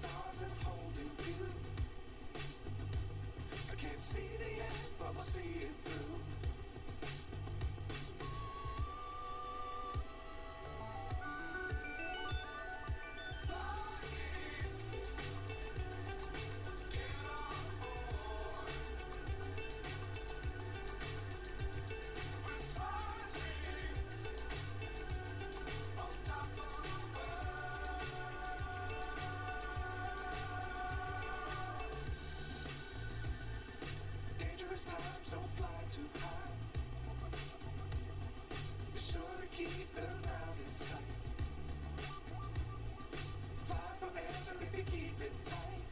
stars and holding you. I can't see the end, but we'll see it through. Times don't fly too high. Be sure to keep the ground in sight. Fly forever if you keep it tight.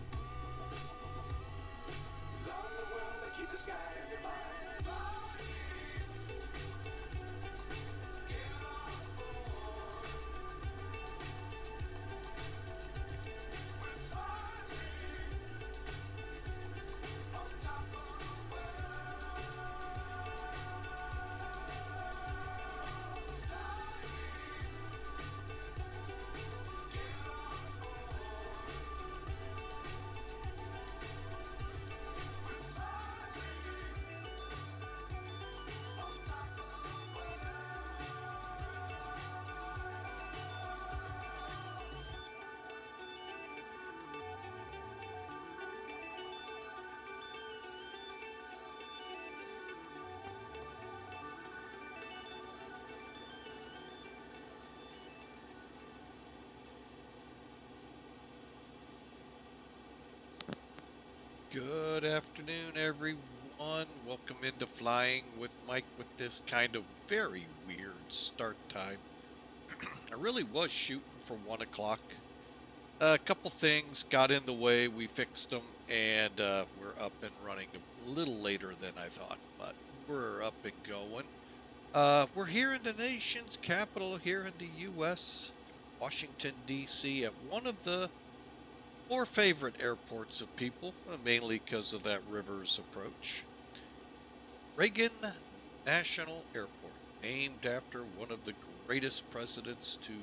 Love the world and keep the sky on your mind. Get on board. We're smiling on top of the Good afternoon, everyone. Welcome into Flying with Mike with this kind of very weird start time. I really was shooting for 1 o'clock. A couple things got in the way. We fixed them, and we're up and running a little later than I thought, but we're up and going. We're here in the nation's capital, here in the U.S., Washington, D.C., at one of the more favorite airports of people, mainly because of that river's approach. Reagan National Airport, named after one of the greatest presidents to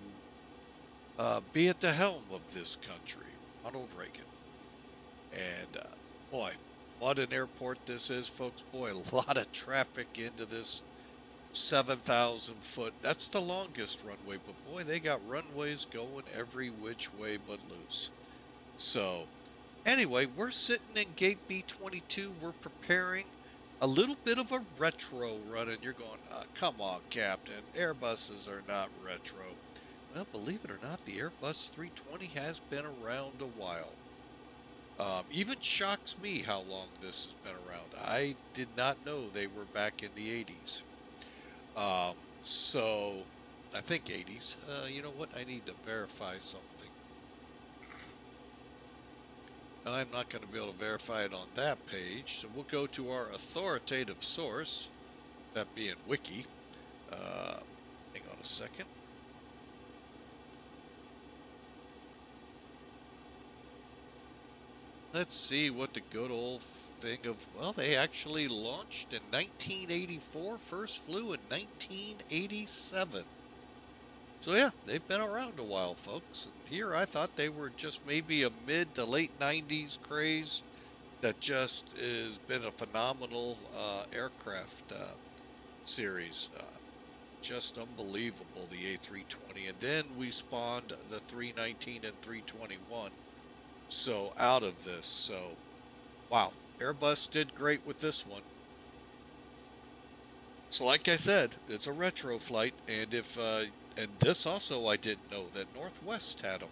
be at the helm of this country, Ronald Reagan. And boy, what an airport this is, folks. Boy, a lot of traffic into this 7,000 foot. That's the longest runway, but boy, they got runways going every which way but loose. So, anyway, we're sitting in gate B22. We're preparing a little bit of a retro run, and you're going, come on, Captain. Airbuses are not retro. Well, believe it or not, the Airbus 320 has been around a while. Even shocks me how long this has been around. I did not know they were back in the 80s. So, I think 80s. You know what? I need to verify something. I'm not going to be able to verify it on that page, so we'll go to our authoritative source, that being Wiki. Hang on a second. Let's see what the good old thing of, well, they actually launched in 1984, first flew in 1987. So yeah, they've been around a while, folks. Here I thought they were just maybe a mid to late 90s craze that just has been a phenomenal aircraft series. Just unbelievable, the A320. And then we spawned the 319 and 321. So out of this, so wow, Airbus did great with this one. So like I said, it's a retro flight, and if and this also I didn't know that Northwest had them.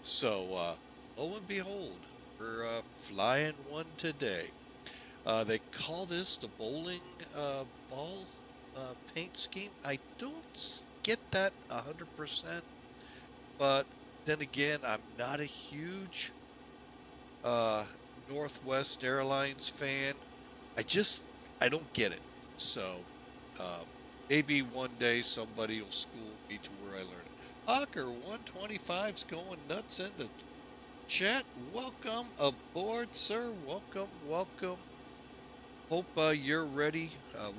So lo and behold, we're flying one today. They call this the bowling ball paint scheme. I don't get that 100%, but then again, I'm not a huge Northwest Airlines fan. I don't get it. So maybe one day somebody will school me to where I learn it. Hawker 125's going nuts in the chat. Welcome aboard, sir. Welcome, welcome. Hope you're ready.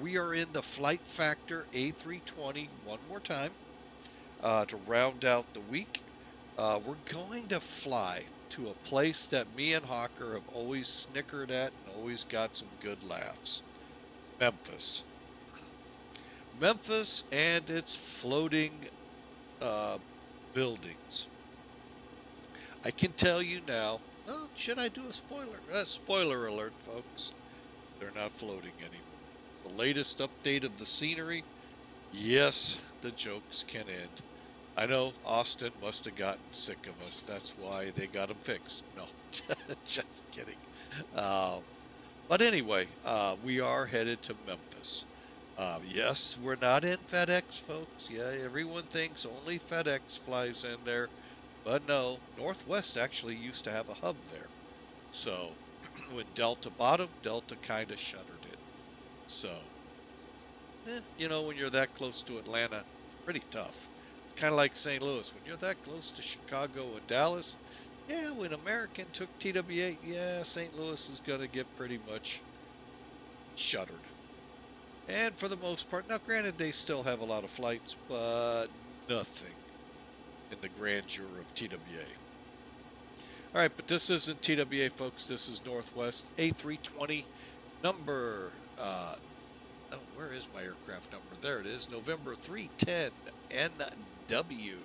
We are in the Flight Factor A320 one more time to round out the week. We're going to fly to a place that me and Hawker have always snickered at and always got some good laughs. Memphis. Memphis and its floating uh, buildings. I can tell you now. Well, should I do a spoiler? Spoiler alert, folks. They're not floating anymore. The latest update of the scenery. Yes, the jokes can end. I know Austin must have gotten sick of us. That's why they got them fixed. No, just kidding. Um, but anyway, we are headed to Memphis. Yes, we're not in FedEx, folks. Yeah, everyone thinks only FedEx flies in there. But no, Northwest actually used to have a hub there. So when Delta bought 'em, Delta kind of shuttered it. So, when you're that close to Atlanta, pretty tough. Kind of like St. Louis. When you're that close to Chicago and Dallas, yeah, when American took TWA, yeah, St. Louis is going to get pretty much shuttered. And for the most part, now granted, they still have a lot of flights, but nothing in the grandeur of TWA. All right, but this isn't TWA, folks. This is Northwest A320 number. Where is my aircraft number? There it is. November 310 NW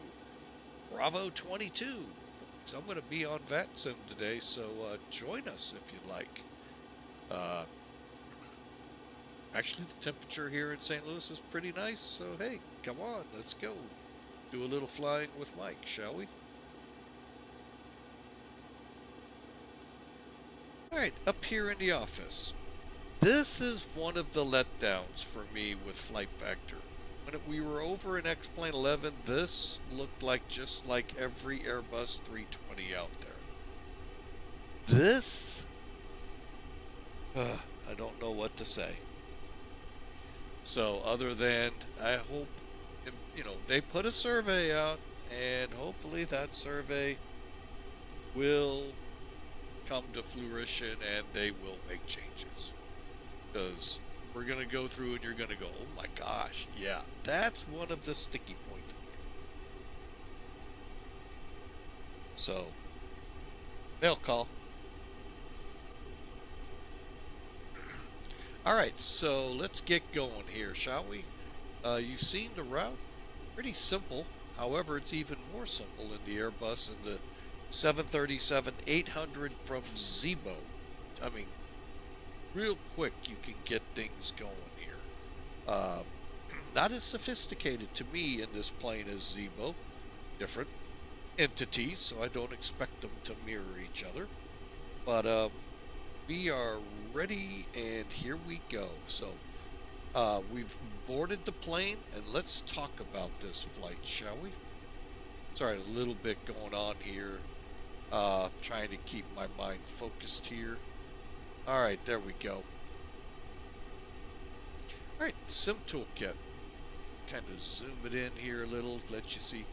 Bravo 22. So I'm going to be on VATSIM today, so join us if you'd like. Actually, the temperature here in St. Louis is pretty nice, so hey, come on, let's go. Do a little flying with Mike, shall we? All right, up here in the office. This is one of the letdowns for me with Flight Factor. When we were over in XP12 11, this looked like just like every Airbus 320 out there. This, I don't know what to say. So other than, I hope, they put a survey out, and hopefully that survey will come to fruition and they will make changes. Because we're going to go through and you're going to go, oh my gosh, yeah, that's one of the sticky points. So, mail call. All right, so let's get going here, shall we? You've seen the route. Pretty simple. However, it's even more simple in the Airbus and the 737-800 from Zibo. I mean, real quick you can get things going here. Not as sophisticated to me in this plane as Zibo. Different entities, so I don't expect them to mirror each other. But we are ready, and here we go. So we've boarded the plane, and let's talk about this flight, shall we? Sorry, a little bit going on here. Trying to keep my mind focused here. All right, there we go. All right, Sim Toolkit. Kind of zoom it in here a little, let you see.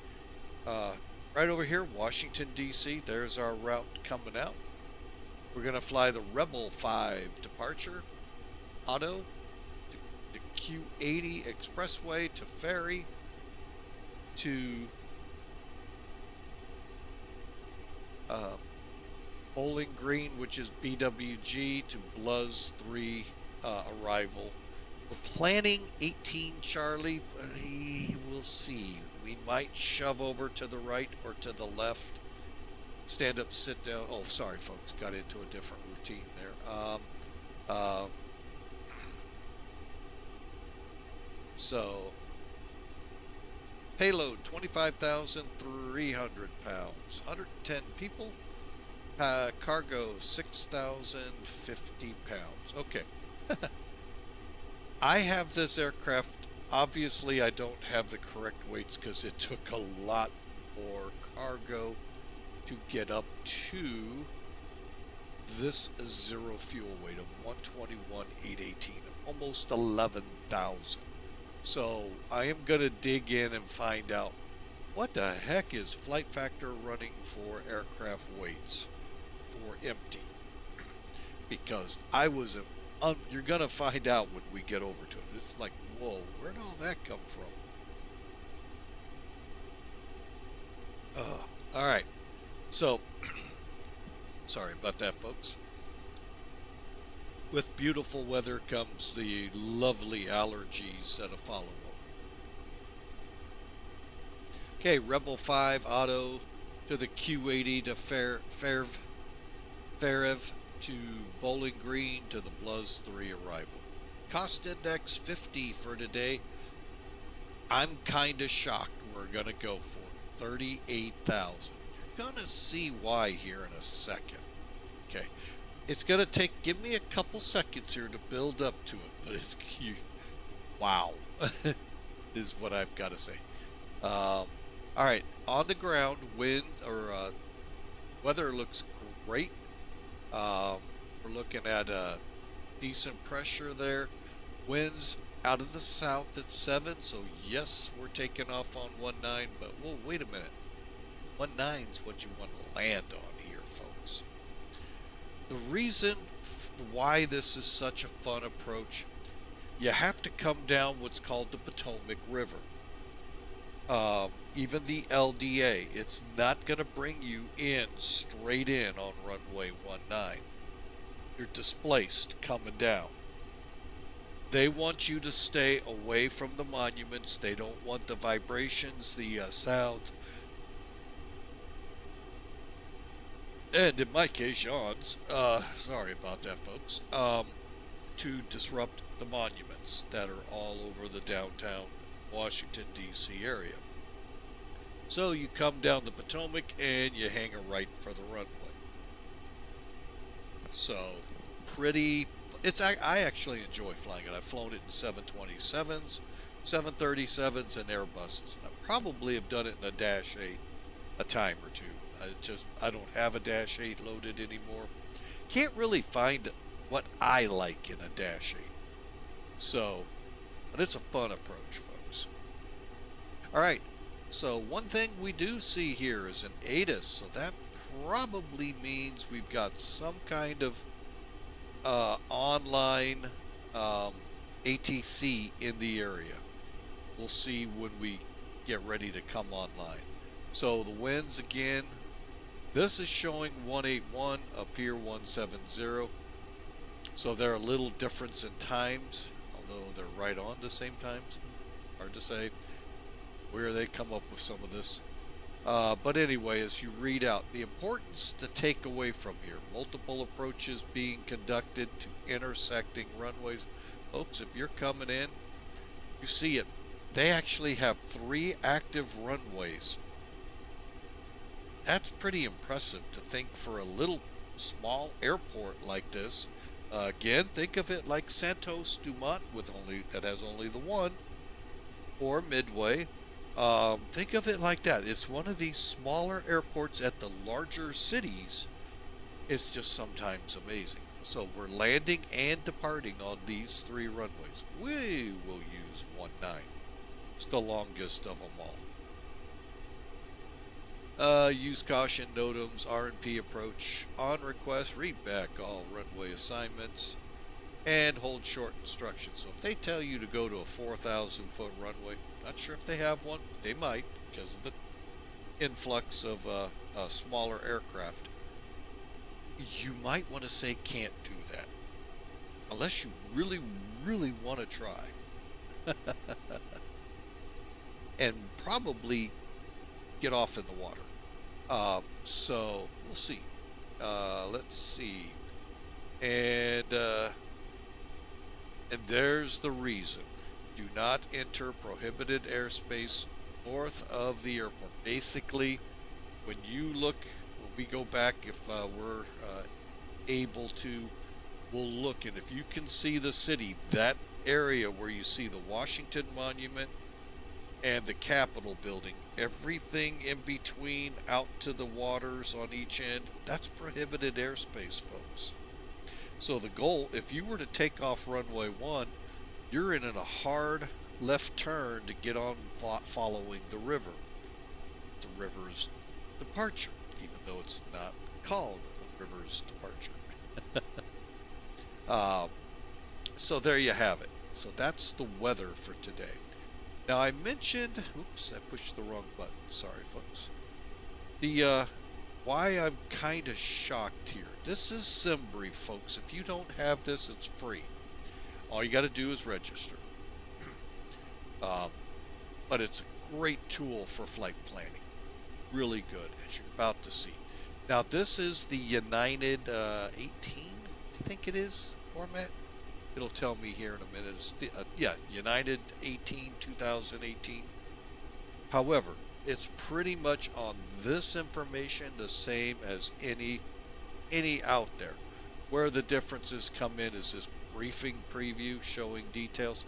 Right over here, Washington, D.C. There's our route coming out. We're going to fly the Rebel 5 departure, auto, the Q80 expressway to ferry, to Bowling Green, which is BWG, to Bluz 3 arrival. We're planning 18 Charlie, but we'll see. We might shove over to the right or to the left. Stand up, sit down. Oh, sorry, folks. Got into a different routine there. So, payload, 25,300 pounds. 110 people. Cargo, 6,050 pounds. Okay. I have this aircraft. Obviously, I don't have the correct weights because it took a lot more cargo to get up to this zero fuel weight of 121,818, almost 11,000. So I am going to dig in and find out what the heck is Flight Factor running for aircraft weights for empty, because I was you're going to find out when we get over to it. It's like, whoa, where'd all that come from? All right. So Sorry about that, folks. With beautiful weather comes the lovely allergies that follow. Okay, Rebel 5 Auto to the Q80 to FAREV to Bowling Green to the Bluz 3 arrival. Cost index 50 for today. I'm kind of shocked we're going to go for 38,000. You're going to see why here in a second. Okay. It's going to give me a couple seconds here to build up to it, but it's cute. Wow. Is what I've got to say. All right. On the ground, weather looks great. We're looking at a decent pressure there. Winds out of the south at 7, so yes, we're taking off on 19, but whoa, wait a minute. 19 is what you want to land on here, folks. The reason why this is such a fun approach, you have to come down what's called the Potomac River. Even the LDA, it's not going to bring you in straight in on runway 19. You're displaced coming down. They want you to stay away from the monuments. They don't want the vibrations, the sounds. And in my case, yawns. Sorry about that, folks. To disrupt the monuments that are all over the downtown Washington, D.C. area. So you come down the Potomac and you hang a right for the runway. So pretty. I actually enjoy flying it. I've flown it in 727s, 737s, and Airbuses. And I probably have done it in a Dash 8 a time or two. I don't have a Dash 8 loaded anymore. Can't really find what I like in a Dash 8. So, but it's a fun approach, folks. All right. So one thing we do see here is an ATIS. So that probably means we've got some kind of online ATC in the area. We'll see when we get ready to come online. So the winds again, this is showing 181, up here 170. So they're a little difference in times, although they're right on the same times. Hard to say where they come up with some of this. But anyway, as you read out, the importance to take away from here, multiple approaches being conducted to intersecting runways. Folks, if you're coming in, you see it. They actually have 3 active runways. That's pretty impressive to think for a little small airport like this. Again, think of it like Santos Dumont that has only the one, or Midway. Think of it like that. It's one of these smaller airports at the larger cities. It's just sometimes amazing. So we're landing and departing on these 3 runways. We will use 19. It's the longest of them all. Use caution, NOTAMs, R&P approach. On request, read back all runway assignments and hold short instructions. So if they tell you to go to a 4,000 foot runway, not sure if they have one, they might because of the influx of smaller aircraft. You might want to say can't do that unless you really, really want to try. And probably get off in the water. So we'll see. Let's see. And there's the reason. Do not enter prohibited airspace north of the airport. Basically, when we go back, if we're able to, we'll look, and if you can see the city, that area where you see the Washington Monument and the Capitol building, everything in between out to the waters on each end, that's prohibited airspace, folks. So the goal, if you were to take off runway 1, you're in a hard left turn to get on following the river. The river's departure, even though it's not called a river's departure. So there you have it. So that's the weather for today. Now I mentioned, oops, I pushed the wrong button. Sorry, folks. why I'm kind of shocked here. This is Simbri, folks. If you don't have this, it's free. All you got to do is register. Um, but it's a great tool for flight planning. Really good, as you're about to see. Now, this is the United 18, I think it is, format. It'll tell me here in a minute. It's yeah, United 18, 2018. However, it's pretty much on this information the same as any out there. Where the differences come in is this briefing preview showing details.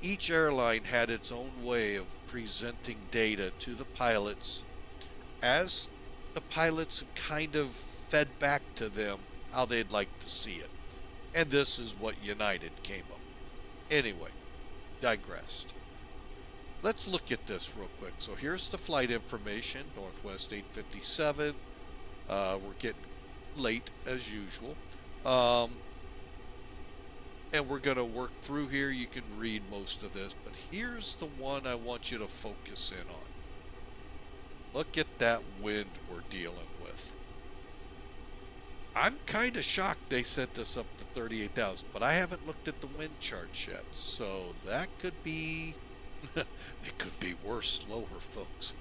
Each airline had its own way of presenting data to the pilots as the pilots kind of fed back to them how they'd like to see it. And this is what United came up with. Anyway, digressed. Let's look at this real quick. So here's the flight information, Northwest 857. We're getting late as usual. And we're going to work through here. You can read most of this, but here's the one I want you to focus in on. Look at that wind we're dealing with. I'm kind of shocked they sent us up to 38,000, but I haven't looked at the wind charts yet, so that could be, it could be worse, lower, folks.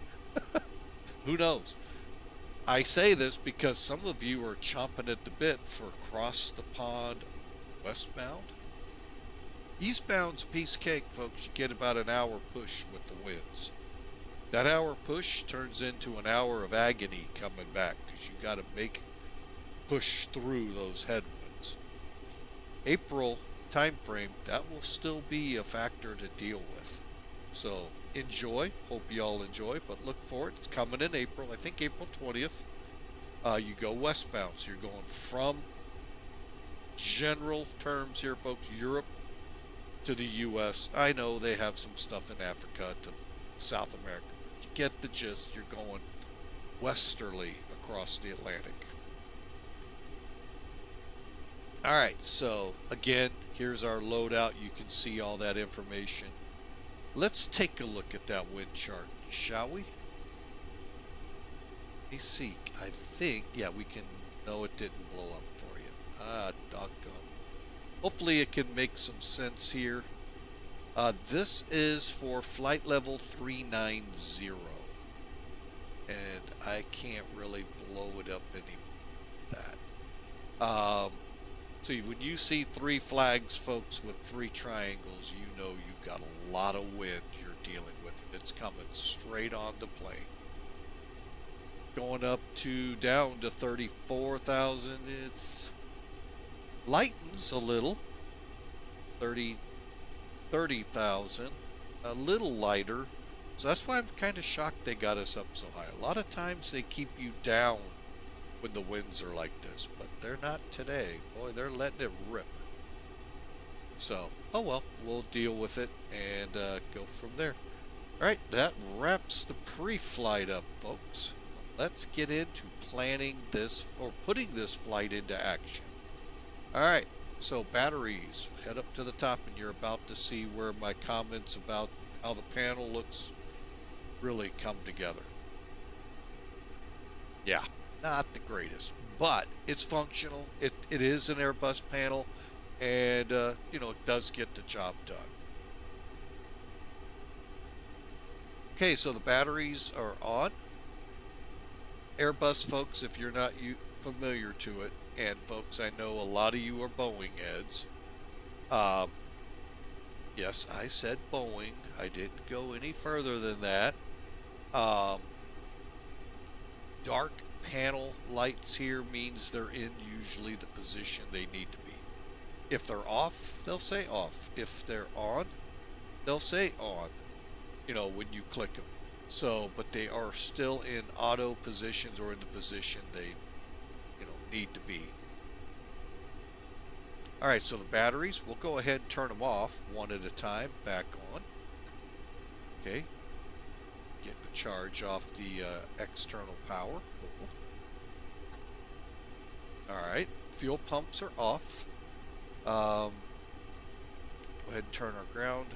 Who knows? I say this because some of you are chomping at the bit for across the pond westbound. Eastbound's a piece of cake, folks. You get about an hour push with the winds. That hour push turns into an hour of agony coming back because you got to push through those headwinds. April time frame, that will still be a factor to deal with. So enjoy. Hope you all enjoy, but look for it. It's coming in April. I think April 20th. You go westbound, so you're going from general terms here, folks, Europe to the U.S. I know they have some stuff in Africa to South America. To get the gist, you're going westerly across the Atlantic. All right, so again, here's our loadout. You can see all that information. Let's take a look at that wind chart, shall we? Let me see. I think, yeah, we can. No, it didn't blow up for you. Ah, doggone. Hopefully it can make some sense here. This is for flight level 390. And I can't really blow it up any more than that. So when you see 3 flags, folks, with 3 triangles, you know you've got a lot of wind you're dealing with. It's coming straight on the plane. Going up to down to 34,000. It's lightens a little. 30,000. A little lighter. So that's why I'm kind of shocked they got us up so high. A lot of times they keep you down when the winds are like this, but they're not today. Boy, they're letting it rip. So, oh well, we'll deal with it and go from there. Alright, that wraps the pre-flight up, folks. Let's get into planning this, or putting this flight into action. Alright, so batteries. Head up to the top and you're about to see where my comments about how the panel looks really come together. Yeah, not the greatest, but it's functional. It is an Airbus panel, and you know, it does get the job done. Okay, so the batteries are on. Airbus folks, if you're not familiar to it, and folks, I know a lot of you are Boeing heads. Yes, I said Boeing. I didn't go any further than that. Dark panel lights here means they're in usually the position they need to be. If they're off, they'll say off. If they're on, they'll say on, you know, when you click them. So, but they are still in auto positions or in the position they, you know, need to be. All right, so the batteries, we'll go ahead and turn them off one at a time, back on. Okay, getting a charge off the external power. All right, fuel pumps are off. Go ahead and turn our ground,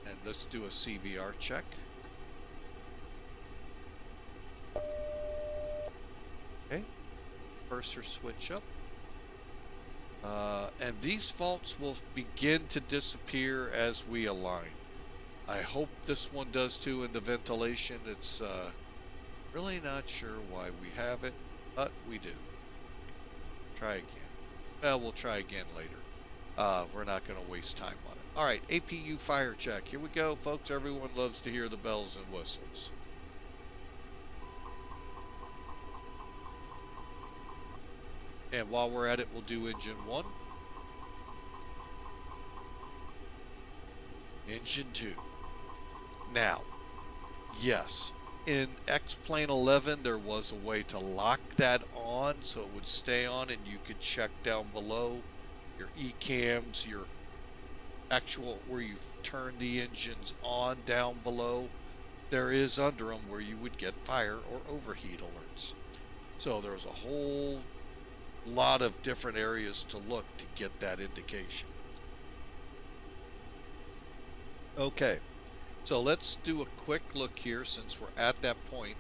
and let's do a CVR check. cursor switch up. And these faults will begin to disappear as we align. I hope this one does too in the ventilation. It's really not sure why we have it, but we do. Try again. Well, we'll try again later. We're not going to waste time on it. All right, APU fire check. Here we go, folks. Everyone loves to hear the bells and whistles. And while we're at it, we'll do engine 1. Engine 2. Now, yes, in X-Plane 11, there was a way to lock that on so it would stay on, and you could check down below your ECAMs, your actual, where you've turned the engines on down below. There is under them where you would get fire or overheat alerts. So there's a whole lot of different areas to look to get that indication. Okay, so let's do a quick look here since we're at that point.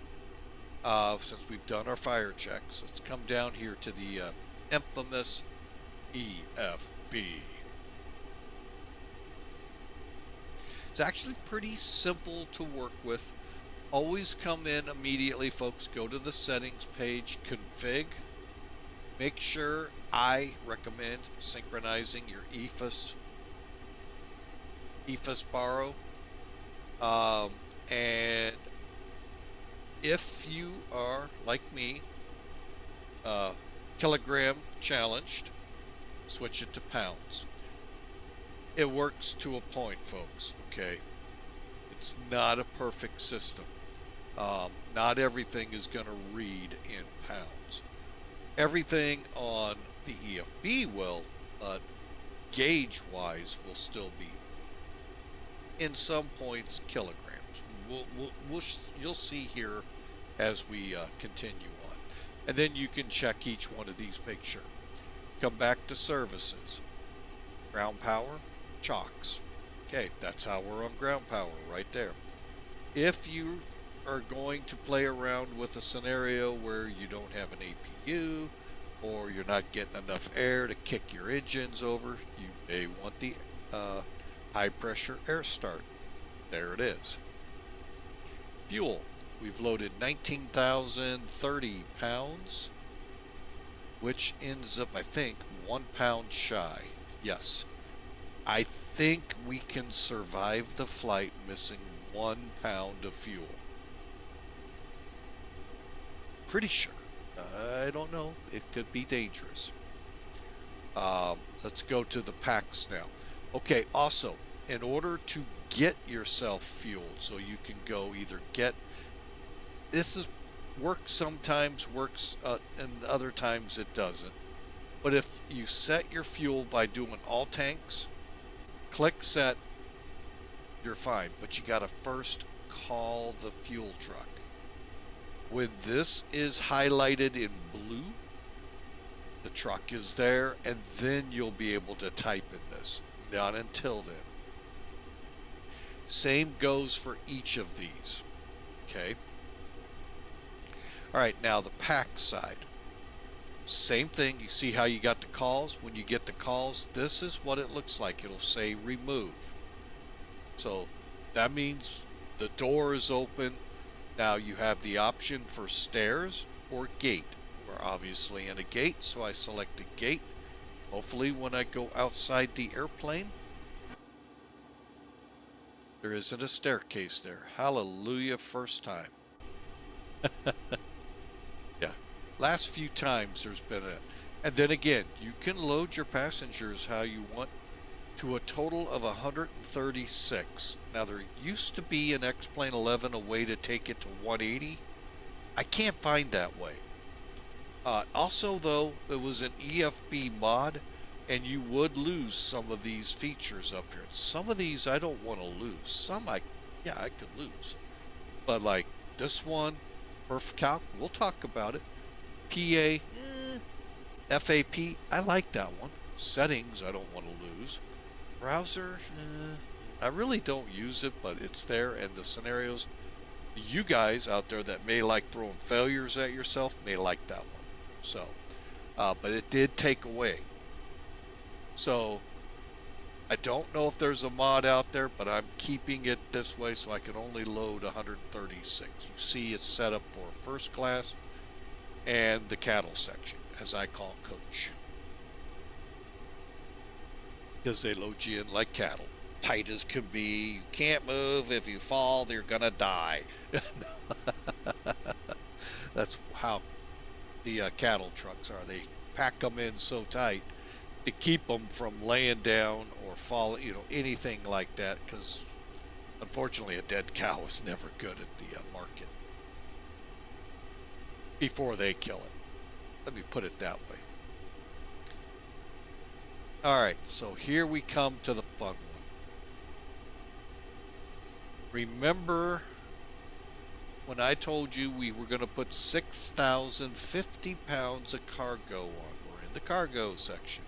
Since we've done our fire checks, let's come down here to the infamous EFB. It's actually pretty simple to work with. Always come in immediately, folks. Go to the settings page, config. Make sure, I recommend synchronizing your EFS borrow. And if you are, like me, kilogram challenged, switch it to pounds. It works to a point, folks, okay? It's not a perfect system. Not everything is going to read in pounds. Everything on the EFB will, gauge-wise, will still be, in some points, kilograms. You'll see here as we continue on. And then you can check each one of these, make sure. Come back to services. Ground power, chocks. Okay, that's how we're on ground power right there. If you are going to play around with a scenario where you don't have an APU or you're not getting enough air to kick your engines over, you may want the high pressure air start. There it is. Fuel. We've loaded 19,030 pounds, which ends up, I think, 1 pound shy. Yes. I think we can survive the flight missing 1 pound of fuel. Pretty sure. I don't know. It could be dangerous. Let's go to the packs now. Okay, also, in order to get yourself fueled, so you can go either get, this is works sometimes, works and other times it doesn't. But if you set your fuel by doing all tanks, click set, you're fine. But you got to first call the fuel truck. When this is highlighted in blue, the truck is there, and then you'll be able to type in this. Not until then. Same goes for each of these. Okay. All right, now the pack side. Same thing. You see how you got the calls? When you get the calls, this is what it looks like. It'll say remove. So that means the door is open. Now you have the option for stairs or gate. We're obviously in a gate, so I select a gate. Hopefully when I go outside the airplane, there isn't a staircase there. Hallelujah, first time. Yeah, last few times there's been a... And then again, you can load your passengers how you want to a total of 136. Now there used to be in X-Plane 11 a way to take it to 180. I can't find that way. Also though, it was an EFB mod, and you would lose some of these features up here. Some of these I don't want to lose. Some I could lose. But like this one, Perf Calc, we'll talk about it. PA, FAP, I like that one. Settings, I don't want to lose. Browser, I really don't use it, but it's there. And the scenarios, you guys out there that may like throwing failures at yourself may like that one. So, but it did take away. So I don't know if there's a mod out there, but I'm keeping it this way so I can only load 136. You see it's set up for first class and the cattle section, as I call coach. Because they load you in like cattle. Tight as can be. You can't move. If you fall, you're going to die. That's how the cattle trucks are. They pack them in so tight to keep them from laying down or falling, anything like that, because unfortunately a dead cow is never good at the market before they kill it. Let me put it that way. All right, so here we come to the fun one. Remember when I told you we were going to put 6,050 pounds of cargo on? We're in the cargo section.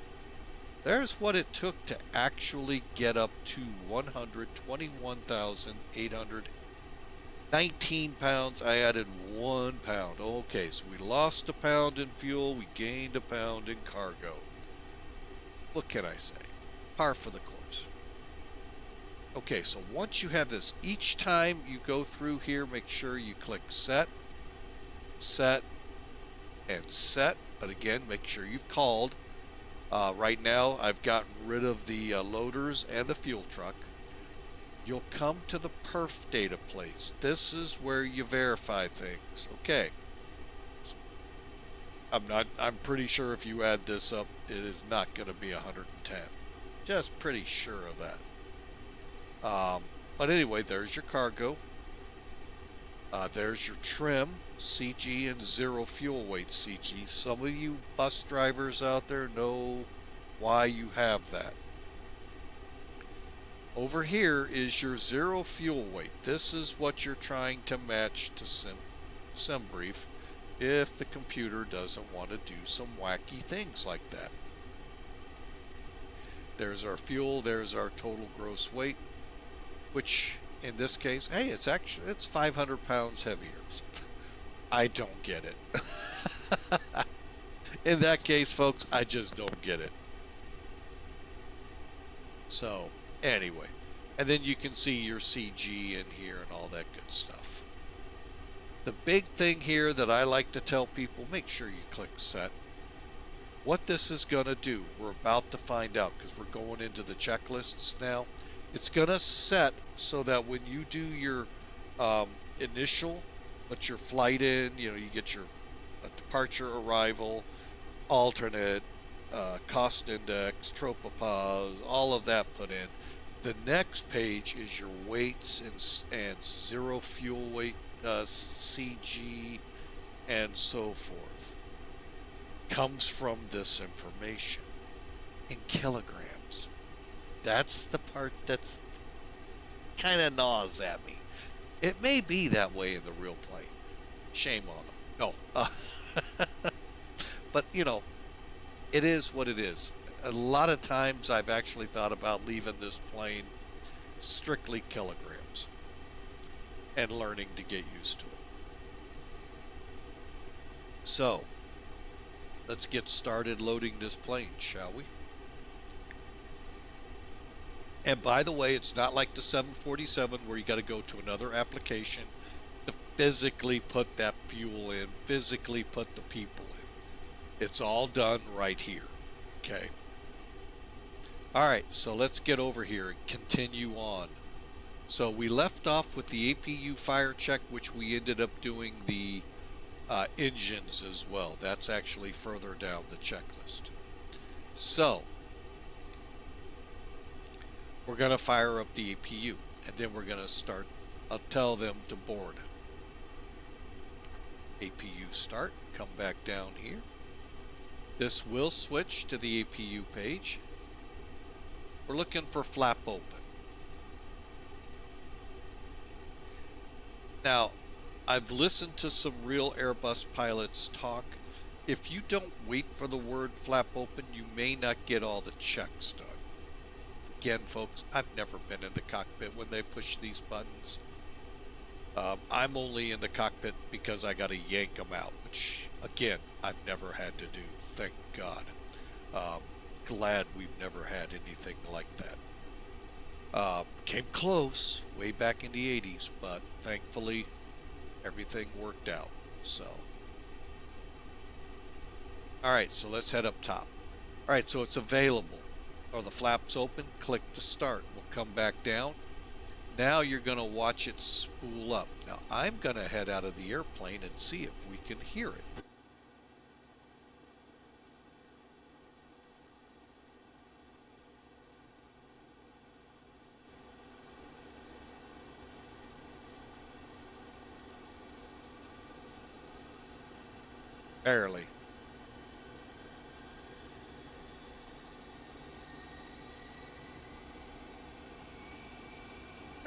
There's what it took to actually get up to 121,819 pounds. I added 1 pound. Okay, so we lost a pound in fuel. We gained a pound in cargo. What can I say? Par for the course. Okay, so once you have this, each time you go through here, make sure you click set, set, and set. But again, make sure you've called. Right now, I've gotten rid of the loaders and the fuel truck. You'll come to the perf data place. This is where you verify things. Okay. I'm pretty sure if you add this up, it is not going to be 110. Just pretty sure of that. But anyway, there's your cargo. There's your trim, CG, and zero fuel weight CG. Some of you bus drivers out there know why you have that. Over here is your zero fuel weight. This is what you're trying to match to SimBrief if the computer doesn't want to do some wacky things like that. There's our fuel, there's our total gross weight, which in this case, hey, it's 500 pounds heavier. I don't get it. In that case, folks, I just don't get it. So, anyway. And then you can see your CG in here and all that good stuff. The big thing here that I like to tell people, make sure you click set. What this is going to do, we're about to find out because we're going into the checklists now. It's going to set so that when you do your initial, put your flight in, you get your departure, arrival, alternate, cost index, tropopause, all of that put in. The next page is your weights and zero fuel weight, CG, and so forth. Comes from this information in kilograms. That's the part that's kind of gnaws at me. It may be that way in the real plane. Shame on them. No. But, it is what it is. A lot of times I've actually thought about leaving this plane strictly kilograms and learning to get used to it. So, let's get started loading this plane, shall we? And by the way, it's not like the 747 where you got to go to another application to physically put that fuel in, physically put the people in. It's all done right here. Okay. All right, so let's get over here and continue on. So we left off with the APU fire check, which we ended up doing the engines as well. That's actually further down the checklist. So we're going to fire up the APU, and then we're going to start. I'll tell them to board. APU start. Come back down here. This will switch to the APU page. We're looking for flap open. Now, I've listened to some real Airbus pilots talk. If you don't wait for the word flap open, you may not get all the checks done. Again, folks, I've never been in the cockpit when they push these buttons. I'm only in the cockpit because I got to yank them out, which, again, I've never had to do, thank God. Glad we've never had anything like that. Came close way back in the 80s, but thankfully everything worked out. So, all right, so let's head up top. All right, so it's available. Are the flaps open? Click to start. We'll come back down. Now you're going to watch it spool up. Now I'm going to head out of the airplane and see if we can hear it. Barely.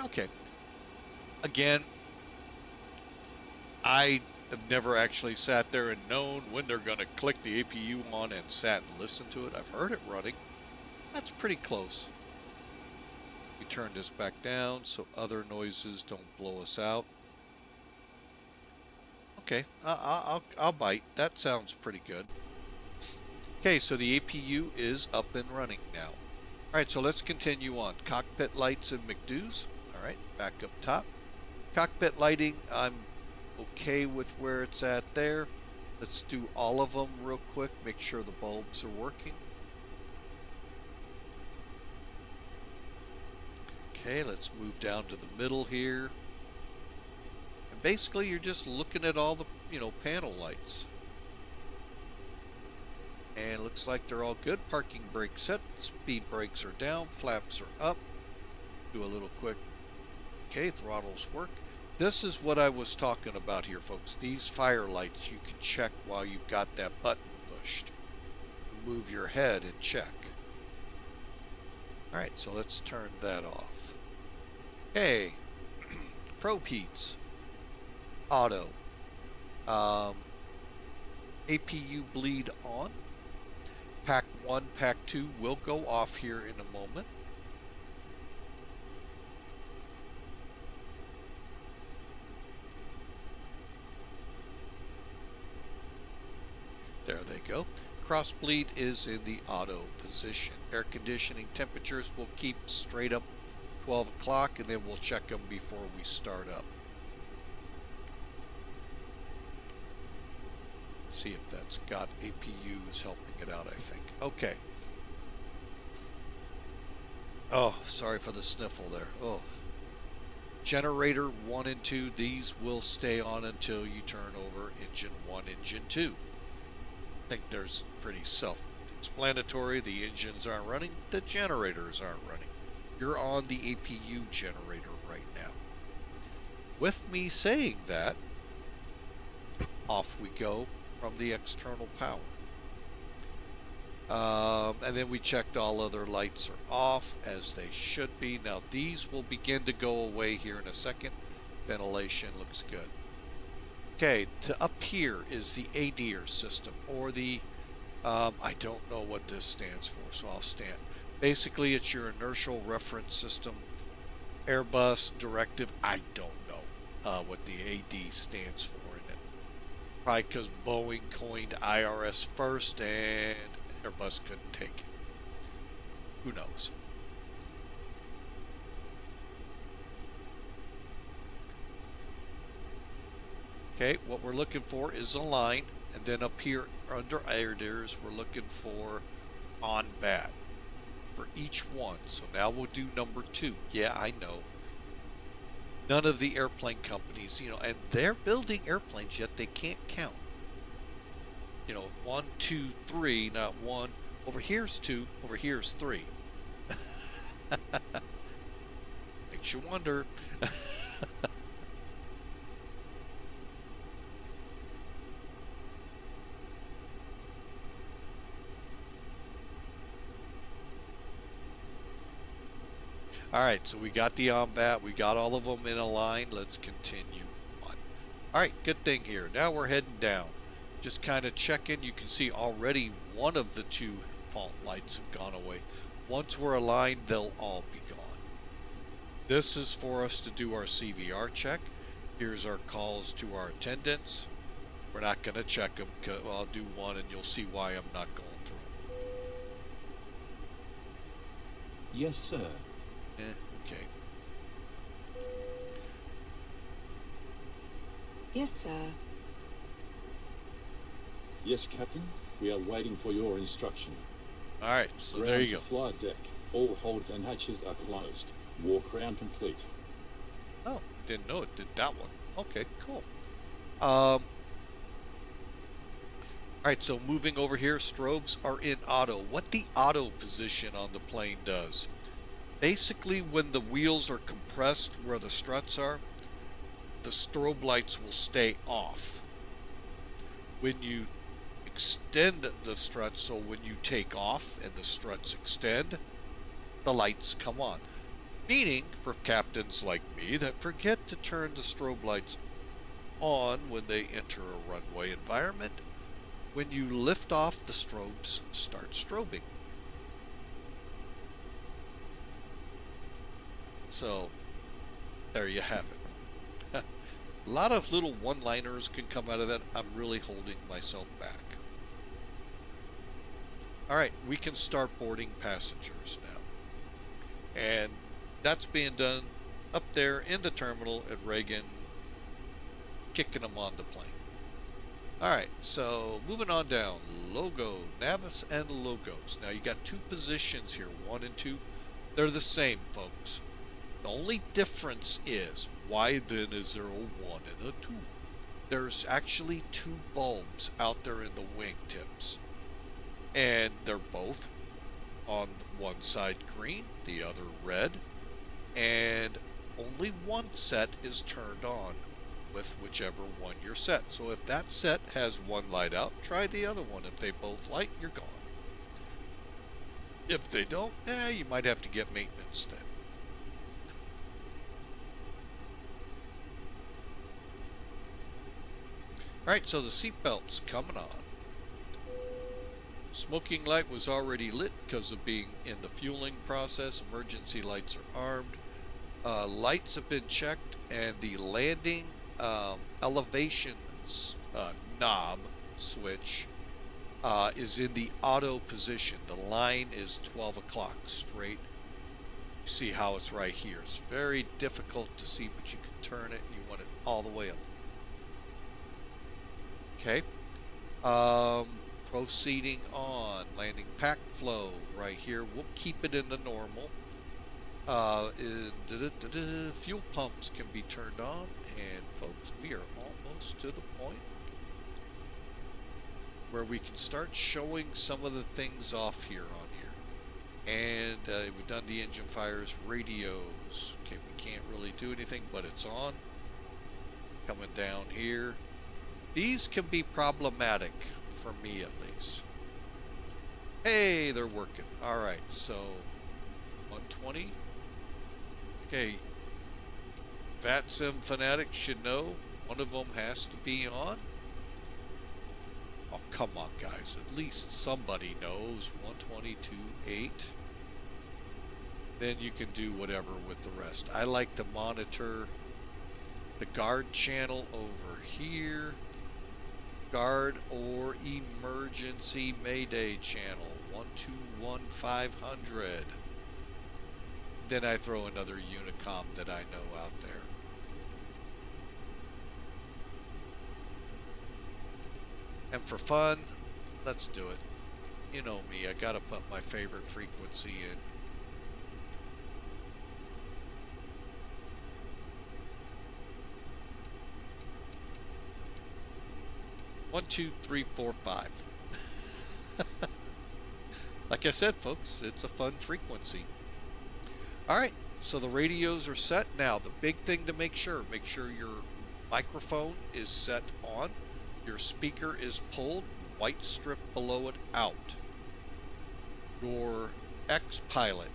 Okay. Again, I have never actually sat there and known when they're going to click the APU on and sat and listened to it. I've heard it running. That's pretty close. We turn this back down so other noises don't blow us out. Okay, I'll bite. That sounds pretty good. Okay, so the APU is up and running now. All right, so let's continue on. Cockpit lights and McDo's. All right, back up top. Cockpit lighting, I'm okay with where it's at there. Let's do all of them real quick. Make sure the bulbs are working. Okay, let's move down to the middle here. And basically, you're just looking at all the, panel lights. And it looks like they're all good. Parking brake set, speed brakes are down, flaps are up. Do a little quick. Okay, throttles work. This is what I was talking about here, folks. These fire lights you can check while you've got that button pushed. Move your head and check. All right, so let's turn that off. Okay, ProPeats, auto, APU bleed on. Pack 1, Pack 2 will go off here in a moment. There they go. Crossbleed is in the auto position. Air conditioning temperatures will keep straight up 12 o'clock, and then we'll check them before we start up. See if that's got APUs helping it out, I think. Okay. Oh, sorry for the sniffle there. Oh. Generator 1 and 2, these will stay on until you turn over engine 1, engine 2. I think there's pretty self-explanatory. The engines aren't running, the generators aren't running. You're on the APU generator right now. With me saying that, off we go from the external power. And then we checked all other lights are off as they should be. Now these will begin to go away here in a second. Ventilation looks good. Okay, up here is the ADIR system, or the, I don't know what this stands for, so I'll stand. Basically, it's your inertial reference system, Airbus directive. I don't know what the AD stands for in it. Probably because Boeing coined IRS first and Airbus couldn't take it. Who knows? Okay, what we're looking for is a line, and then up here under ADIRs, we're looking for on bat for each one. So now we'll do number 2. Yeah, I know. None of the airplane companies, and they're building airplanes, yet they can't count. 1, 2, 3, not 1. Over here's 2, over here's 3. Makes you wonder. All right, so we got the on-bat. We got all of them in a line. Let's continue on. All right, good thing here. Now we're heading down. Just kind of checking. You can see already one of the 2 fault lights have gone away. Once we're aligned, they'll all be gone. This is for us to do our CVR check. Here's our calls to our attendants. We're not going to check them. Well, I'll do one and you'll see why I'm not going through them. Yes, sir. Okay. Yes, sir. Yes, Captain. We are waiting for your instruction. All right, so Ground there you to go. flight deck. All holds and hatches are closed. Walk round complete. Oh, didn't know it did that one. Okay, cool. All right, so moving over here, strobes are in auto. What the auto position on the plane does, basically when the wheels are compressed where the struts are, the strobe lights will stay off. When you extend the struts, so when you take off and the struts extend, the lights come on. Meaning, for captains like me that forget to turn the strobe lights on when they enter a runway environment, when you lift off, the strobes start strobing. So, there you have it. A lot of little one-liners can come out of that. I'm really holding myself back. All right, we can start boarding passengers now. And that's being done up there in the terminal at Reagan, kicking them on the plane. All right, so moving on down, logo, Navis and logos. Now you got two positions here, 1 and 2. They're the same, folks. The only difference is, why then is there a 1 and a 2? There's actually 2 bulbs out there in the wingtips. And they're both on one side green, the other red. And only one set is turned on with whichever one you're set. So if that set has one light out, try the other one. If they both light, you're gone. If they don't, you might have to get maintenance then. Alright, so the seatbelt's coming on. Smoking light was already lit because of being in the fueling process. Emergency lights are armed. Lights have been checked, and the landing elevations knob switch is in the auto position. The line is 12 o'clock straight. You see how it's right here. It's very difficult to see, but you can turn it. You want it all the way up. Okay. Proceeding on. Landing pack flow right here. We'll keep it in the normal. Fuel pumps can be turned on, and folks, we are almost to the point where we can start showing some of the things off here on here. And we've done the engine fires, radios. Okay, we can't really do anything, but it's on. Coming down here. These can be problematic for me at least. Hey, they're working. All right, so 120. Okay, VATSIM fanatics should know one of them has to be on. Oh, come on, guys. At least somebody knows. 122.8. Then you can do whatever with the rest. I like to monitor the guard channel over here. Guard or emergency mayday channel. 121-500. Then I throw another Unicom that I know out there. And for fun, let's do it. You know me, I gotta put my favorite frequency in. One, two, three, four, five. Like I said, folks, it's a fun frequency. All right, so the radios are set. Now, the big thing to make sure your microphone is set on. Your speaker is pulled, white strip below it out. Your X pilot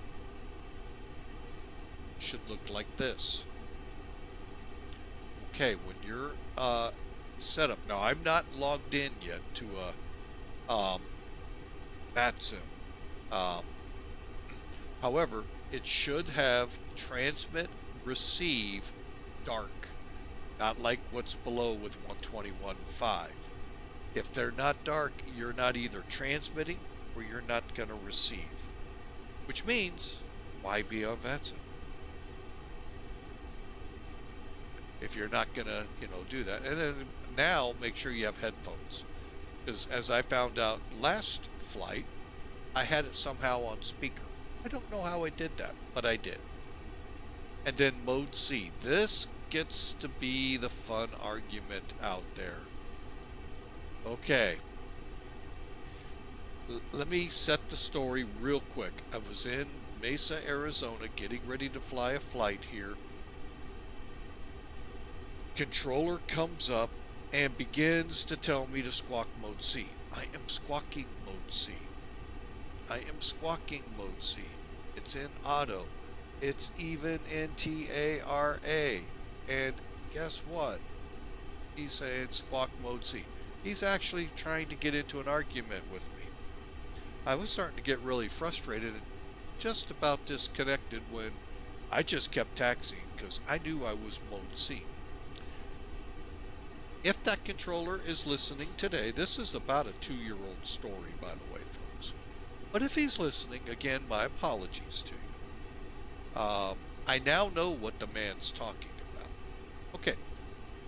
should look like this. Okay, when you're set up. Now, I'm not logged in yet to a VATSIM. However, it should have transmit, receive, dark. Not like what's below with 121.5. If they're not dark, you're not either transmitting or you're not going to receive. Which means, why be on VATSIM? If you're not going to, do that. And then now make sure you have headphones. Because as I found out last flight, I had it somehow on speaker. I don't know how I did that, but I did. And then mode C. This gets to be the fun argument out there. Okay. Let me set the story real quick. I was in Mesa, Arizona, getting ready to fly a flight here. Controller comes up and begins to tell me to squawk mode C. I am squawking mode C. I am squawking mode C. It's in auto. It's even in TARA. And guess what? He's saying squawk mode C. He's actually trying to get into an argument with me. I was starting to get really frustrated and just about disconnected when I just kept taxiing because I knew I was mode C. If that controller is listening today, this is about a 2-year-old story, by the way, folks. But if he's listening, again, my apologies to you. I now know what the man's talking about. Okay,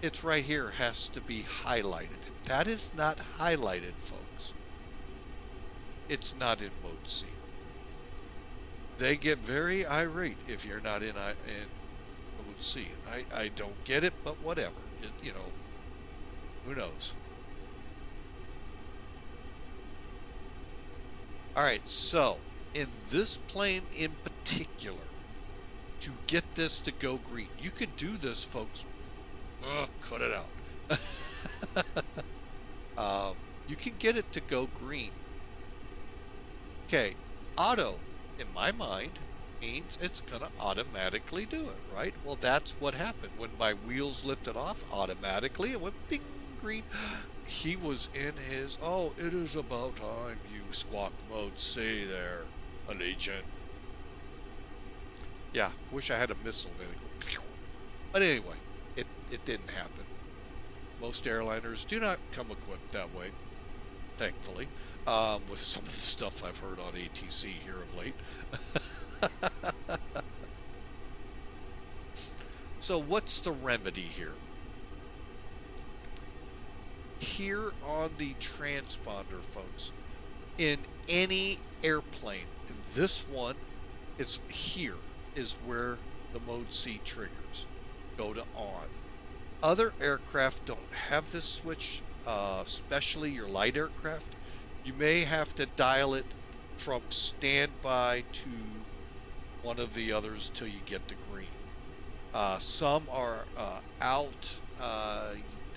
it's right here, has to be highlighted. If that is not highlighted, folks, it's not in mode C. They get very irate if you're not in mode C. I don't get it, but whatever. Who knows? All right, so in this plane in particular, to get this to go green, you could do this, folks. Cut it out. You can get it to go green. Okay, auto, in my mind, means it's going to automatically do it, right? Well, that's what happened. When my wheels lifted off, automatically it went bing, green. He was in his, it is about time you squawk mode C there, Allegiant. Yeah, wish I had a missile then. But anyway, it didn't happen. Most airliners do not come equipped that way, thankfully, with some of the stuff I've heard on ATC here of late. So what's the remedy here? Here on the transponder, folks, in any airplane, in this one, it's here is where the mode C triggers. Go to on. Other aircraft don't have this switch, especially your light aircraft. You may have to dial it from standby to one of the others till you get the green. Some are out.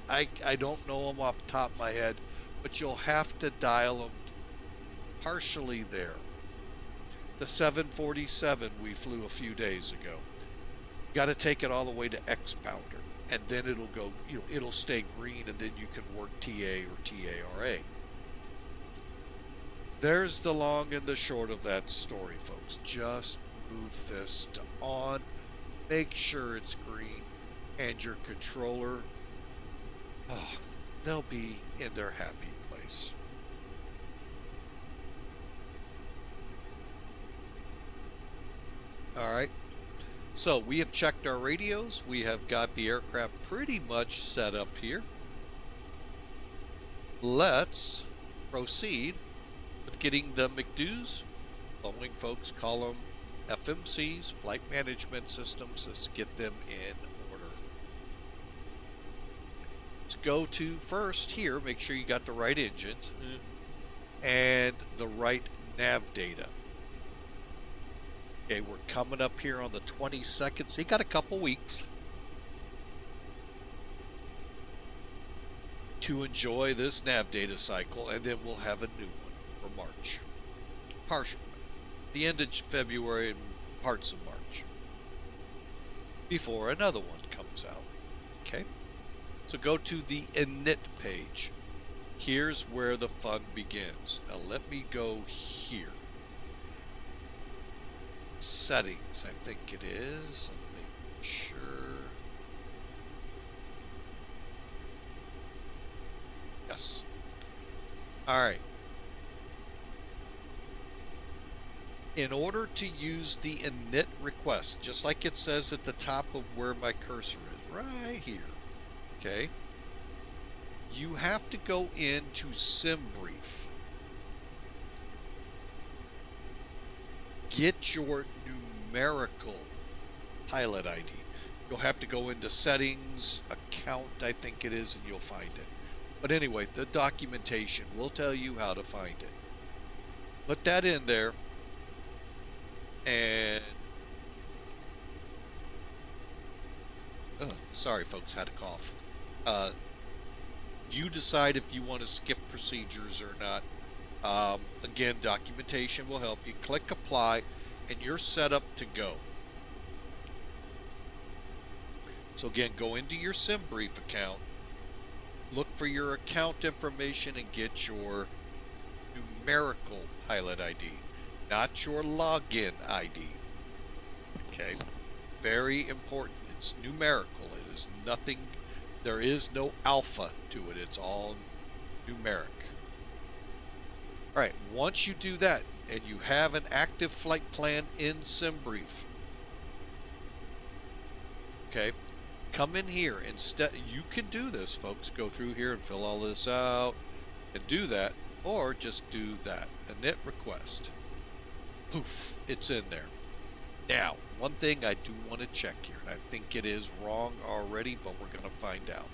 I don't know them off the top of my head, but you'll have to dial them partially there. The 747 we flew a few days ago. You got to take it all the way to X pounder, and then it'll go. It'll stay green, and then you can work TA or TARA. There's the long and the short of that story, folks. Just move this to on. Make sure it's green, and your controller, they'll be in their happy place. All right. So we have checked our radios. We have got the aircraft pretty much set up here. Let's proceed with getting the McDo's. Boeing folks call them FMCs, flight management systems. Let's get them in order. Let's go to first here, make sure you got the right engines and the right nav data. Okay, we're coming up here on the 22nd, so you got a couple weeks to enjoy this nav data cycle, and then we'll have a new one for March. Partial. The end of February and parts of March. Before another one comes out. Okay? So go to the init page. Here's where the fun begins. Now let me go here. Settings, I think it is. Let me make sure. All right. In order to use the init request, just like it says at the top of where my cursor is, right here, okay, you have to go into SimBrief. Get your numerical pilot ID. You'll have to go into settings, account, I think it is, and you'll find it. But anyway, the documentation will tell you how to find it. Put that in there, and sorry folks, had a cough. You decide if you want to skip procedures or not. Again, documentation will help you. Click apply, and you're set up to go. So again, go into your SimBrief account, look for your account information, and get your numerical pilot ID, not your login ID. Okay, very important. It's numerical. It is nothing. There is no alpha to it. It's all numeric. All right, once you do that and you have an active flight plan in SimBrief, okay, come in here. Instead, you can do this, folks. Go through here and fill all this out and do that, or just do that. Init request. Poof, it's in there. Now, one thing I do want to check here, and I think it is wrong already, but we're going to find out.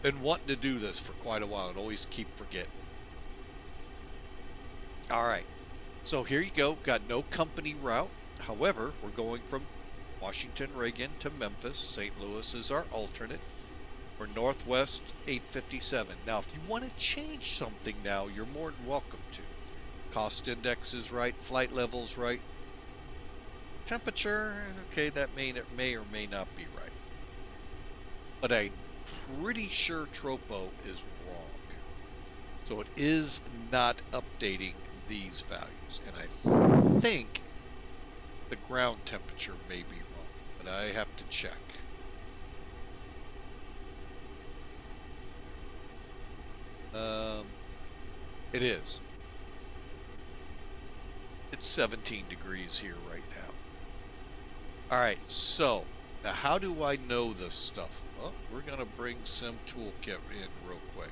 Been wanting to do this for quite a while and always keep forgetting. All right, so here you go. Got no company route. However, we're going from Washington Reagan to Memphis. St. Louis is our alternate. We're Northwest 857. Now, if you want to change something now, you're more than welcome to. Cost index is right. Flight level's right. Temperature, okay, that may or may not be right. But I'm pretty sure Tropo is wrong. So it is not updating these values. And I think the ground temperature may be wrong, but I have to check. It is. It's 17 degrees here right now. All right, so now how do I know this stuff? Well, we're going to bring Sim Toolkit in real quick.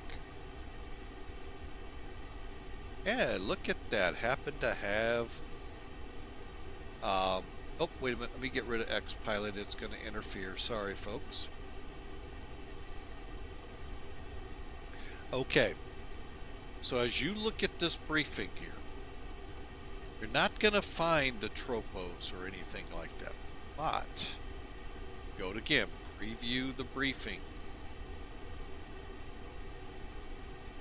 Yeah, look at that. Happen to have... oh, wait a minute. Let me get rid of XPilot. It's going to interfere. Sorry, folks. Okay. So as you look at this briefing here, you're not going to find the tropos or anything like that. But, go to again, preview the briefing.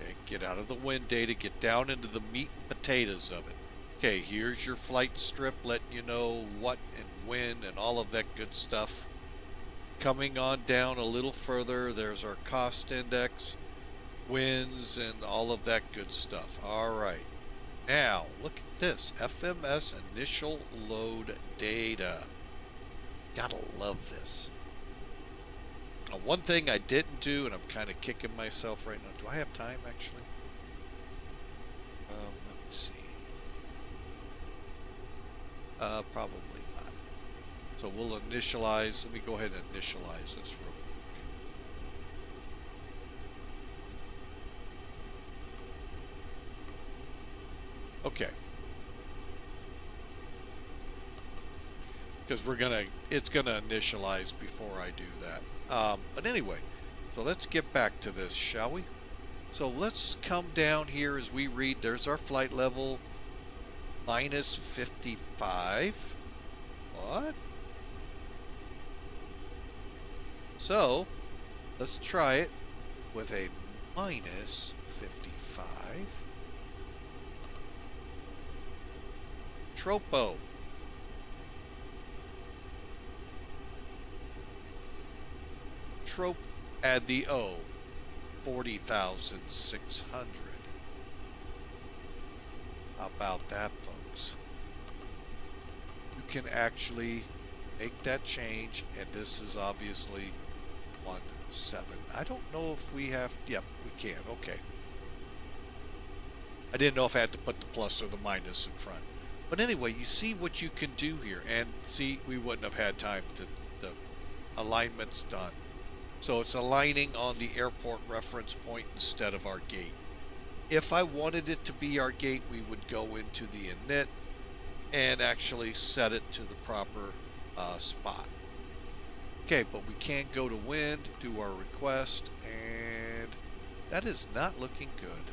Okay, get out of the wind data, get down into the meat and potatoes of it. Okay, here's your flight strip letting you know what and when and all of that good stuff. Coming on down a little further, there's our cost index, winds, and all of that good stuff. All right. Now, look at this. FMS initial load data. Gotta love this. Now, one thing I didn't do, and I'm kind of kicking myself right now. Do I have time, actually? Let me see. Probably not. So we'll initialize. Let me go ahead and initialize this real quick. Okay. Because it's gonna initialize before I do that. But anyway, so let's get back to this, shall we? So let's come down here as we read. There's our flight level, minus 55. What? So let's try it with a minus 55. Tropo. Trope, add the O, 40,600. How about that, folks? You can actually make that change, and this is obviously 17. I don't know if we have, yep, we can, okay. I didn't know if I had to put the plus or the minus in front. But anyway, you see what you can do here. And see, we wouldn't have had time to, the alignment's done. So it's aligning on the airport reference point instead of our gate. If I wanted it to be our gate, we would go into the init and actually set it to the proper spot. Okay, but we can't go to wind, do our request, and that is not looking good.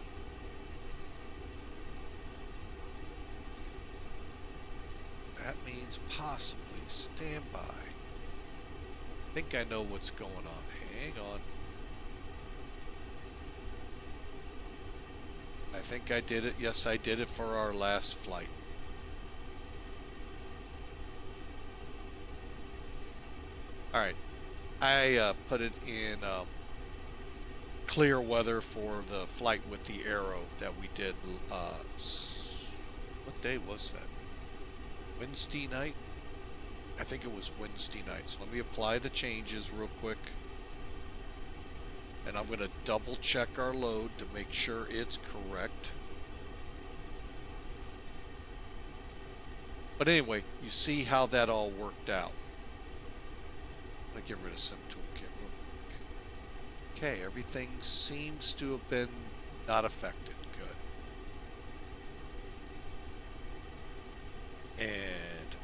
That means possibly standby. I think I know what's going on. Hang on. I think I did it. Yes, I did it for our last flight. Alright. I put it in clear weather for the flight with the arrow that we did. What day was that? Wednesday night? I think it was Wednesday night. So let me apply the changes real quick. And I'm going to double check our load to make sure it's correct. But anyway, you see how that all worked out. I'm going to get rid of Sim Toolkit real quick. Okay, everything seems to have been not affected. Good. And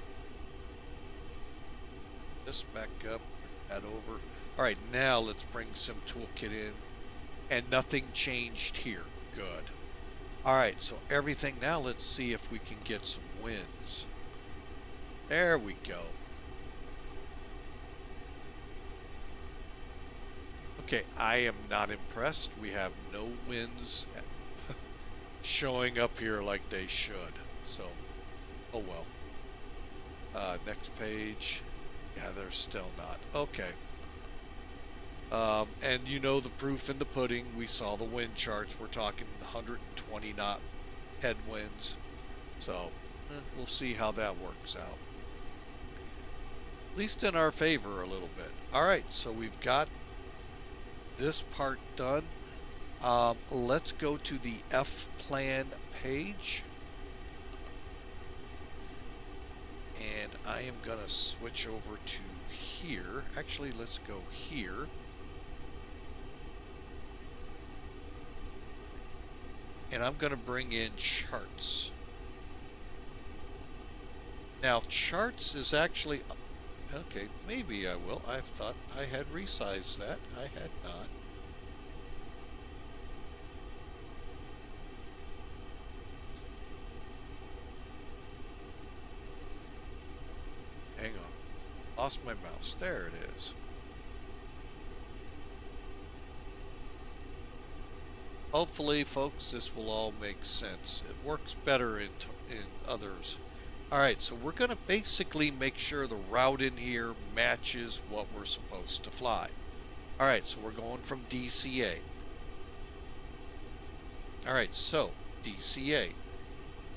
this back up, that over. All right, now let's bring Sim Toolkit in, and nothing changed here. Good. All right, so everything. Now let's see if we can get some wins. There we go. Okay, I am not impressed. We have no wins showing up here like they should. So, oh well. Next page. Yeah, they're still not. Okay. And you know the proof in the pudding. We saw the wind charts. We're talking 120 knot headwinds. So we'll see how that works out. At least in our favor a little bit. All right, so we've got this part done. Let's go to the F plan page. And I am going to switch over to here. Actually, let's go here. And I'm going to bring in charts. Now, charts is actually... Okay, maybe I will. I thought I had resized that. I had not. Hang on. Lost my mouse. There it is. Hopefully, folks, this will all make sense. It works better in others. Alright, so we're going to basically make sure the route in here matches what we're supposed to fly. Alright, so we're going from DCA. Alright, so DCA.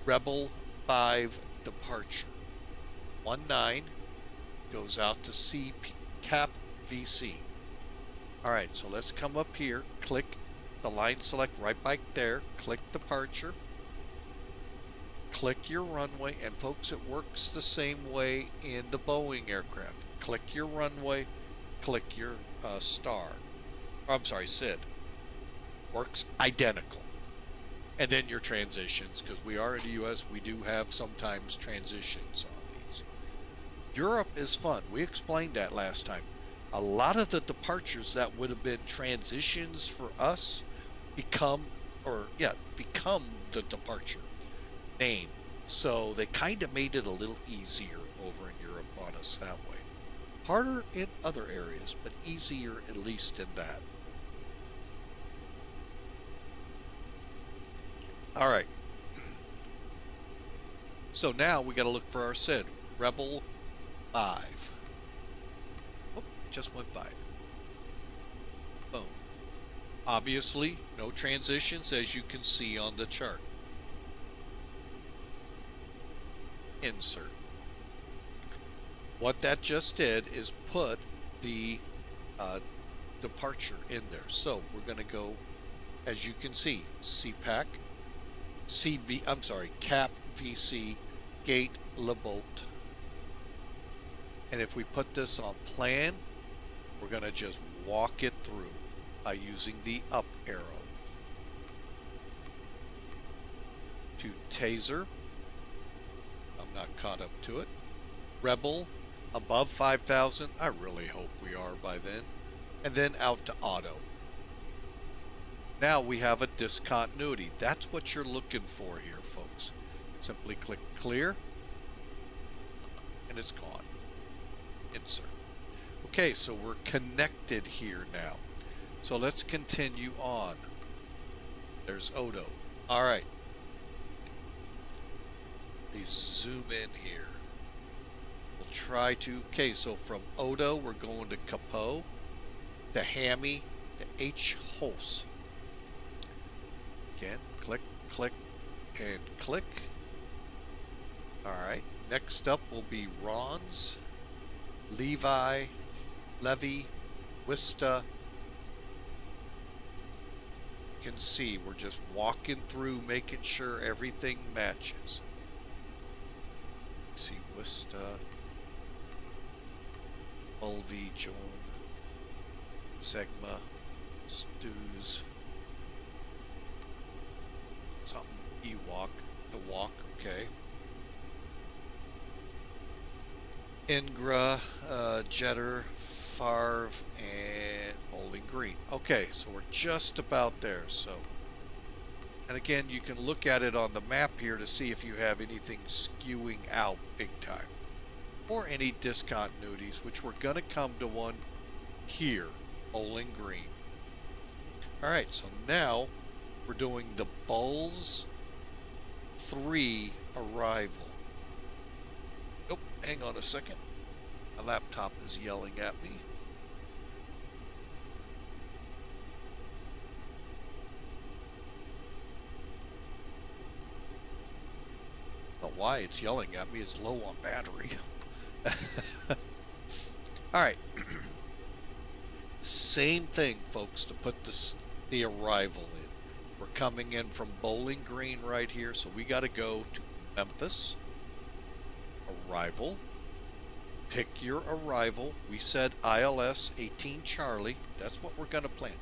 Rebel 5 departure. 19 goes out to Cap VC. Alright, so let's come up here, click the line select right back there, click departure, click your runway, and folks, it works the same way in the Boeing aircraft. Click your runway, click your star. I'm sorry, SID. Works identical. And then your transitions, because we are in the US, we do have sometimes transitions on these. Europe is fun. We explained that last time. A lot of the departures that would have been transitions for us become the departure name. So they kind of made it a little easier over in Europe on us that way. Harder in other areas, but easier at least in that. All right. So now we got to look for our SID. Rebel 5. Oh, just went by. Boom. Obviously, no transitions as you can see on the chart. Insert. What that just did is put the departure in there. So we're going to go, as you can see, CPAC, Cap VC Gate LeBolt. And if we put this on plan, we're going to just walk it through by using the up arrow. To Taser. I'm not caught up to it. Rebel, above 5,000. I really hope we are by then. And then out to auto. Now we have a discontinuity. That's what you're looking for here, folks. Simply click clear, and it's gone. Insert. Okay, so we're connected here now. So let's continue on. There's OTTO. All right. Please zoom in here. We'll try to. Okay, so from OTTO, we're going to Capo, to Hammy, to H Hulse. Again, click, click, and click. All right. Next up will be Ron's, Levi, Levy, Wista. You can see we're just walking through, making sure everything matches. See Wista, Ulvi, Joan, Segma, Stews, something Ewok, the walk, okay. Ingra, Jetter, FAREV, and Bowling Green. Okay, so we're just about there. So, and again, you can look at it on the map here to see if you have anything skewing out big time, or any discontinuities, which we're going to come to one here, Bowling Green. All right, so now we're doing the Bulls 3 arrival. Nope, hang on a second. My laptop is yelling at me. I don't know why it's yelling at me. It's low on battery. Alright. Same thing, folks, to put the arrival in. We're coming in from Bowling Green right here, so we got to go to Memphis. Arrival. Pick your arrival. We said ILS 18 Charlie. That's what we're going to plan.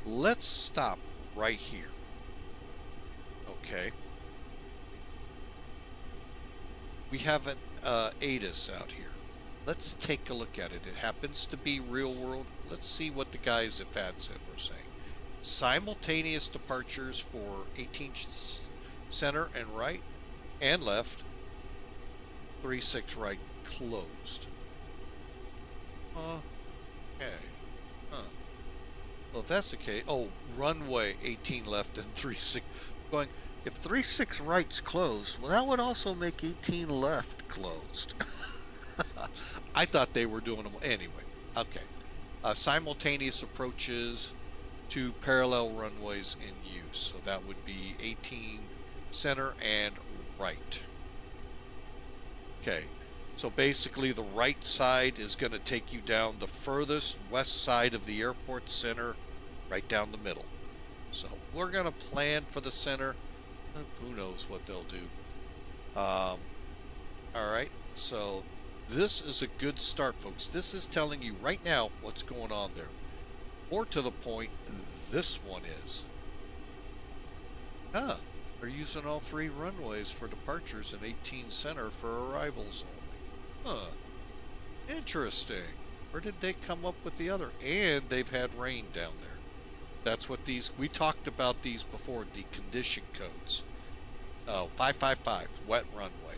Let's stop right here. Okay. We have an ATIS out here. Let's take a look at it. It happens to be real world. Let's see what the guys at VATSIM were saying. Simultaneous departures for 18 center and right and left. 36 right closed. Okay. Huh. Well, if that's the case, oh, runway 18 left and 36 going. If 36 right's closed, well, that would also make 18 left closed. I thought they were doing them anyway. Okay. Simultaneous approaches to parallel runways in use. So that would be 18 center and right. Okay. So basically the right side is going to take you down the furthest west side of the airport center, right down the middle. So we're going to plan for the center. Who knows what they'll do. All right. So this is a good start, folks. This is telling you right now what's going on there. More to the point, this one is. They're using all 3 runways for departures and 18 center for arrivals only. Interesting. Where did they come up with the other? And they've had rain down there. That's what these, we talked about these before, the condition codes. 555, wet runway.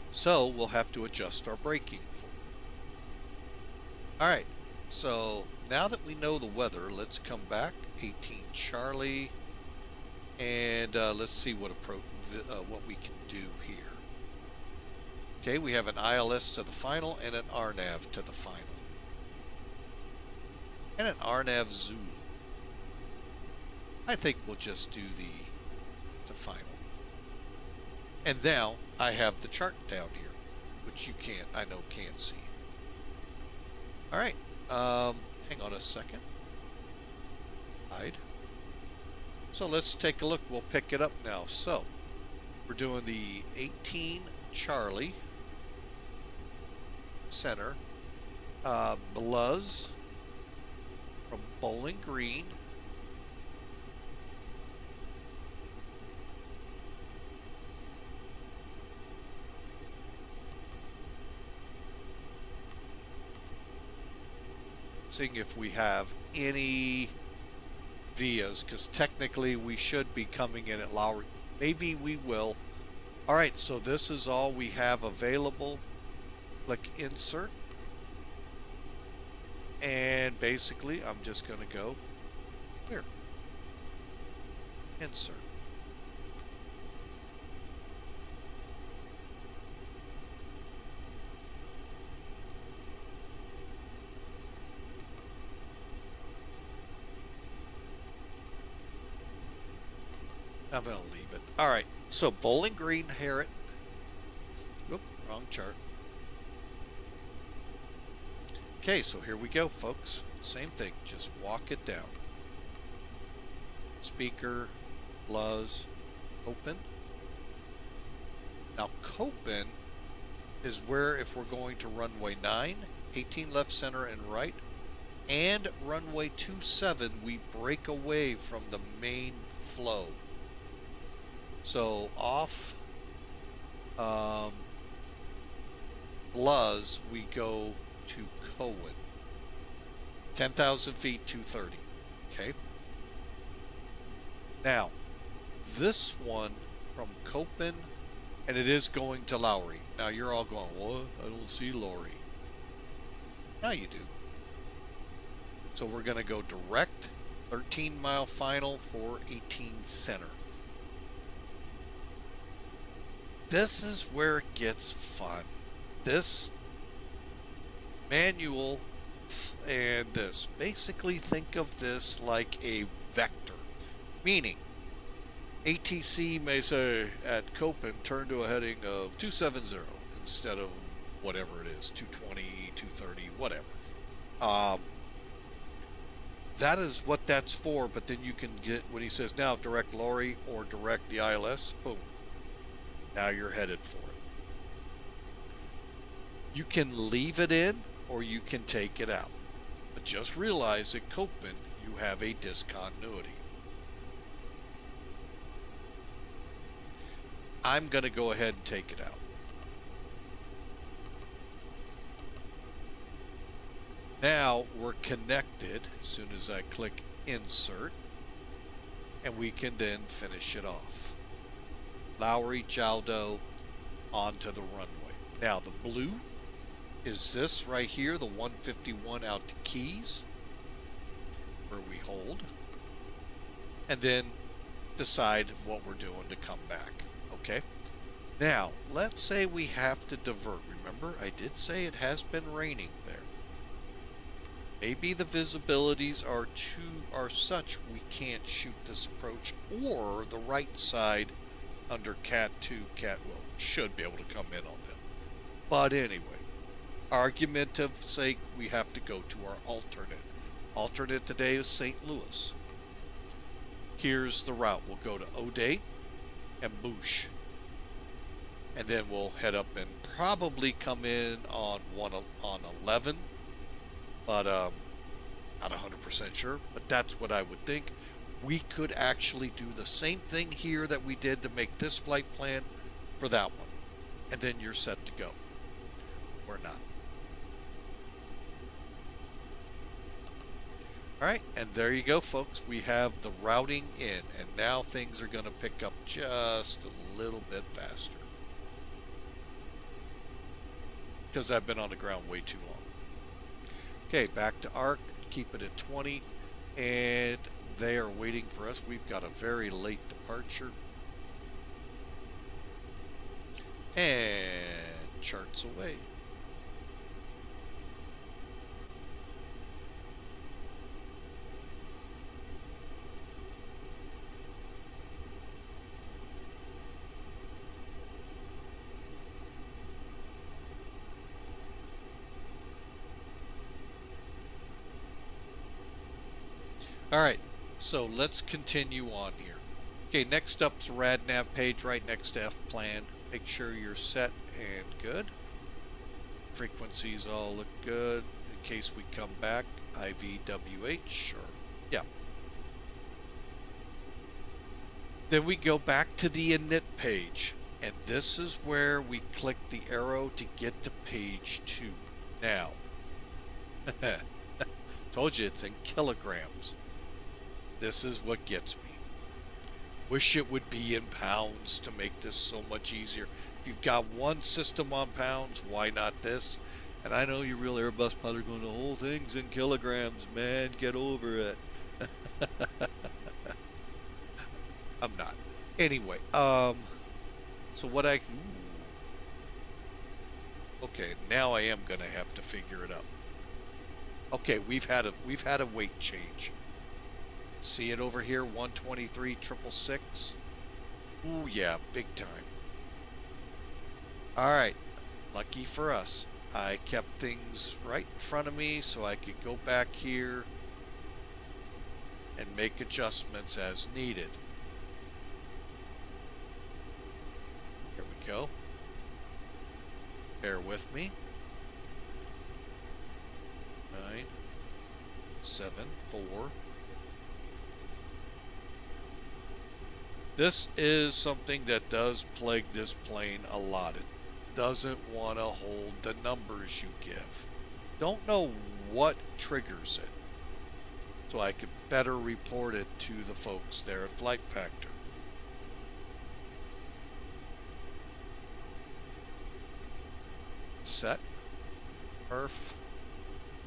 So we'll have to adjust our braking for it. Alright, so now that we know the weather, let's come back. 18 Charlie. And let's see what we can do here. Okay, we have an ILS to the final and an RNAV to the final. And an RNAV Zulu. I think we'll just do the final. And now I have the chart down here, which you can't see. All right, hang on a second. Hide. So let's take a look. We'll pick it up now. So we're doing the 18 Charlie Center, Bluz from Bowling Green. Seeing if we have any vias, because technically we should be coming in at Lowry. Maybe we will. All right, so this is all we have available. Click insert. And basically, I'm just going to go here. Insert. I'm going to leave it. All right, so Bowling Green, Harriet. Whoop, wrong chart. Okay, so here we go, folks. Same thing, just walk it down. Speaker, Bluz, open. Now, Copen is where if we're going to runway 9, 18 left, center, and right, and runway 27, we break away from the main flow. So off Bluz, we go to Cohen. 10,000 feet, 230. Okay. Now, this one from Copen, and it is going to Lowry. Now, you're all going, what? I don't see Lowry. Now you do. So we're going to go direct, 13-mile final for 18 center. This is where it gets fun. This manual and this. Basically think of this like a vector. Meaning, ATC may say at Copen, turn to a heading of 270 instead of whatever it is, 220, 230, whatever. That is what that's for, but then you can get, when he says now direct Lowry or direct the ILS, boom. Now you're headed for it. You can leave it in or you can take it out. But just realize at Copen you have a discontinuity. I'm going to go ahead and take it out. Now we're connected as soon as I click insert, and we can then finish it off. Lowry, Jaldo, onto the runway. Now the blue is this right here, the 151 out to Keys, where we hold, and then decide what we're doing to come back. Okay? Now, let's say we have to divert. Remember, I did say it has been raining there. Maybe the visibilities are such we can't shoot this approach, or the right side under Cat 2, should be able to come in on them. But anyway, argumentative sake, we have to go to our alternate. Alternate today is St. Louis. Here's the route. We'll go to O'Day and Bouche. And then we'll head up and probably come in on 11. But not 100% sure. But that's what I would think. We could actually do the same thing here that we did to make this flight plan for that one. And then you're set to go. Or not. Alright, and there you go, folks. We have the routing in. And now things are going to pick up just a little bit faster. Because I've been on the ground way too long. Okay, back to ARC. Keep it at 20. And they are waiting for us. We've got a very late departure. And charts away. All right, So let's continue on here. Okay, next up's the RadNav page right next to F-plan. Make sure you're set and good. Frequencies all look good. In case we come back, IVWH or yeah. Then we go back to the init page, and this is where we click the arrow to get to page 2. Now, told you it's in kilograms. This is what gets me. Wish it would be in pounds to make this so much easier. If you've got one system on pounds, why not this? And I know you real Airbus pilots are going, the whole thing's in kilograms, man, get over it. I'm not. Anyway, so what I... Okay, now I am going to have to figure it out. Okay, we've had a weight change. See it over here, 123,666. Ooh, yeah, big time. All right, lucky for us, I kept things right in front of me so I could go back here and make adjustments as needed. Here we go. Bear with me. 9, 7, 4. This is something that does plague this plane a lot. It doesn't want to hold the numbers you give. Don't know what triggers it, so I could better report it to the folks there at Flight Factor. Set. Perf.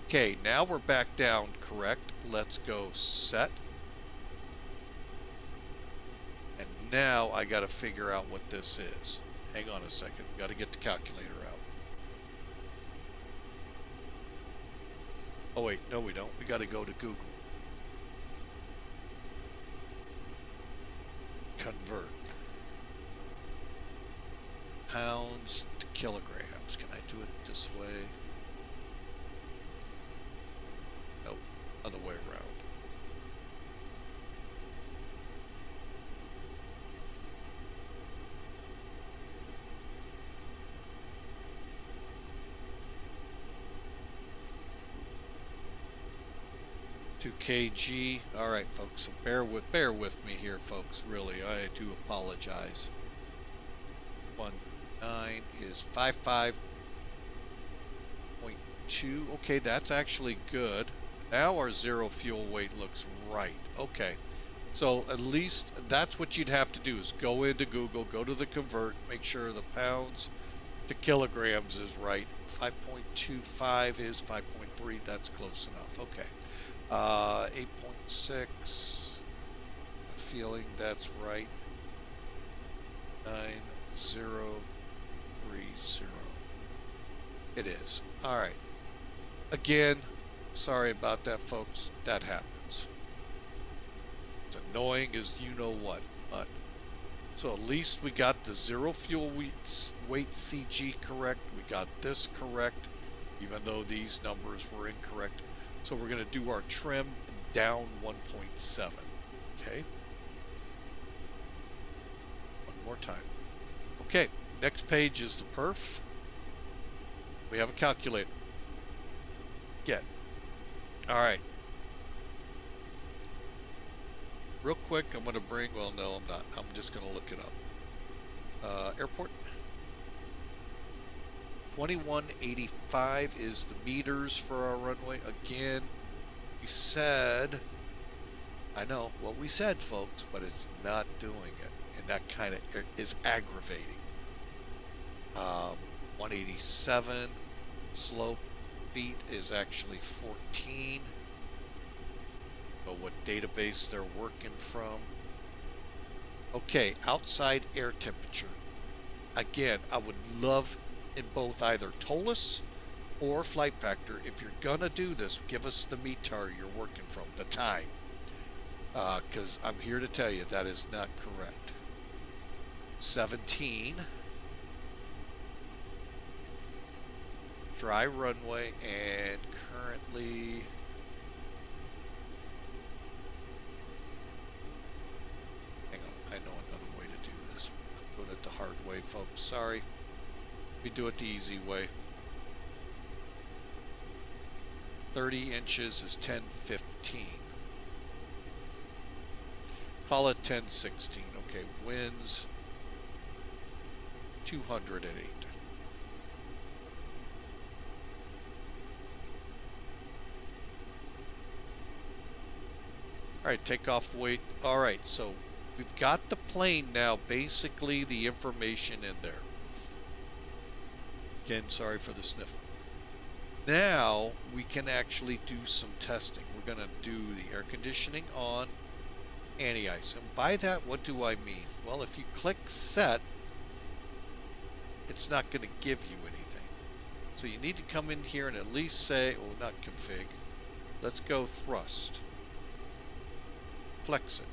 Okay, now we're back down correct. Let's go set. And now I got to figure out what this is. Hang on a second. Got to get the calculator out. Oh wait, no we don't. We got to go to Google. Convert. Pounds to kilograms. Can I do it this way? Nope. Other way around. To kg. All right, folks. So bear with me here, folks. Really, I do apologize. 19 is 55.2. Okay, that's actually good. Now our zero fuel weight looks right. Okay, so at least that's what you'd have to do is go into Google, go to the convert, make sure the pounds to kilograms is right. 5.25 is 5.3. That's close enough. Okay. 8.6. Feeling that's right. 9030. It is. All right. Again, sorry about that, folks. That happens. It's annoying as you know what, but so at least we got the zero fuel weight CG correct. We got this correct, even though these numbers were incorrect. So we're going to do our trim down 1.7. Okay. One more time. Okay. Next page is the perf. We have a calculator. Get. All right. Real quick, I'm going to bring, well, no, I'm not. I'm just going to look it up. Airport. 2185 is the meters for our runway. Again, we said, I know what we said, folks, but it's not doing it. And that kind of is aggravating. 187 slope feet is actually 14. But what database they're working from. Okay, outside air temperature. Again, I would love in both either TOLUS or Flight Factor, if you're gonna do this, give us the METAR you're working from, the time. Because I'm here to tell you that is not correct. 17. Dry runway, and currently hard way, folks. Sorry. We do it the easy way. 30 inches is 1015. Call it 1016. Okay, winds 208. All right, takeoff weight. All right, so we've got the plane now, basically the information in there. Again, sorry for the sniffle. Now we can actually do some testing. We're going to do the air conditioning on, anti-ice. And by that, what do I mean? Well, if you click set, it's not going to give you anything. So you need to come in here and at least say, oh, not config. Let's go thrust. Flex it.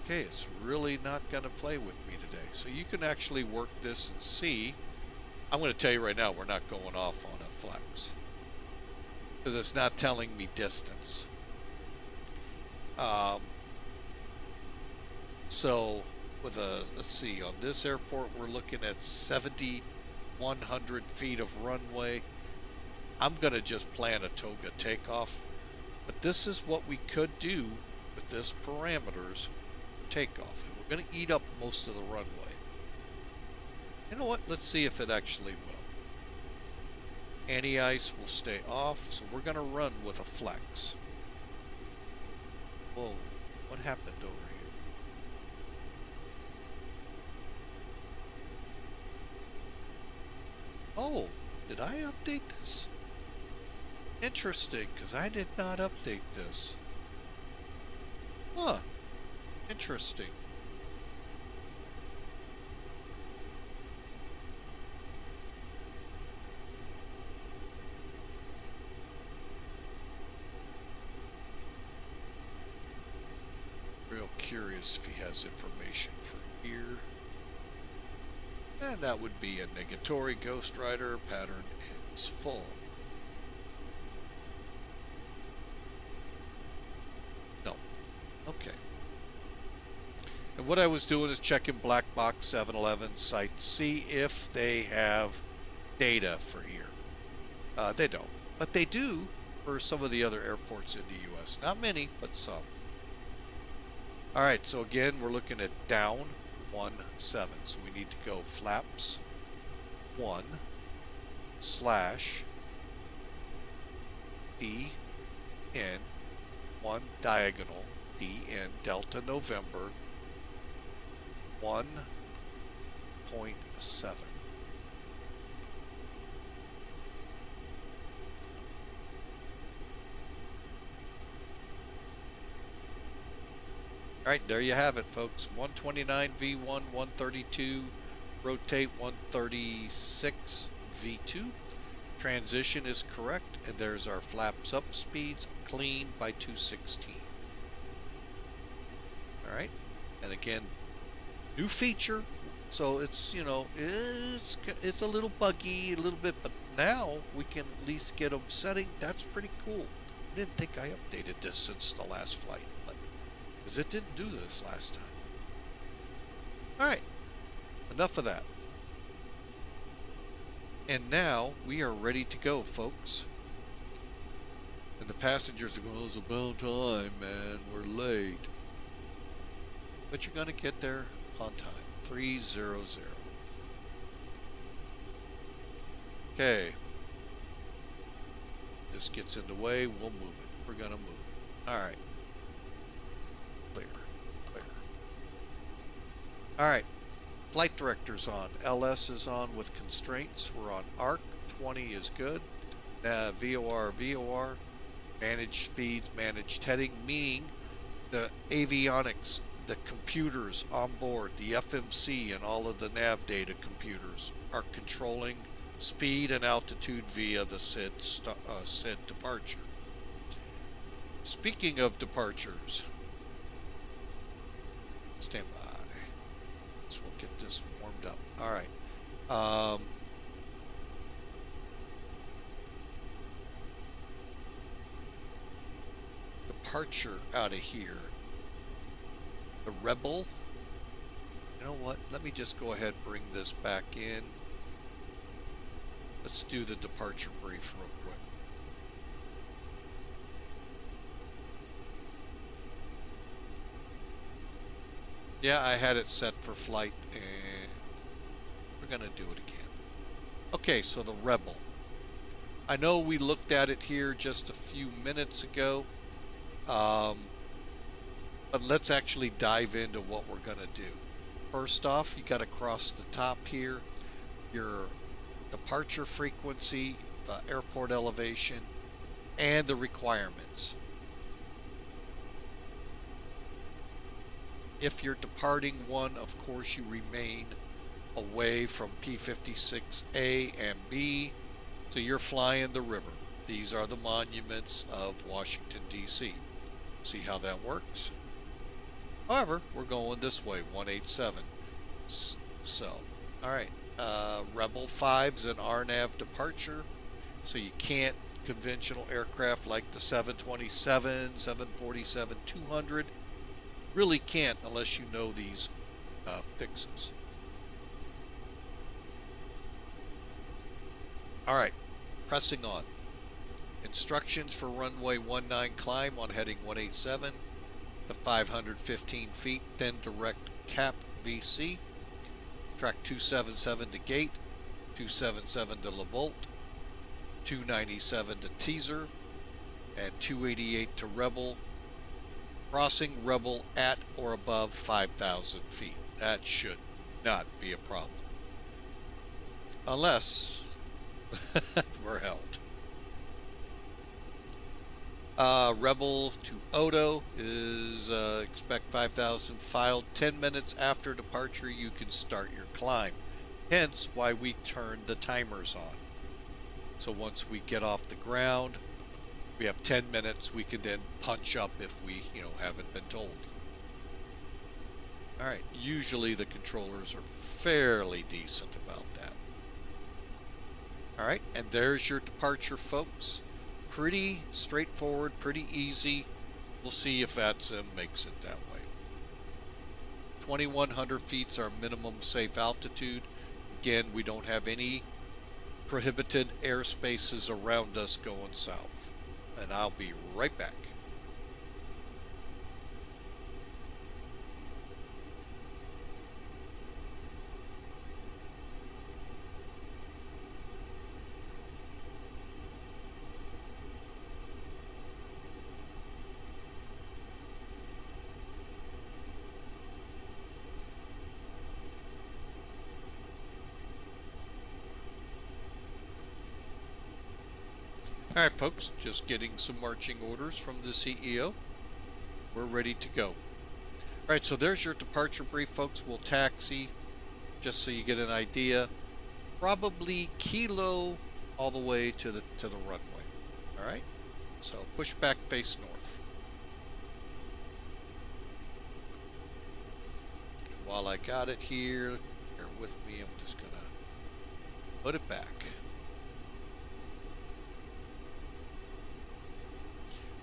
Okay, it's really not going to play with me today. So you can actually work this and see. I'm going to tell you right now, we're not going off on a flex, because it's not telling me distance. So with a, let's see, on this airport, we're looking at 7,100 feet of runway. I'm going to just plan a toga takeoff. But this is what we could do with this parameters takeoff. And we're going to eat up most of the runway. You know what? Let's see if it actually will. Anti-ice will stay off, so we're going to run with a flex. Whoa, what happened over here? Oh, did I update this? Interesting, because I did not update this. Huh. Interesting. Real curious if he has information for here. And that would be a negatory Ghost Rider. Pattern is full. No. Okay. And what I was doing is checking Black Box 711 site to see if they have data for here. They don't. But they do for some of the other airports in the U.S. Not many, but some. Alright, so again, we're looking at down 17. So we need to go flaps 1 / DN 1 diagonal DN Delta November 1.7. Alright, there you have it, folks. 129 V1, 132, rotate 136 V2. Transition is correct, and there's our flaps up speeds, clean by 216. Alright, and again, new feature. So it's, you know, it's a little buggy, a little bit, but now we can at least get them setting. That's pretty cool. I didn't think I updated this since the last flight, because it didn't do this last time. Alright, enough of that. And now we are ready to go, folks. And the passengers are going, oh, it's about time, man. We're late. But you're going to get there on time. 300. Okay. This gets in the way, we'll move it. We're going to move it. Alright. Clear. Alright. Flight director's on. LS is on with constraints. We're on ARC. 20 is good. VOR. Managed speeds, managed heading, meaning the avionics, the computers on board, the FMC and all of the nav data computers are controlling speed and altitude via the SID departure. Speaking of departures, stand by. So we'll get this warmed up. All right. Departure out of here. The Rebel You know what? Let me just go ahead and bring this back in. Let's do the departure brief real quick. Yeah, I had it set for flight, and we're going to do it again. Okay, so the Rebel. I know we looked at it here just a few minutes ago, but let's actually dive into what we're going to do. First off, you got to cross the top here, your departure frequency, the airport elevation, and the requirements. If you're departing one, of course, you remain away from P56A and B, so you're flying the river. These are the monuments of Washington, D.C. See how that works? However, we're going this way, 187. So, all right, Rebel 5's an RNAV departure, so you can't conventional aircraft like the 727, 747, 200. Really can't unless you know these fixes. All right, pressing on. Instructions for runway 19 climb on heading 187 to 515 feet, then direct cap VC. Track 277 to gate, 277 to LaVolt, 297 to teaser, and 288 to Rebel. Crossing Rebel at or above 5,000 feet. That should not be a problem. Unless we're held. Rebel to OTTO is expect 5,000 filed. 10 minutes after departure, you can start your climb. Hence why we turned the timers on. So once we get off the ground, we have 10 minutes. We can then punch up if we, haven't been told. All right. Usually the controllers are fairly decent about that. All right. And there's your departure, folks. Pretty straightforward, pretty easy. We'll see if VATSIM makes it that way. 2,100 feet's our minimum safe altitude. Again, we don't have any prohibited airspaces around us going south. And I'll be right back. All right, folks, just getting some marching orders from the CEO. We're ready to go. All right, so there's your departure brief, folks. We'll taxi, just so you get an idea. Probably kilo all the way to the runway. All right, so push back, face north. And while I got it here, bear with me. I'm just gonna put it back.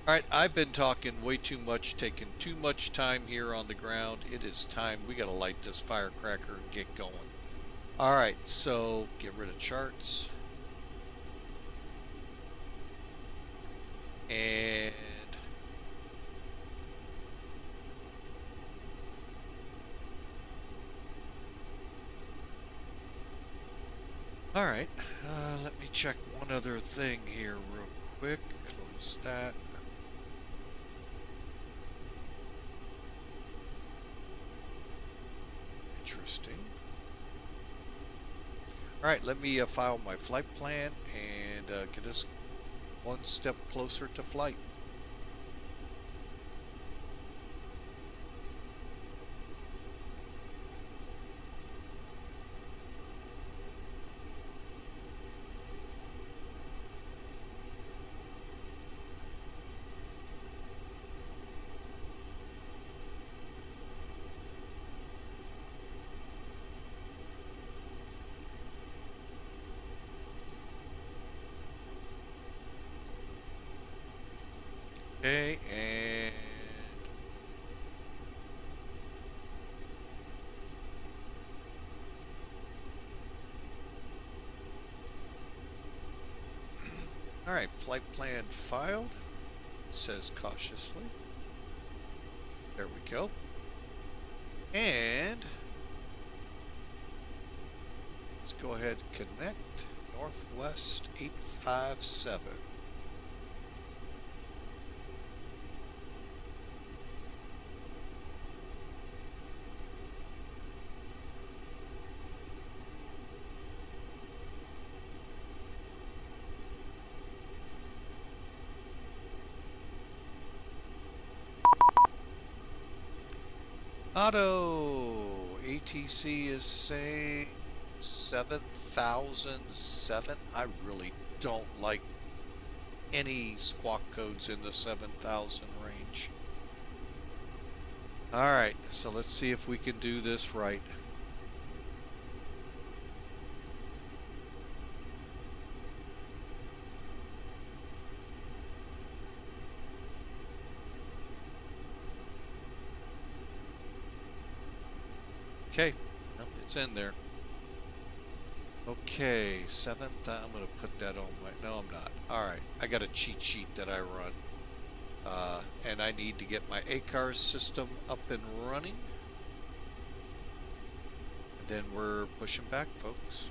All right, I've been talking way too much, taking too much time here on the ground. It is time. We got to light this firecracker and get going. All right, so get rid of charts. And all right, let me check one other thing here real quick. Close that. Interesting. All right, let me file my flight plan and get us one step closer to flight. Alright, flight plan filed. It says cautiously. There we go. And let's go ahead and connect Northwest 857. Auto ATC is saying 7,007. I really don't like any squawk codes in the 7,000 range. Alright, so let's see if we can do this right. Okay, nope, it's in there. Okay, 7th, I'm going to put that on my, no I'm not. Alright, I got a cheat sheet that I run. And I need to get my ACARS system up and running. And then we're pushing back, folks.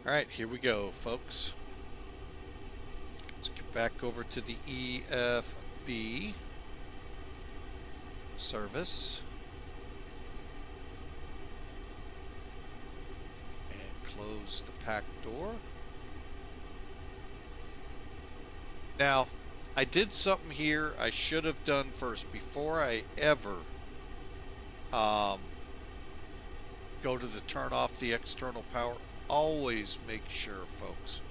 Alright, here we go, folks. Let's get back over to the EFB service. And close the pack door. Now, I did something here I should have done first before I ever go to the turn off the external power. Always make sure, folks,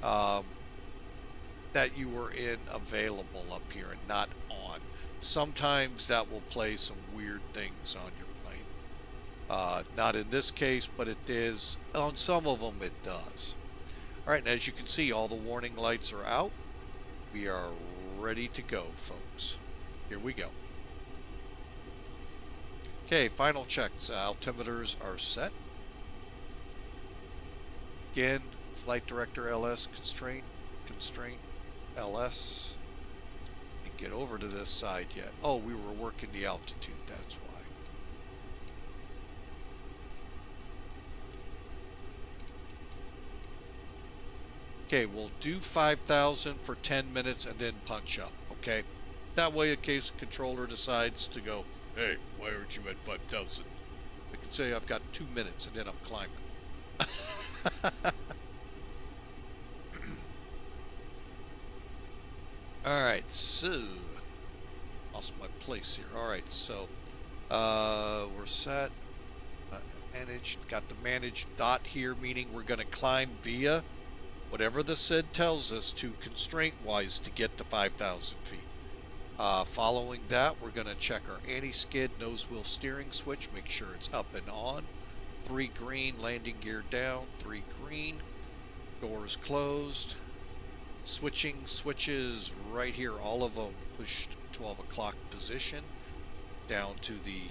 that you are in available up here and not on. Sometimes that will play some weird things on your plane. Not in this case, but it is. On some of them it does. Alright, and as you can see, all the warning lights are out. We are ready to go, folks. Here we go. Okay, final checks. Altimeters are set. Again, flight director LS constraint LS. Didn't get over to this side yet. Oh, we were working the altitude, that's why. Okay, we'll do 5,000 for 10 minutes and then punch up, okay? That way, in case the controller decides to go, hey, why aren't you at 5,000? I can say I've got 2 minutes and then I'm climbing. Alright, so lost my place here. Alright, so we're set. Managed, got the managed dot here, meaning we're going to climb via whatever the SID tells us to constraint wise to get to 5,000 feet. Following that, we're going to check our anti-skid nose wheel steering switch, make sure it's up and on. 3 green, landing gear down, 3 green, doors closed, switching switches right here, all of them pushed 12 o'clock position down to the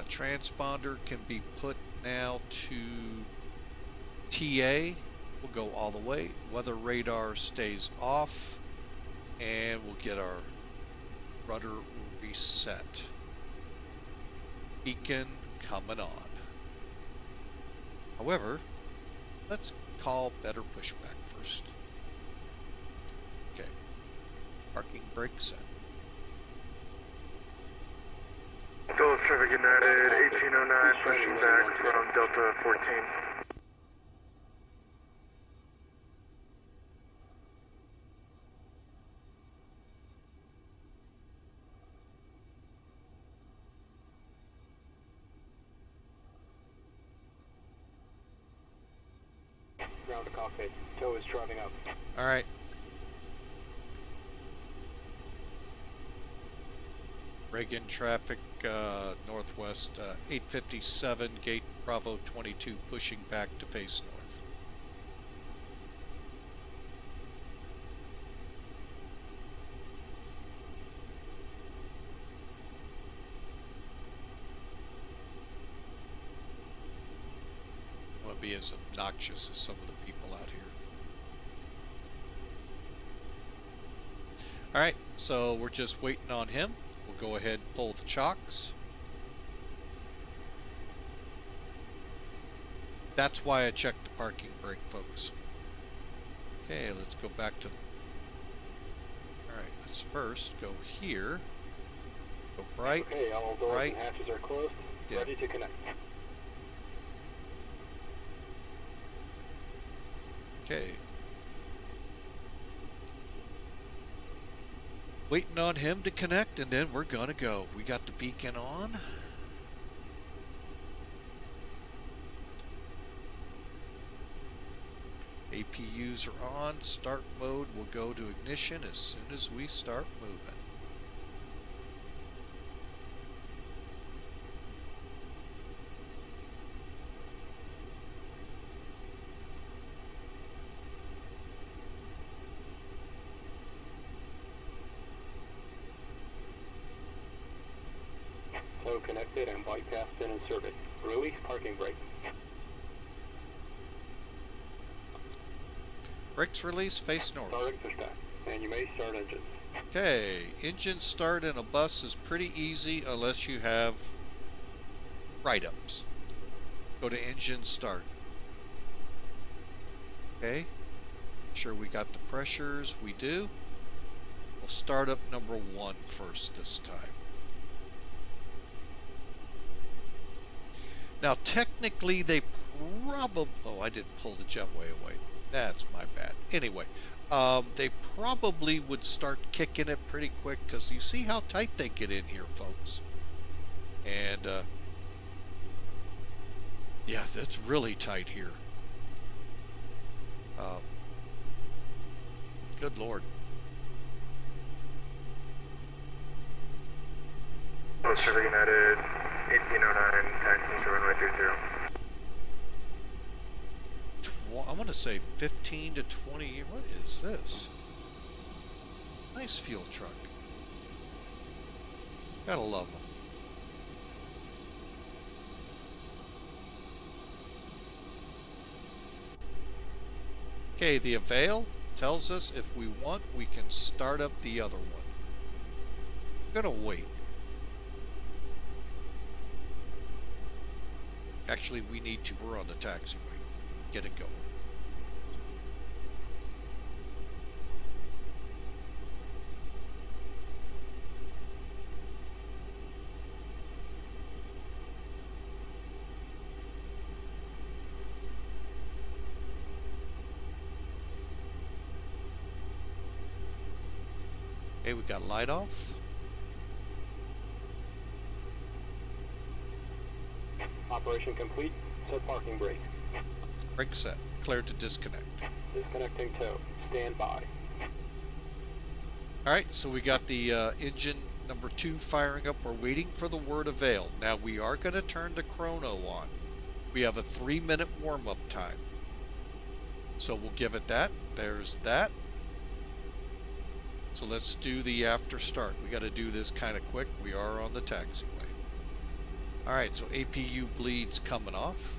transponder can be put now to TA. We'll go all the way. Weather radar stays off. And we'll get our rudder reset. Beacon coming on. However, let's call better pushback first. Okay. Parking brake set. Dulles Traffic United 1809 pushing back from Delta 14. Okay, tow is driving up. All right. Reagan traffic northwest 857 gate Bravo 22 pushing back to face north. I want to be as obnoxious as some of the people out here. All right, so we're just waiting on him. We'll go ahead and pull the chocks. That's why I checked the parking brake, folks. Okay, let's go back to... Alright, let's first go here. Go bright. Okay, all doors right, and hatches are closed. dim. Ready to connect. Okay. Waiting on him to connect, and then we're gonna go. We got the beacon on. APUs are on. Start mode will go to ignition as soon as we start moving. Tow connected and bypassed in and service. Release parking brake. Brakes release, face north. Start exercise. And you may start engines. Okay, engine start in a bus is pretty easy unless you have write-ups. Go to engine start. Okay, sure we got the pressures, we do. We'll start up number 1 first this time. Now technically they probably, oh I didn't pull the jetway away. That's my bad. Anyway, they probably would start kicking it pretty quick because you see how tight they get in here, folks. And, yeah, that's really tight here. Good Lord. Pacific United 1809, taxiing to runway 30. I want to say 15 to 20. What is this? Nice fuel truck. Gotta love them. Okay, the avail tells us if we want, we can start up the other one. I'm gonna wait. Actually, we need to. We're on the taxiway. Get it going. Okay, we got light off. Operation complete. Set parking brake. Brake set. Cleared to disconnect. Disconnecting tow. Stand by. Alright, so we got the engine number 2 firing up. We're waiting for the word avail. Now we are going to turn the chrono on. We have a 3-minute warm-up time. So we'll give it that. There's that. So let's do the after start. We got to do this kind of quick. We are on the taxiway. Alright, so APU bleed's coming off.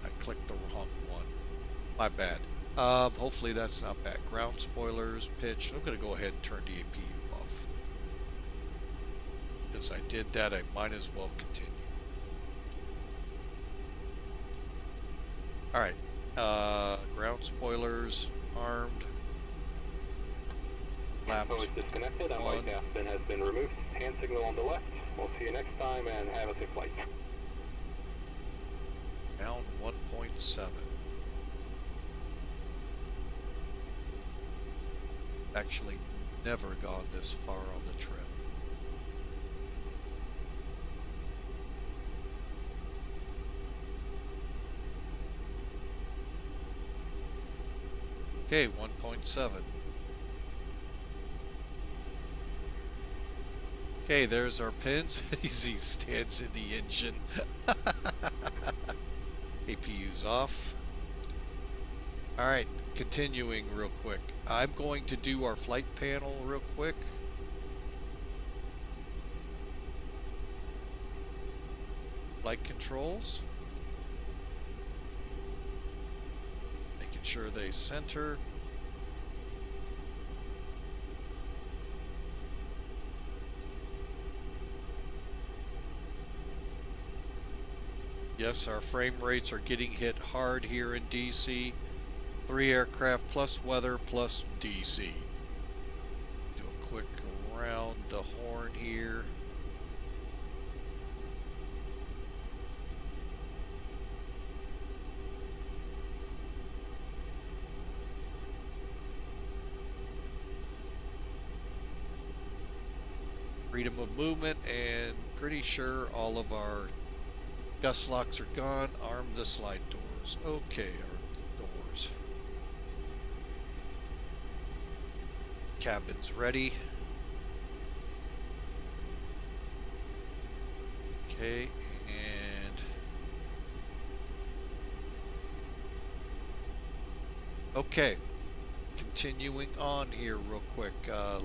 I clicked the wrong one. My bad. Hopefully that's not bad. Ground spoilers, pitch. I'm going to go ahead and turn the APU off. Because I did that, I might as well continue. Alright. Ground spoilers, armed. Tow is disconnected and white gas bin has been removed. Hand signal on the left. We'll see you next time and have a safe flight. Down 1.7. Actually never gone this far on the trip. Okay, 1.7. Okay, there's our pins. Easy stands in the engine. APU's off. Alright, continuing real quick. I'm going to do our flight panel real quick. Flight controls. Making sure they center. Yes, our frame rates are getting hit hard here in DC. 3 aircraft plus weather plus DC. Do a quick around the horn here. Freedom of movement, and pretty sure all of our gust locks are gone. Arm the slide doors. Okay, arm the doors. Cabin's ready. Okay, and okay, continuing on here real quick.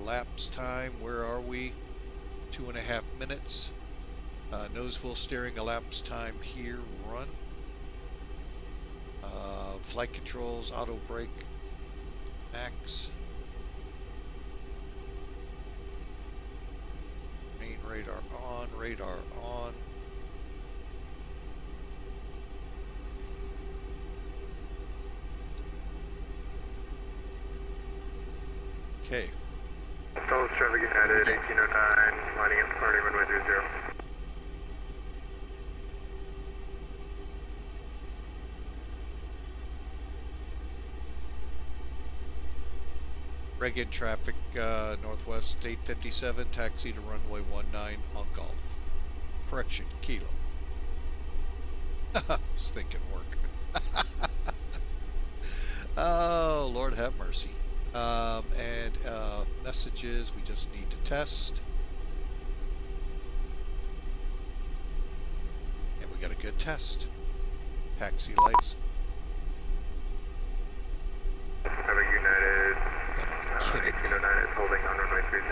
Lapse time, where are we? 2.5 minutes. Nose wheel steering, elapsed time here, run. Flight controls, auto brake, max. Main radar on, radar on. Okay. Stall traffic United 1809, lining up departing runway 30. Reagan traffic, northwest 857, taxi to runway 19 on Golf. Correction, Kilo. Stinking work. Oh, Lord have mercy. And messages, we just need to test. And we got a good test. Taxi lights. Traffic United Kidding me. 1809 is holding on runway 30.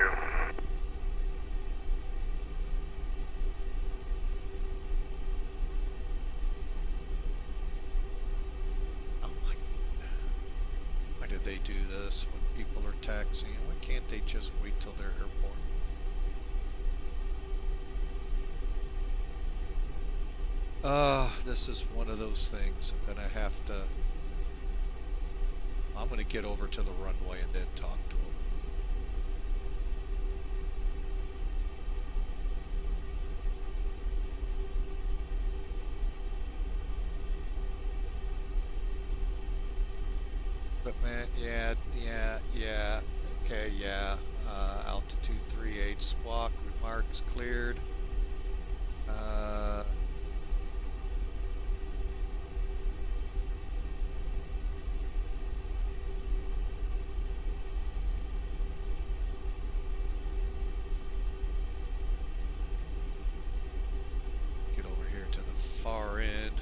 Oh my. Why did they do this when people are taxiing? Why can't they just wait till they're airport? This is one of those things. I'm gonna get over to the runway and then talk to them. Equipment, yeah, okay, yeah. Altitude 38 squawk, remarks cleared. Get over here to the far end.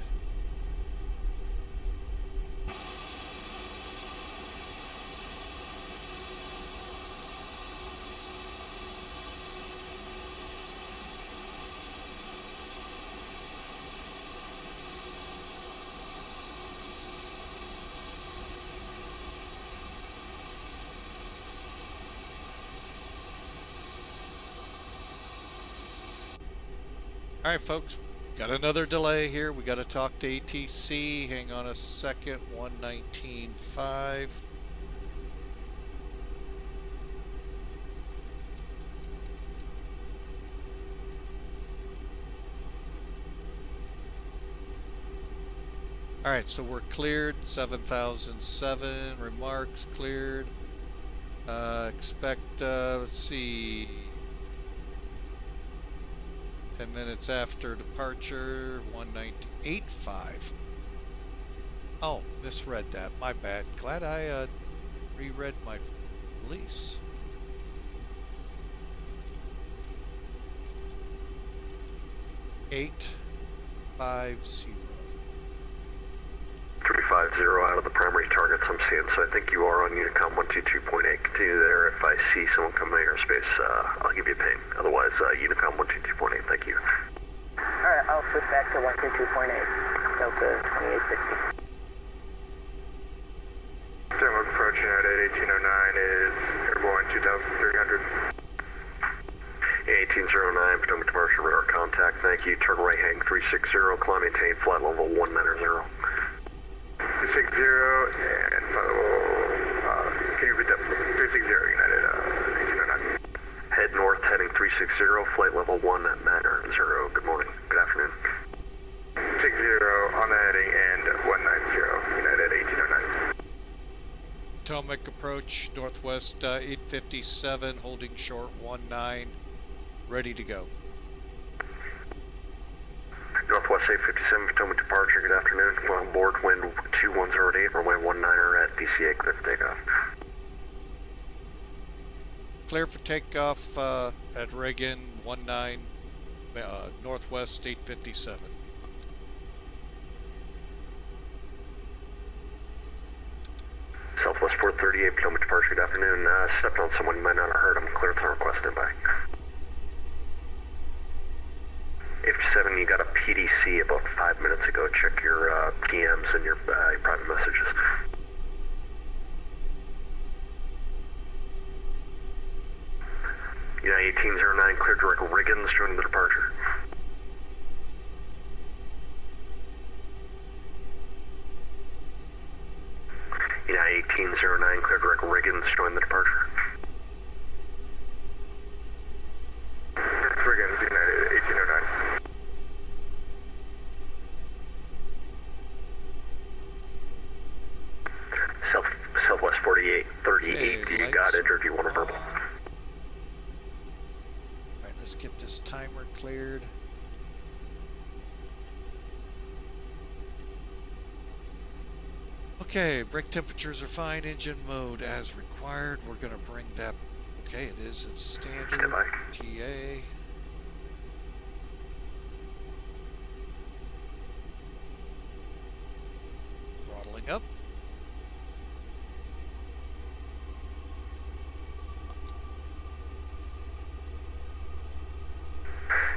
Alright folks, got another delay here. We got to talk to ATC. Hang on a second. 119.5. Alright, so we're cleared. 7007. Remarks cleared. Expect, let's see. 10 minutes after departure, 198.5. Oh, misread that. My bad. Glad I reread my release. Eight, 5, 0. 350 out of the primary targets I'm seeing, so I think you are on Unicom 122.8. Continue there. If I see someone coming in airspace, I'll give you a ping. Otherwise, Unicom 122.8. Thank you. Alright, I'll switch back to 122.8. Delta 2860. Denmark approach United 1809 is airborne 2300. 1809, Potomac departure, radar contact. Thank you. Turn right hang 360, climb maintain flight level 190. 360 and flight level, can you repeat that? 360 United 1809. Head north heading 360, flight level 190. Good morning. Good afternoon. 60 on the heading and 190 United 1809. Potomac approach, northwest 857, holding short 19, ready to go. Northwest 857, Potomac departure. Good afternoon. Well, on board, wind 2108, runway 19er at DCA, clear for takeoff. Clear for takeoff at Reagan 19, northwest 857. Southwest 438, Potomac departure. Good afternoon. Stepped on someone you might not have heard. I'm clearance on request. Standby. 57, you got a PDC about 5 minutes ago. Check your PMs and your private messages. United 1809, clear direct Reagan's joining the departure. United 1809, clear direct Reagan's joining the departure. Reagan's United 1809. Southwest 48, 38, Okay, you got it, or do you want a verbal? Alright, let's get this timer cleared. Okay, brake temperatures are fine, engine mode as required. We're going to bring that, okay, it is, it's standard, Standby. TA. Throttling up.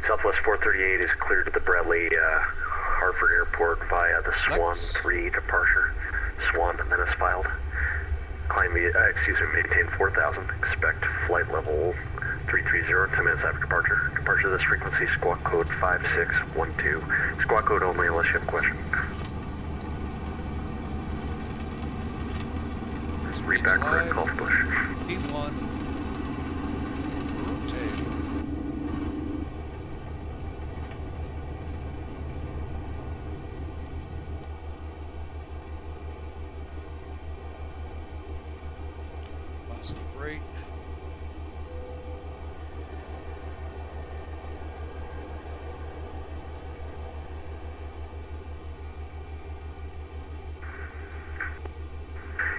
Southwest 438 is cleared to the Bradley Hartford Airport via the Swan Lex. 3 departure. Swan menace filed. Climb, maintain 4000. Expect flight level 330, 10 minutes after departure. Departure this frequency, squawk code 5612. Squawk code only unless you have a question. Read back, correct, call for push. P1. Rotate. Positive rate.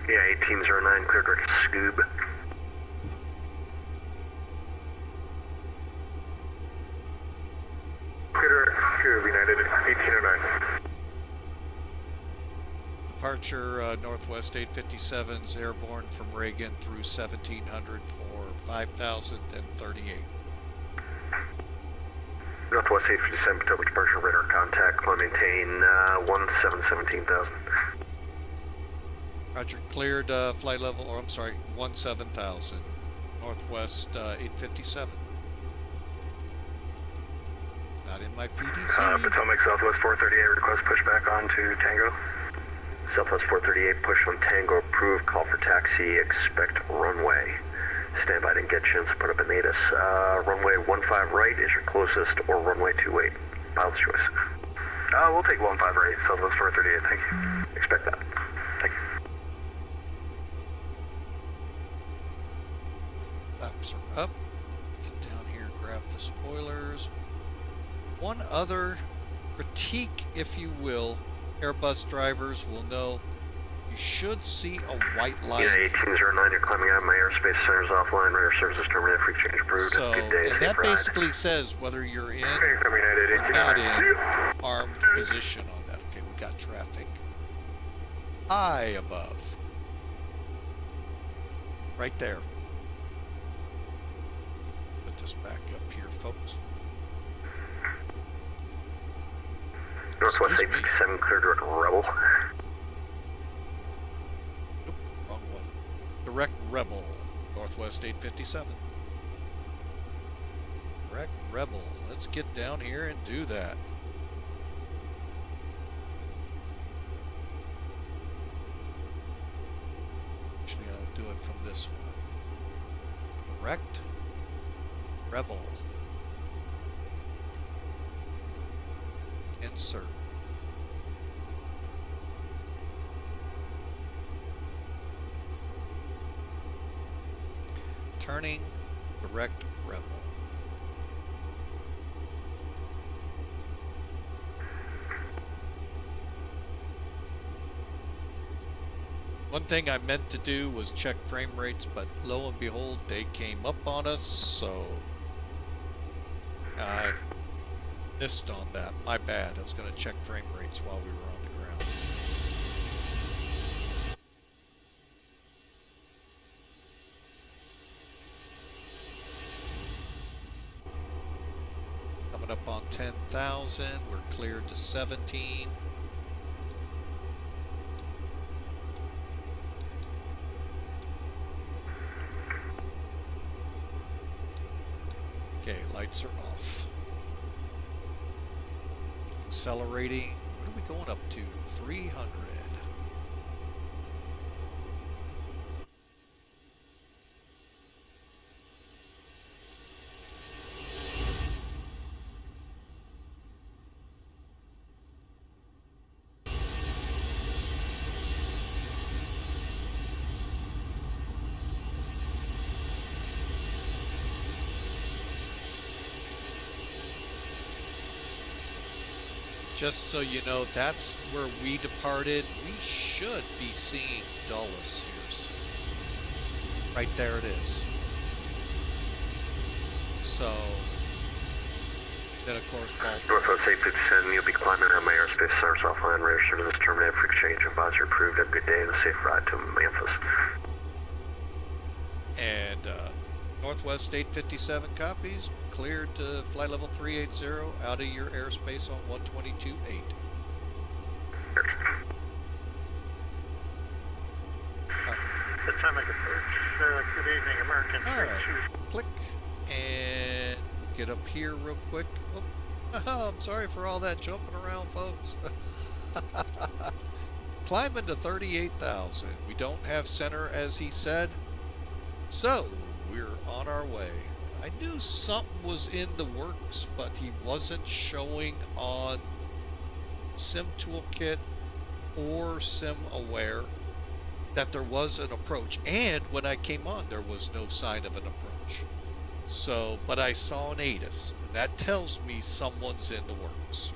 Yeah, 1809, clear direct Scoob. Clear direct Scoob United 1809. Departure northwest 857's airborne from Reagan through 1700 for 5,038. Northwest 857, Potomac departure, radar contact, climb maintain 17,000. Roger, cleared flight level, or I'm sorry, 17,000, northwest 857. It's not in my PDC. Potomac Southwest 438, request pushback on to Tango. Southwest 438, push on Tango, approved, call for taxi, expect runway. Standby, didn't get a chance to put up a natus. Runway 15 right is your closest, or runway 28. Pilot's choice. We'll take 15 right, Southwest 438, thank you. Expect that. Thank you. Flaps are up. Get down here, grab the spoilers. One other critique, if you will, Airbus drivers will know you should see a white line. Yeah, 1809, you're climbing out of my airspace centers offline, radar services terminated, freak change approved. So, Good day, and safe that ride. basically says whether you're in Incoming United or not 1809. in armed position on that. Okay, we got traffic high above. Right there. Put this back up here, folks. Northwest Excuse me. 857, clear direct Rebel. Nope, wrong one. Direct Rebel, Northwest 857. Direct Rebel. Let's get down here and do that. Actually, I'll do it from this one. Direct Rebel. Insert. Turning direct Rebel. One thing I meant to do was check frame rates, but lo and behold, they came up on us, so I missed on that. My bad. I was going to check frame rates while we were on the ground. Coming up on 10,000. We're cleared to 17. Okay, lights are off. Accelerating. What are we going up to? 300. Just so you know, that's where we departed. We should be seeing Dulles here soon. Right there it is. So, then of course, Baltimore. Northwest 857, you'll be climbing out of my airspace centers offline, radar services terminated, freak change advisor approved. Have a good day and a safe ride to Memphis. And Northwest 857 copies, cleared to flight level 380 out of your airspace on 122.8. Atomic approach. Good evening, American. All right, click and get up here real quick. Oh, I'm sorry for all that jumping around, folks. Climbing to 38,000. We don't have center as he said, so we're on our way. I knew something was in the works, but he wasn't showing on Sim Toolkit or Sim Aware that there was an approach. And when I came on, there was no sign of an approach. So, but I saw an ATIS, and that tells me someone's in the works.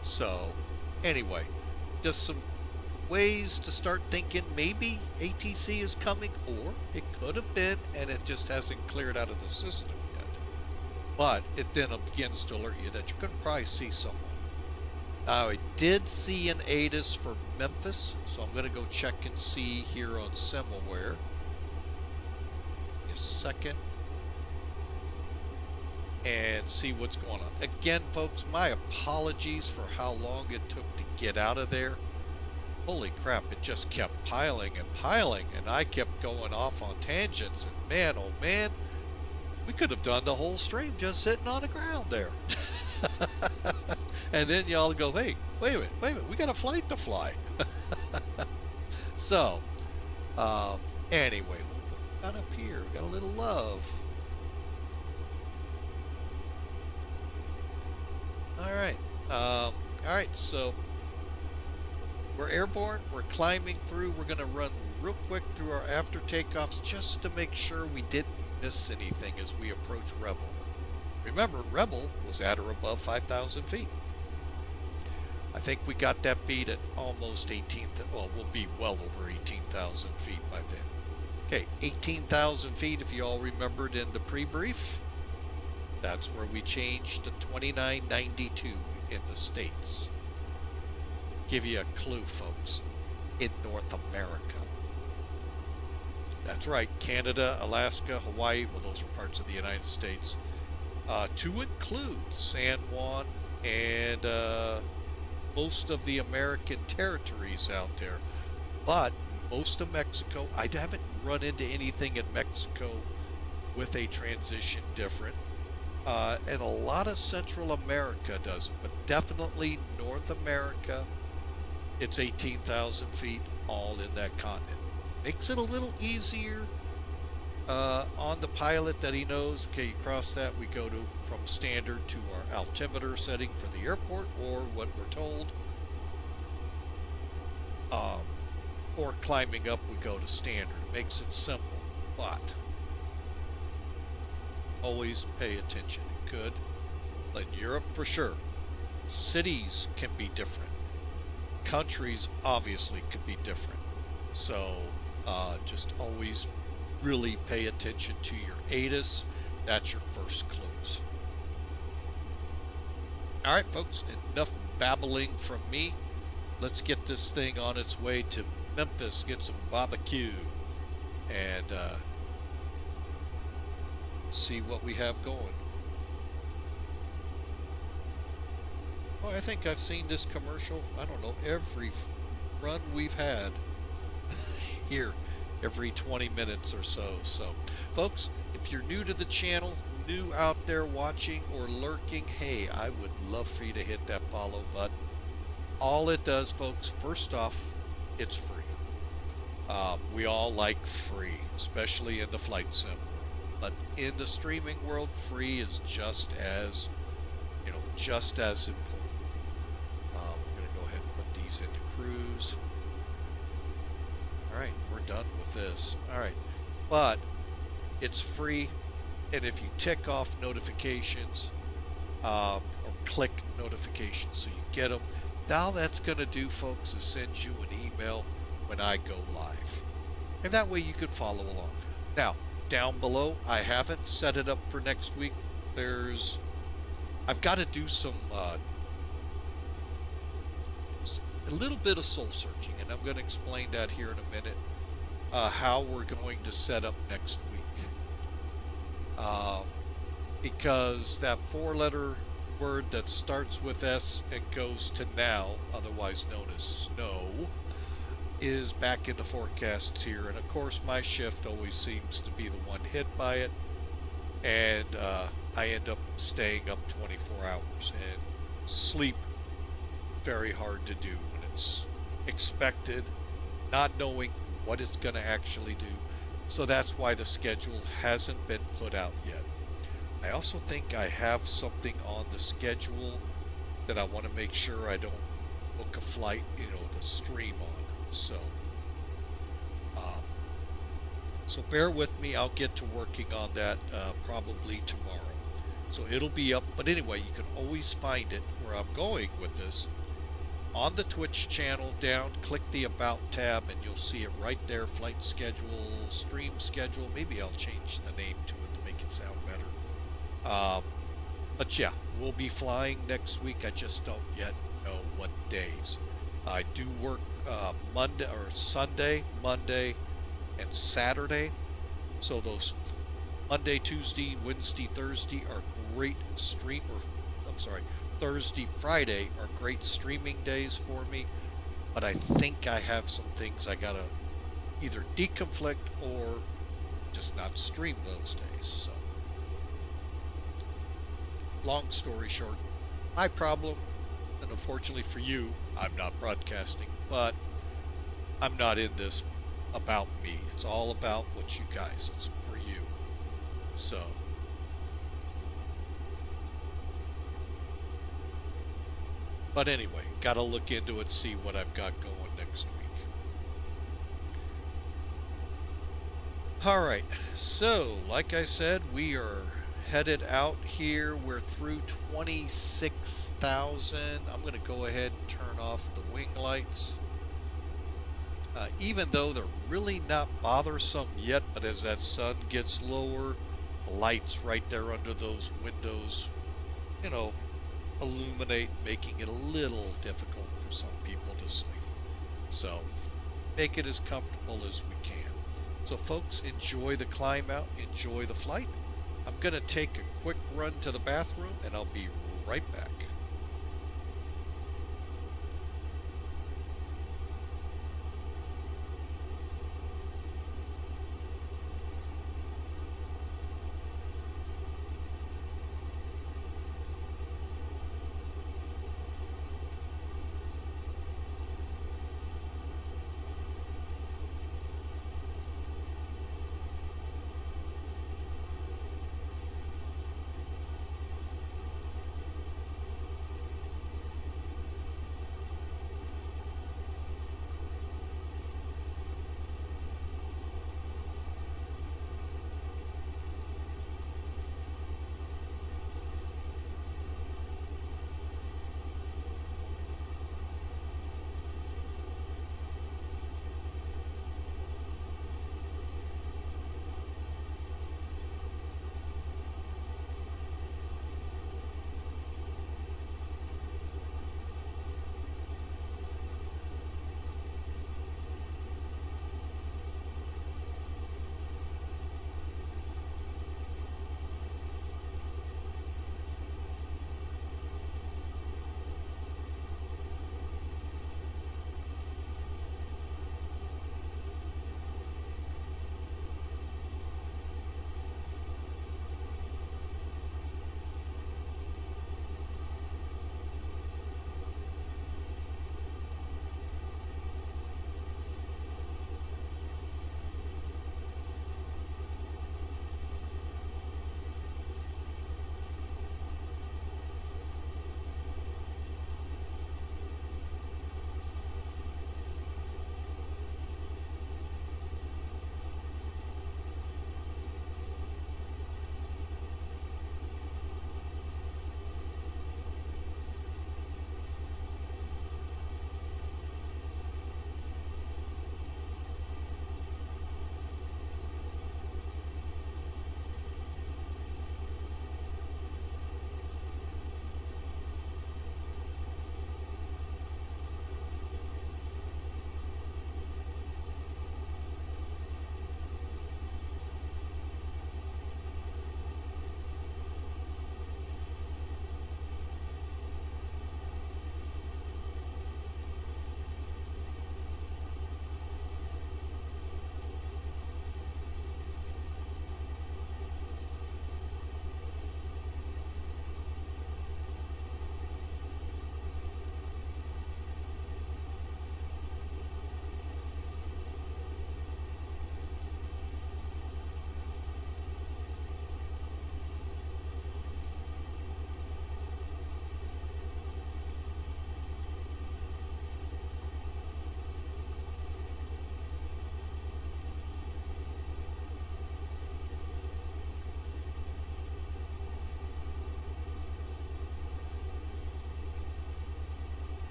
So, anyway, just some ways to start thinking maybe ATC is coming, or it could have been and it just hasn't cleared out of the system yet. But it then begins to alert you that you're going to probably see someone. Now, I did see an ATIS for Memphis, so I'm going to go check and see here on SimAware. A second. And see what's going on. Again, folks, my apologies for how long it took to get out of there. Holy crap, it just kept piling and piling, and I kept going off on tangents, and man, oh man, we could have done the whole stream just sitting on the ground there. And then y'all go, hey, wait a minute, we got a flight to fly. So, anyway, what got up here? We got a little love. All right, so we're airborne, we're climbing through, we're going to run real quick through our after takeoffs just to make sure we didn't miss anything as we approach Rebel. Remember, Rebel was at or above 5,000 feet. I think we got that beat at almost 18, well, we'll be well over 18,000 feet by then. Okay, 18,000 feet, if you all remembered in the pre-brief, that's where we changed to 2992 in the States. Give you a clue, folks, in North America. That's right, Canada, Alaska, Hawaii, well, those are parts of the United States, to include San Juan and most of the American territories out there, but most of Mexico. I haven't run into anything in Mexico with a transition different, and a lot of Central America doesn't, but definitely North America, it's 18,000 feet all in that continent. Makes it a little easier on the pilot that he knows, okay, you cross that, we go to from standard to our altimeter setting for the airport, or what we're told, or climbing up, we go to standard. It makes it simple, but always pay attention. It could, like in Europe for sure, cities can be different. Countries obviously could be different. So just always really pay attention to your ATIS. That's your first clues. All right, folks, enough babbling from me. Let's get this thing on its way to Memphis, get some barbecue, and see what we have going. Well, I think I've seen this commercial, I don't know, every run we've had here, every 20 minutes or so. So, folks, if you're new to the channel, new out there watching or lurking, hey, I would love for you to hit that follow button. All it does, folks, first off, it's free. We all like free, especially in the flight sim world. But in the streaming world, free is just as, just as important. We're going to go ahead and put these into cruise. All right, we're done with this. All right, but it's free, and if you tick off notifications or click notifications so you get them, all that's going to do, folks, is send you an email when I go live, and that way you can follow along. Now, down below, I haven't set it up for next week. I've got to do some a little bit of soul searching, and I'm going to explain that here in a minute, how we're going to set up next week, because that 4-letter word that starts with S and goes to now, otherwise known as snow, is back in the forecasts here, and of course my shift always seems to be the one hit by it, and I end up staying up 24 hours, and sleep very hard to do when it's expected, not knowing what it's going to actually do. So that's why the schedule hasn't been put out yet. I also think I have something on the schedule that I want to make sure I don't book a flight, to stream on. So bear with me. I'll get to working on that probably tomorrow. So it'll be up. But anyway, you can always find it where I'm going with this on the Twitch channel. Down, click the About tab, and you'll see it right there. Flight schedule, stream schedule. Maybe I'll change the name to it to make it sound better. But yeah, we'll be flying next week. I just don't yet know what days. I do work Monday or Sunday, Monday, and Saturday. So those Monday, Tuesday, Wednesday, Thursday are great Thursday, Friday are great streaming days for me. But I think I have some things I gotta either deconflict or just not stream those days. So, long story short, my problem, and unfortunately for you, I'm not broadcasting, but I'm not in this about me. It's all about what you guys, it's for you. So, but anyway, gotta look into it, see what I've got going next week. Alright, so like I said, we are headed out here. We're through 26,000. I'm going to go ahead and turn off the wing lights. Even though they're really not bothersome yet, but as that sun gets lower, the lights right there under those windows, you know, illuminate, making it a little difficult for some people to sleep. So make it as comfortable as we can. So folks, enjoy the climb out, enjoy the flight. I'm going to take a quick run to the bathroom and I'll be right back.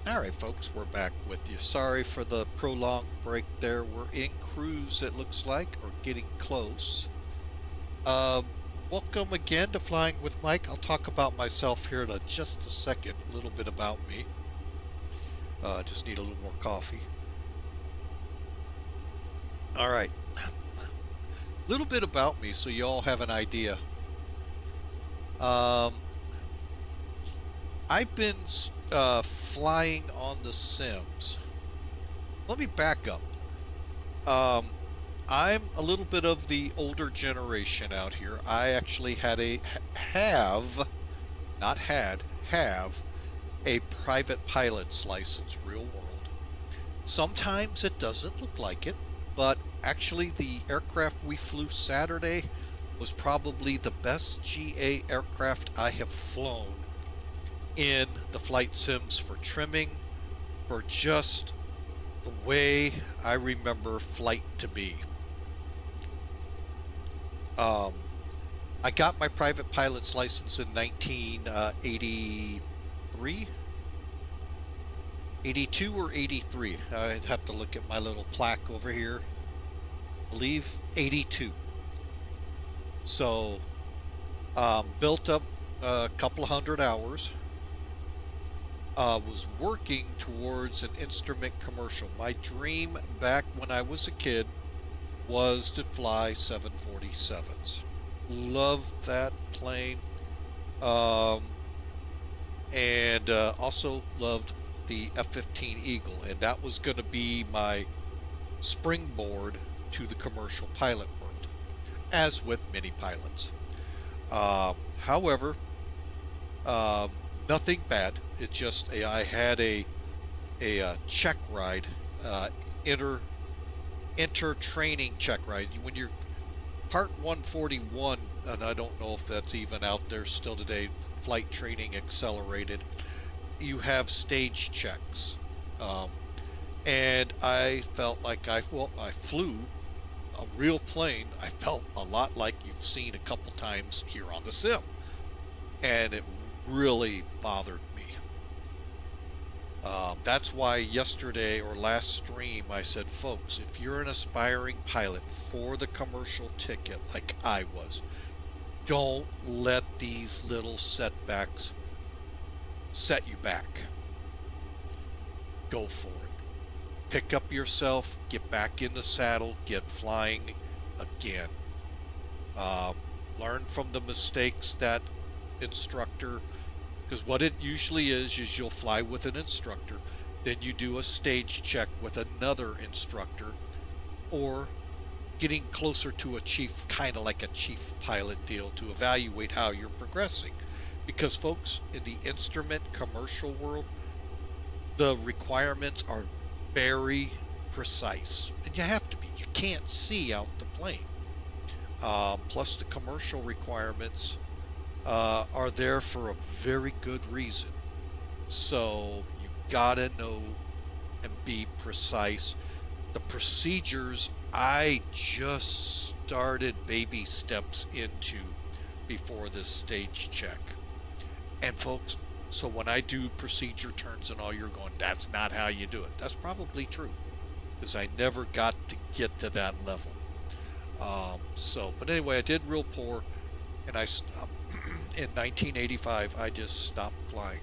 All right, folks, we're back with you. Sorry for the prolonged break there. We're in cruise, it looks like, or getting close. Welcome again to Flying with Mike. I'll talk about myself here in just a second, a little bit about me. Just need a little more coffee. All right. A little bit about me so you all have an idea. I've been flying on the sims. Let me back up. I'm a little bit of the older generation out here. I actually have a private pilot's license, real world. Sometimes it doesn't look like it, but actually the aircraft we flew Saturday was probably the best GA aircraft I have flown in the flight sims for trimming, for just the way I remember flight to be. I got my private pilot's license in 1983, 82 or 83. I'd have to look at my little plaque over here. I believe 82. So built up a couple hundred hours. Was working towards an instrument commercial. My dream back when I was a kid was to fly 747s. Loved that plane. And also loved the F-15 Eagle. And that was going to be my springboard to the commercial pilot world, as with many pilots. However, nothing bad. It just I had a check ride, inter training check ride. When you're Part 141, and I don't know if that's even out there still today, Flight Training Accelerated, you have stage checks, and I felt like I flew a real plane. I felt a lot like you've seen a couple times here on the sim, and it really bothered me. That's why yesterday or last stream I said, folks, if you're an aspiring pilot for the commercial ticket like I was, don't let these little setbacks set you back. Go for it. Pick up yourself, get back in the saddle, get flying again. Learn from the mistakes that instructor, because what it usually is you'll fly with an instructor, then you do a stage check with another instructor, or getting closer to a chief, kind of like a chief pilot deal, to evaluate how you're progressing. Because folks, in the instrument commercial world, the requirements are very precise, and you have to be. You can't see out the plane. Plus the commercial requirements are there for a very good reason. So you gotta know and be precise. The procedures I just started baby steps into before this stage check. And folks, so when I do procedure turns and all, you're going, that's not how you do it. That's probably true, because I never got to get to that level. But anyway, I did real poor, and I stopped. In 1985, I just stopped flying.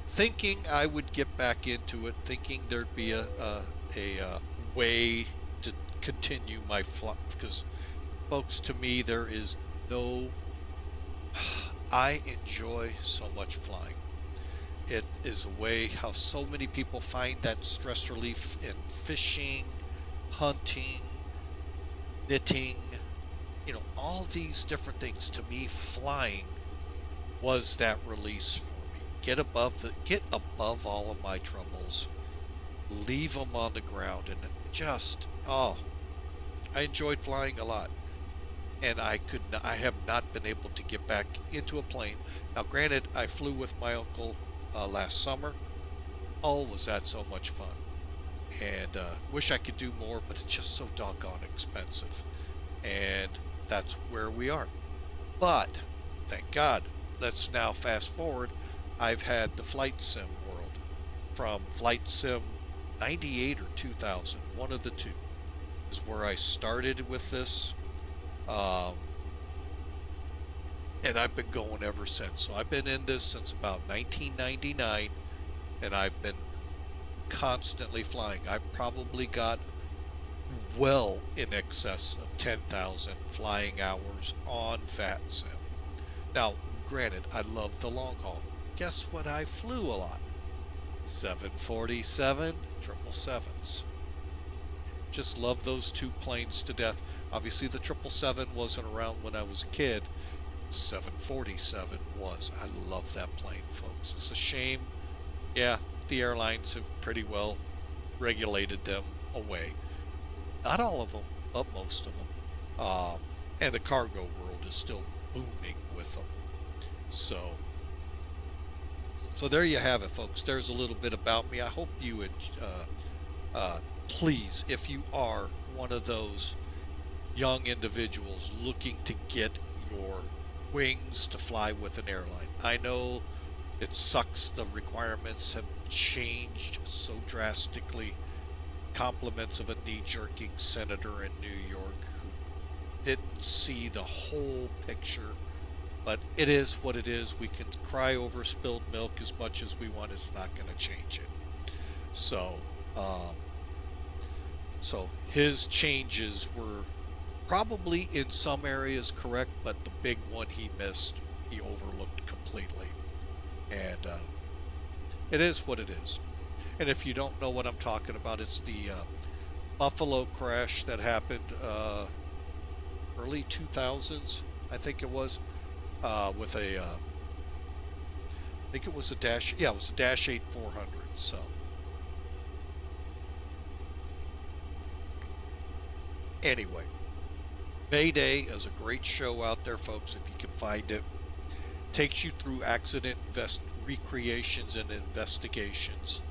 Thinking I would get back into it, thinking there'd be a way to continue my flight, because folks, to me, there is no, I enjoy so much flying. It is a way how so many people find that stress relief in fishing, hunting, knitting, all these different things. To me, flying was that release for me. Get above all of my troubles, leave them on the ground, and I enjoyed flying a lot. And I have not been able to get back into a plane. Now, granted, I flew with my uncle last summer. Oh, was that so much fun. And wish I could do more, but it's just so doggone expensive. And that's where we are. But thank God, let's now fast forward. I've had the flight sim world from flight sim 98 or 2000, one of the two is where I started with this. And I've been going ever since. So I've been in this since about 1999, and I've been constantly flying. I've probably got well in excess of 10,000 flying hours on VATSIM. Now, granted, I love the long haul. Guess what? I flew a lot. 747, 777s. Just love those two planes to death. Obviously, the 777 wasn't around when I was a kid. The 747 was. I love that plane, folks. It's a shame. Yeah, the airlines have pretty well regulated them away. Not all of them, but most of them. And the cargo world is still booming with them. So there you have it, folks. There's a little bit about me. I hope you, please, if you are one of those young individuals looking to get your wings to fly with an airline. I know it sucks. The requirements have changed so drastically. Compliments of a knee-jerking senator in New York who didn't see the whole picture. But it is what it is. We can cry over spilled milk as much as we want. It's not going to change it. So his changes were probably in some areas correct, but the big one he missed, he overlooked completely. And it is what it is. And if you don't know what I'm talking about, it's the Buffalo crash that happened early 2000s, I think it was, with a, I think it was a Dash, yeah, it was a Dash 8 400. So anyway, Mayday is a great show out there, folks, if you can find it. Takes you through accident recreations and investigations.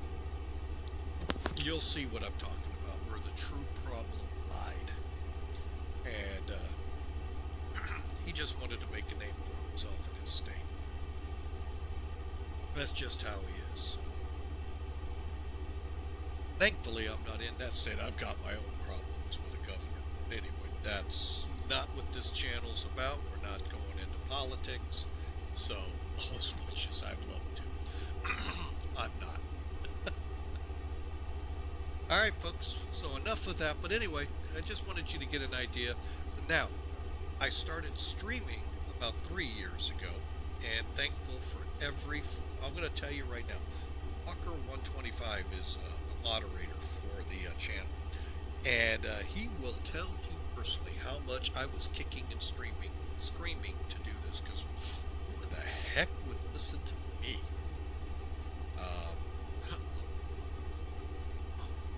You'll see what I'm talking about, where the true problem lied. And he just wanted to make a name for himself in his state. That's just how he is. So. Thankfully, I'm not in that state. I've got my own problems with the governor. Anyway, that's not what this channel's about. We're not going into politics. So, as much as I'd love to, I'm not. Alright, folks, so enough of that. But anyway, I just wanted you to get an idea. Now, I started streaming about 3 years ago, and thankful for every... I'm going to tell you right now, Walker 125 is a moderator for the channel, and he will tell you personally how much I was kicking and screaming to do this, because who the heck would listen to me?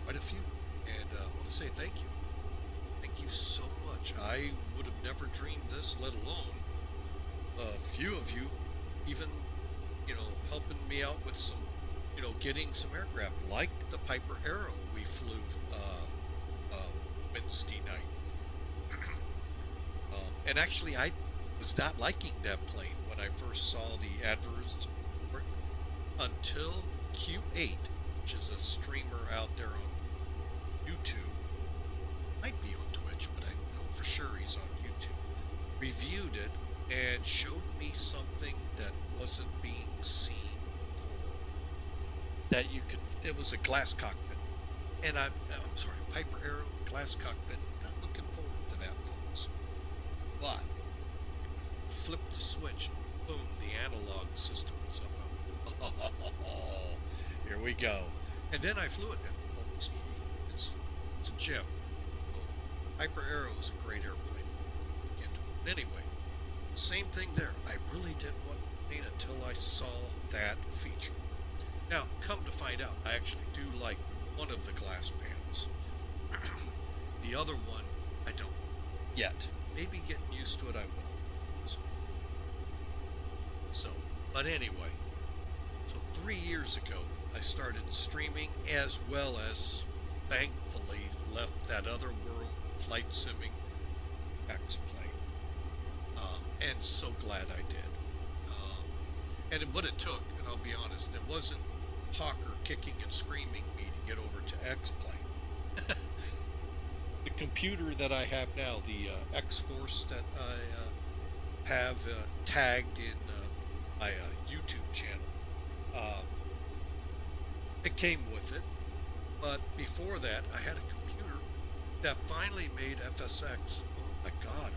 Quite a few, and I want to say thank you. Thank you so much. I would have never dreamed this, let alone a few of you even, helping me out with some, getting some aircraft, like the Piper Arrow we flew Wednesday night. And actually, I was not liking that plane when I first saw the adverts for it until Q8, which is a streamer out there on YouTube, might be on Twitch, but I know for sure he's on YouTube, reviewed it and showed me something that wasn't being seen before. That you could, it was a glass cockpit. And I'm sorry, Piper Arrow, glass cockpit, not looking forward to that, folks. But, flip the switch, boom, the analog system was up. Oh, here we go. And then I flew it, and it's a gem. Piper Arrow is a great airplane. Anyway, same thing there. I really didn't want to plane until I saw that feature. Now, come to find out, I actually do like one of the glass panels. The other one, I don't yet. Maybe getting used to it, I will. So, but anyway, so 3 years ago, I started streaming, as well as, thankfully, left that other world flight simming X plane. And so glad I did. And what it took, and I'll be honest, it wasn't Hawker kicking and screaming me to get over to X-Plane. The computer that I have now, the X-Force that I have tagged in my YouTube channel, it came with it. But before that, I had a computer that finally made FSX. Oh my God,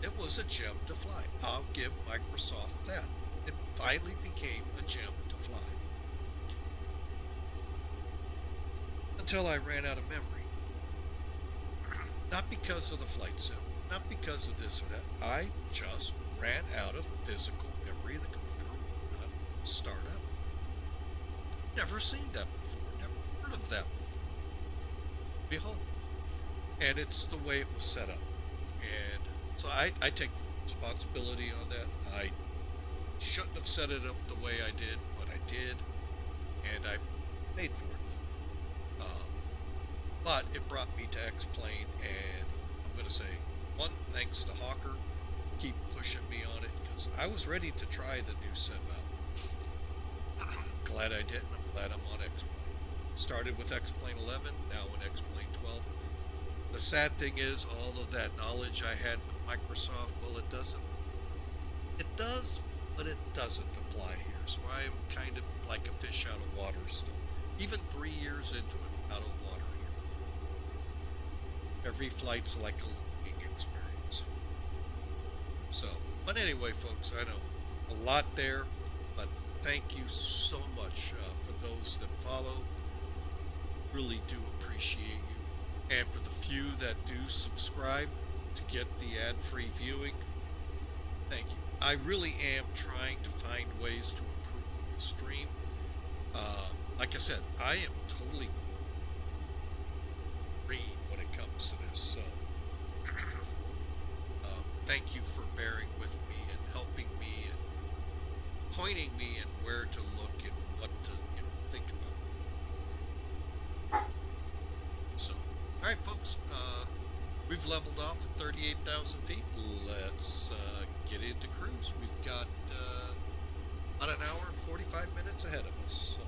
it was a gem to fly. I'll give Microsoft that. It finally became a gem to fly. Until I ran out of memory. Not because of the flight sim, not because of this or that. I just ran out of physical memory. The computer would not start up. Never seen that before. Never heard of that before. Behold. And it's the way it was set up. And so I take responsibility on that. I shouldn't have set it up the way I did, but I did. And I paid for it. But it brought me to X-Plane, and I'm going to say, one, thanks to Hawker, keep pushing me on it, because I was ready to try the new sim out. Glad I didn't. I'm glad I'm on X-Plane. Started with X-Plane 11, now in X-Plane 12. The sad thing is, all of that knowledge I had with Microsoft, well, it doesn't. It does, but it doesn't apply here. So I am kind of like a fish out of water still. Even 3 years into it, out of water here. Every flight's like a learning experience. So, but anyway, folks, I know a lot there, but thank you so much for those that follow. Really do appreciate you. And for the few that do subscribe to get the ad-free viewing, thank you. I really am trying to find ways to improve the stream. Like I said, I am totally green when it comes to this, so thank you for bearing with me and helping me and pointing me in where to look and what to think about. So, all right, folks, we've leveled off at 38,000 feet. Let's get into cruise. We've got about an hour and 45 minutes ahead of us, so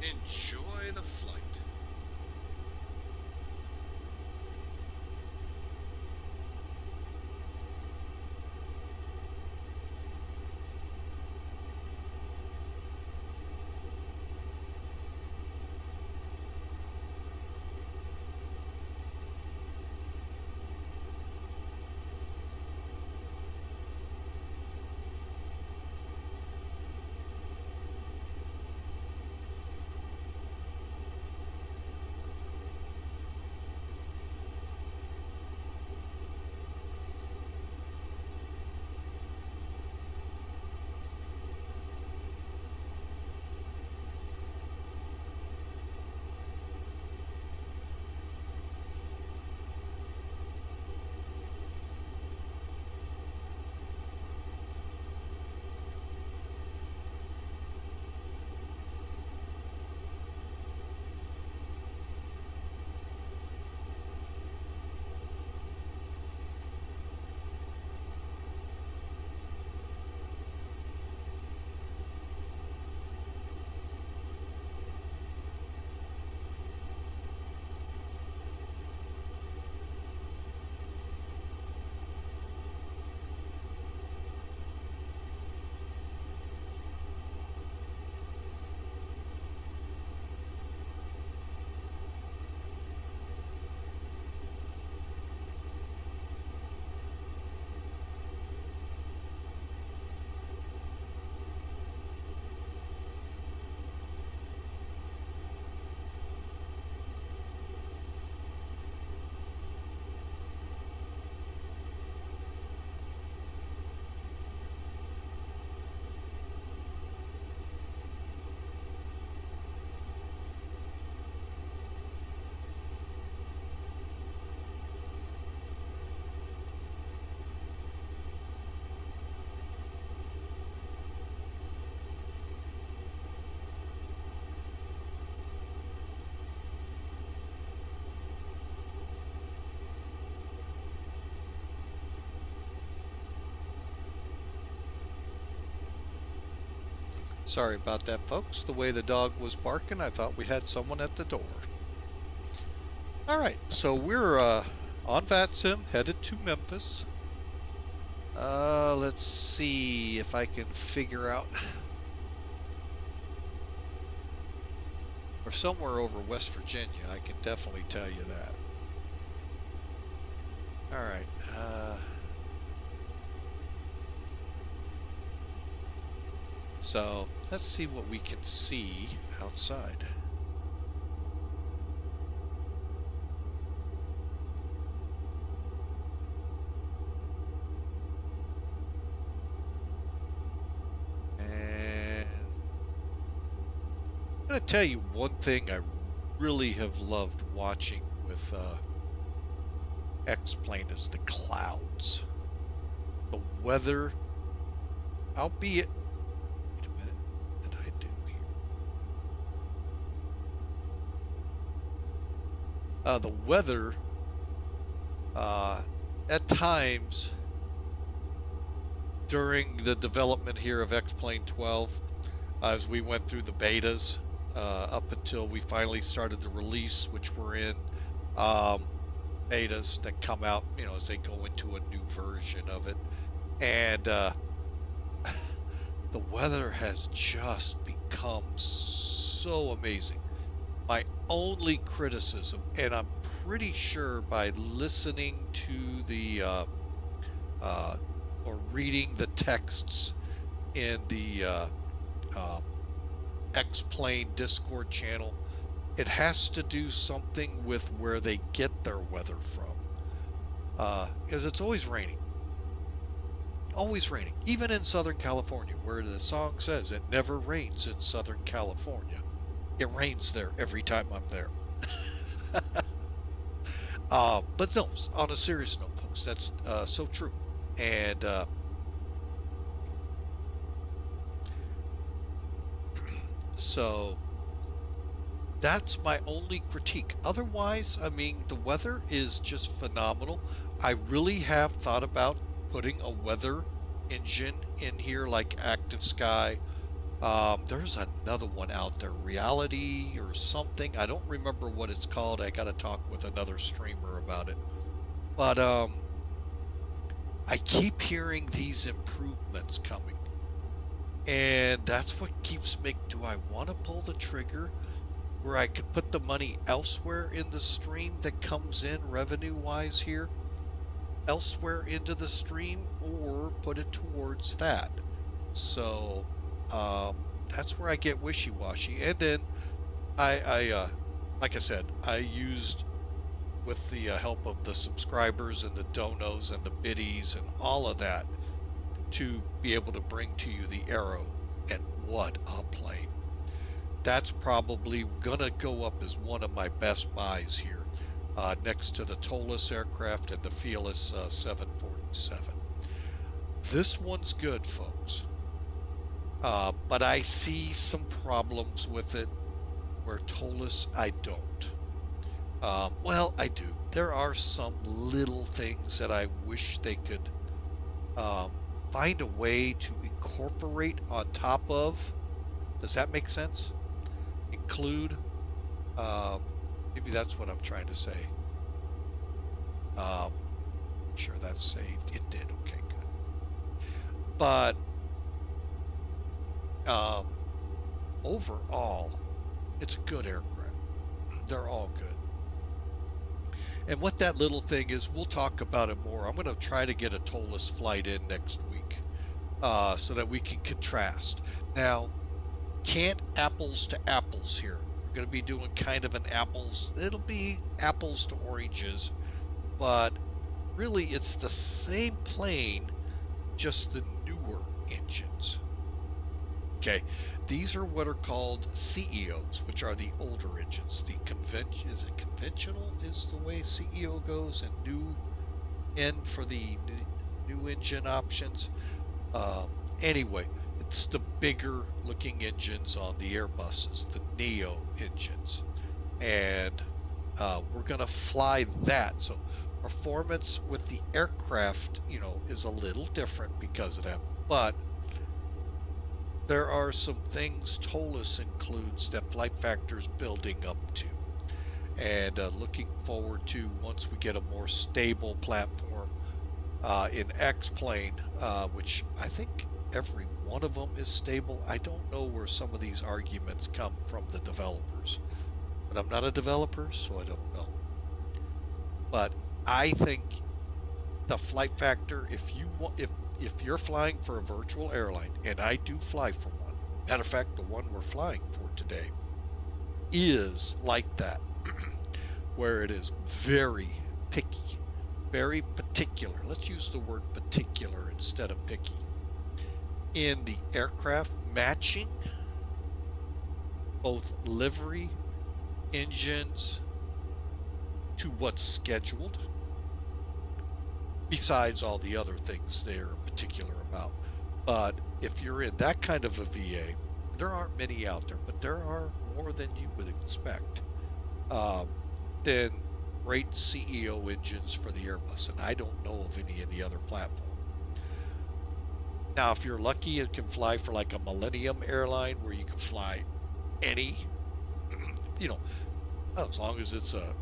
enjoy the flight. Sorry about that, folks. The way the dog was barking, I thought we had someone at the door. All right, so we're on VATSIM, headed to Memphis. Let's see if I can figure out. Or somewhere over West Virginia, I can definitely tell you that. All right. So let's see what we can see outside. And I'm going to tell you one thing I really have loved watching with X-Plane is the clouds. The weather, albeit... Wait a minute, what did I do here? The weather, at times, during the development here of X-Plane 12, as we went through the betas, up until we finally started the release, which we're in, betas that come out, as they go into a new version of it. And the weather has just become so amazing. My only criticism, and I'm pretty sure by listening to the or reading the texts in the X-Plane Discord channel, it has to do something with where they get their weather from. Because it's always raining. Always raining. Even in Southern California, where the song says it never rains in Southern California. It rains there every time I'm there. But no, on a serious note, folks, that's so true. And so that's my only critique. Otherwise, I mean, the weather is just phenomenal. I really have thought about putting a weather engine in here like Active Sky. There's another one out there, Reality or something. I don't remember what it's called. I got to talk with another streamer about it. But I keep hearing these improvements coming. And that's what keeps me, do I want to pull the trigger where I could put the money elsewhere in the stream that comes in revenue-wise here? Elsewhere into the stream, or put it towards that? So that's where I get wishy-washy. And then I like I said, I used, with the help of the subscribers and the donos and the biddies and all of that, to be able to bring to you the Arrow, and what a plane. That's probably gonna go up as one of my best buys here, next to the Tolus aircraft and the Fearless 747. This one's good, folks, but I see some problems with it where Tolus I don't. Well, I do. There are some little things that I wish they could find a way to incorporate on top of. Does that make sense? Include. Maybe that's what I'm trying to say. Sure, that's saved. It did. Okay, good. But overall, it's a good aircraft. They're all good. And what that little thing is, we'll talk about it more. I'm going to try to get a Tolus flight in next week, so that we can contrast. Now, can't apples to apples here. We're going to be doing kind of an apples. It'll be apples to oranges, but really it's the same plane, just the newer engines. Okay, these are what are called CEOs, which are the older engines. The conventional is the way CEO goes, and new N for the new engine options. Anyway, it's the bigger looking engines on the Airbuses, the Neo engines, and we're going to fly that. So performance with the aircraft, is a little different because of that, but there are some things TOLUS includes that Flight Factor's building up to. And looking forward to once we get a more stable platform in X-Plane, which I think every one of them is stable. I don't know where some of these arguments come from the developers, but I'm not a developer, so I don't know. But I think the Flight Factor, if you're flying for a virtual airline, and I do fly for one, matter of fact, the one we're flying for today is like that, where it is very picky, very particular. Let's use the word particular instead of picky. In the aircraft matching, both livery, engines, to what's scheduled, besides all the other things they're particular about. But if you're in that kind of a VA, there aren't many out there, but there are more than you would expect. Then great CEO engines for the Airbus, and I don't know of any in the other platform. Now, if you're lucky and can fly for like a Millennium airline where you can fly any, as long as it's a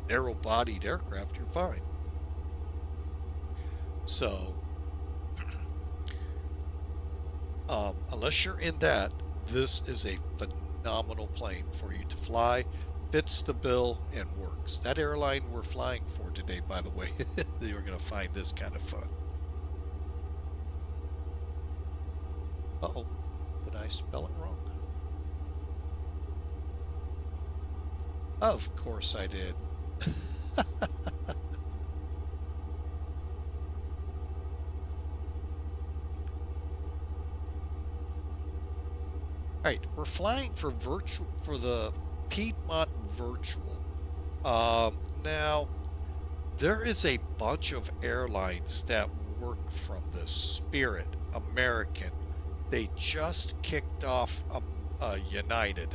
narrow-bodied aircraft, you're fine. So, unless you're in that, this is a phenomenal plane for you to fly. Fits the bill and works. That airline we're flying for today, by the way, you're going to find this kind of fun. Uh-oh, did I spell it wrong? Of course I did. All right, we're flying for the Piedmont Virtual. Now, there is a bunch of airlines that work from this. Spirit, American. They just kicked off United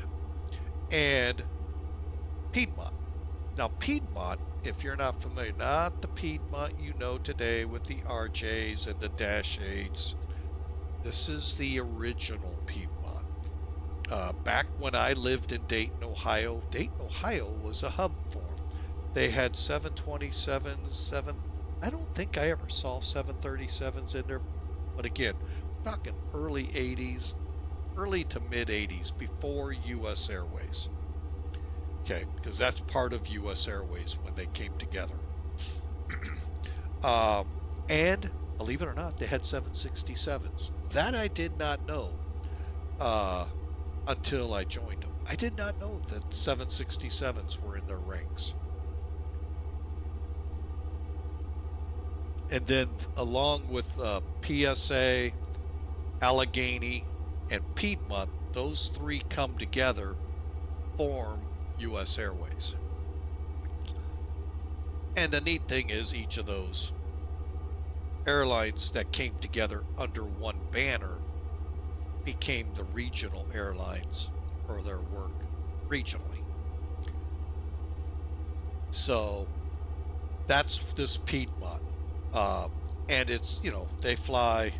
and Piedmont. Now, Piedmont, if you're not familiar, not the Piedmont you know today with the RJs and the Dash 8s. This is the original Piedmont. Back when I lived in Dayton, Ohio was a hub for them. They had 727s, I don't think I ever saw 737s in there, but again, we're talking early 80s, early to mid 80s, before U.S. Airways. Okay, because that's part of U.S. Airways when they came together. And believe it or not, they had 767s. That I did not know until I joined them. I did not know that 767s were in their ranks. And then along with PSA, Allegheny, and Piedmont, those three come together, form U.S. Airways. And the neat thing is each of those airlines that came together under one banner became the regional airlines for their work regionally. So that's this Piedmont. And it's, they fly,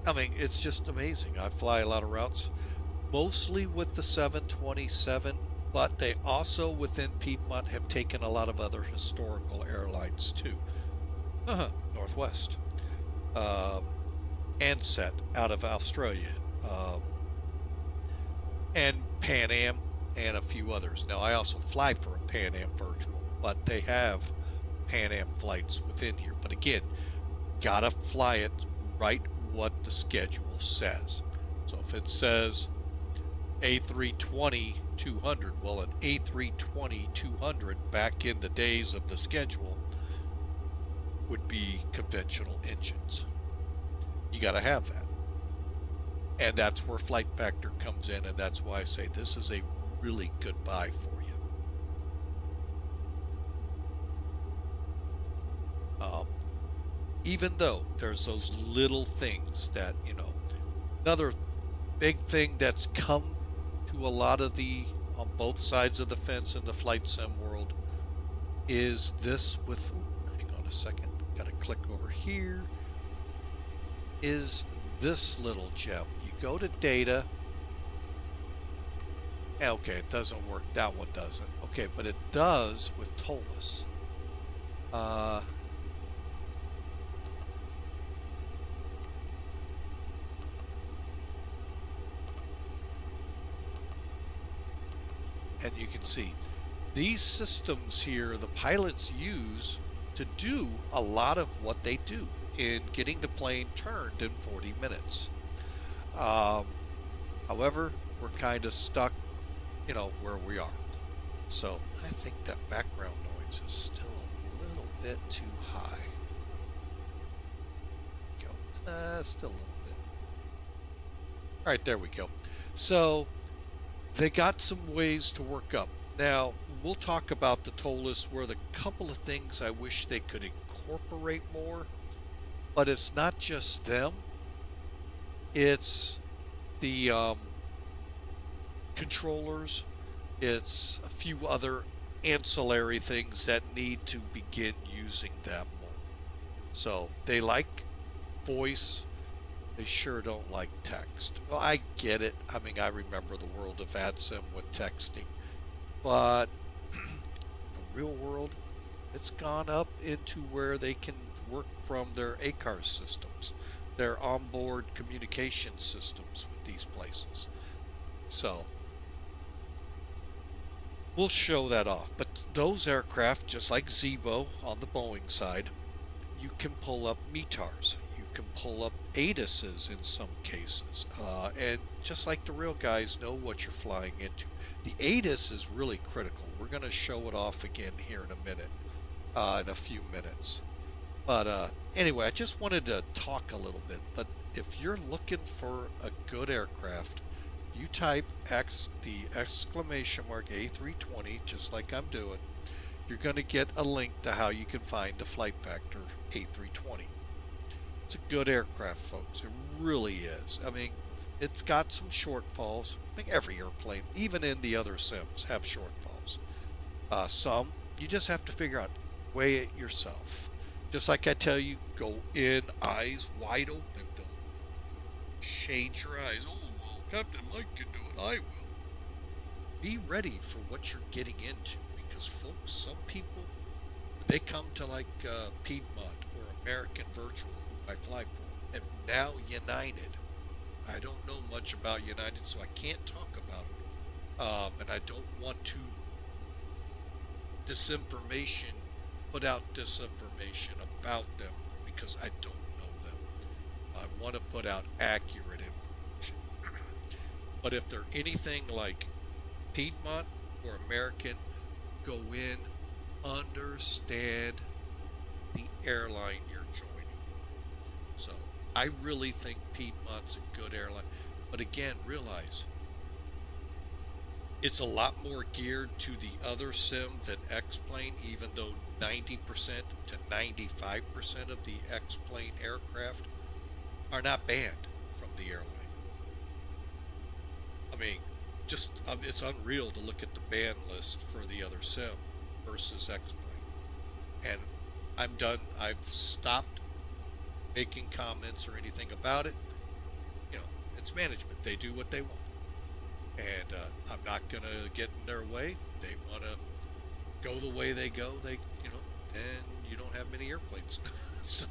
it's just amazing. I fly a lot of routes, mostly with the 727, but they also within Piedmont have taken a lot of other historical airlines too. Northwest, Ansett out of Australia, and Pan Am, and a few others. Now I also fly for a Pan Am Virtual, but they have Pan Am flights within here. But again, gotta fly it right what the schedule says. So if it says A320-200, well, an A320-200 back in the days of the schedule would be conventional engines. You got to have that. And that's where Flight Factor comes in, and that's why I say this is a really good buy for you. Even though there's those little things that, another big thing that's come to a lot of on both sides of the fence in the flight sim world is this with, hang on a second, got to click over here, is this little gem. You go to data. Okay, it doesn't work. That one doesn't. Okay, but it does with TOLUS. And you can see these systems here, the pilots use to do a lot of what they do in getting the plane turned in 40 minutes. However, we're kind of stuck, you know, where we are. So I think that background noise is still a little bit too high. Go. Still a little bit. All right, there we go. So they got some ways to work up. Now, we'll talk about the TOLUS where the couple of things I wish they could incorporate more, but it's not just them. It's the controllers. It's a few other ancillary things that need to begin using that more. So they like voice. They sure don't like text. Well, I get it. I mean, I remember the world of VATSIM with texting. But the real world, it's gone up into where they can work from their ACAR systems, their onboard communication systems with these places. So we'll show that off. But those aircraft, just like Zebo on the Boeing side, you can pull up METARs. You can pull up ATISs in some cases. And just like the real guys know what you're flying into. The ATIS is really critical. We're going to show it off again here in a minute, in a few minutes. But anyway, I just wanted to talk a little bit. But if you're looking for a good aircraft, you type the exclamation mark A320, just like I'm doing, you're going to get a link to how you can find the Flight Factor A320. It's a good aircraft, folks. It really is. I mean, it's got some shortfalls. I think every airplane, even in the other sims, have shortfalls. Some, you just have to figure out, weigh it yourself. Just like I tell you, go in, eyes wide open. Don't shade your eyes. Oh, well, Captain Mike can do it. I will. Be ready for what you're getting into. Because, folks, some people, they come to like Piedmont or American Virtual, who I fly for, and now United. I don't know much about United, so I can't talk about it. And I don't want to put out disinformation about them because I don't know them. I want to put out accurate information. But if they're anything like Piedmont or American, go in, understand the airline you're joining. So I really think Piedmont's a good airline. But again, realize it's a lot more geared to the other sim than X-Plane, even though 90% to 95% of the X-Plane aircraft are not banned from the airline. I mean, just it's unreal to look at the ban list for the other sim versus X-Plane. And I'm done. I've stopped making comments or anything about it. You know, it's management. They do what they want. And I'm not going to get in their way. They want to go the way they go. Then you don't have many airplanes. So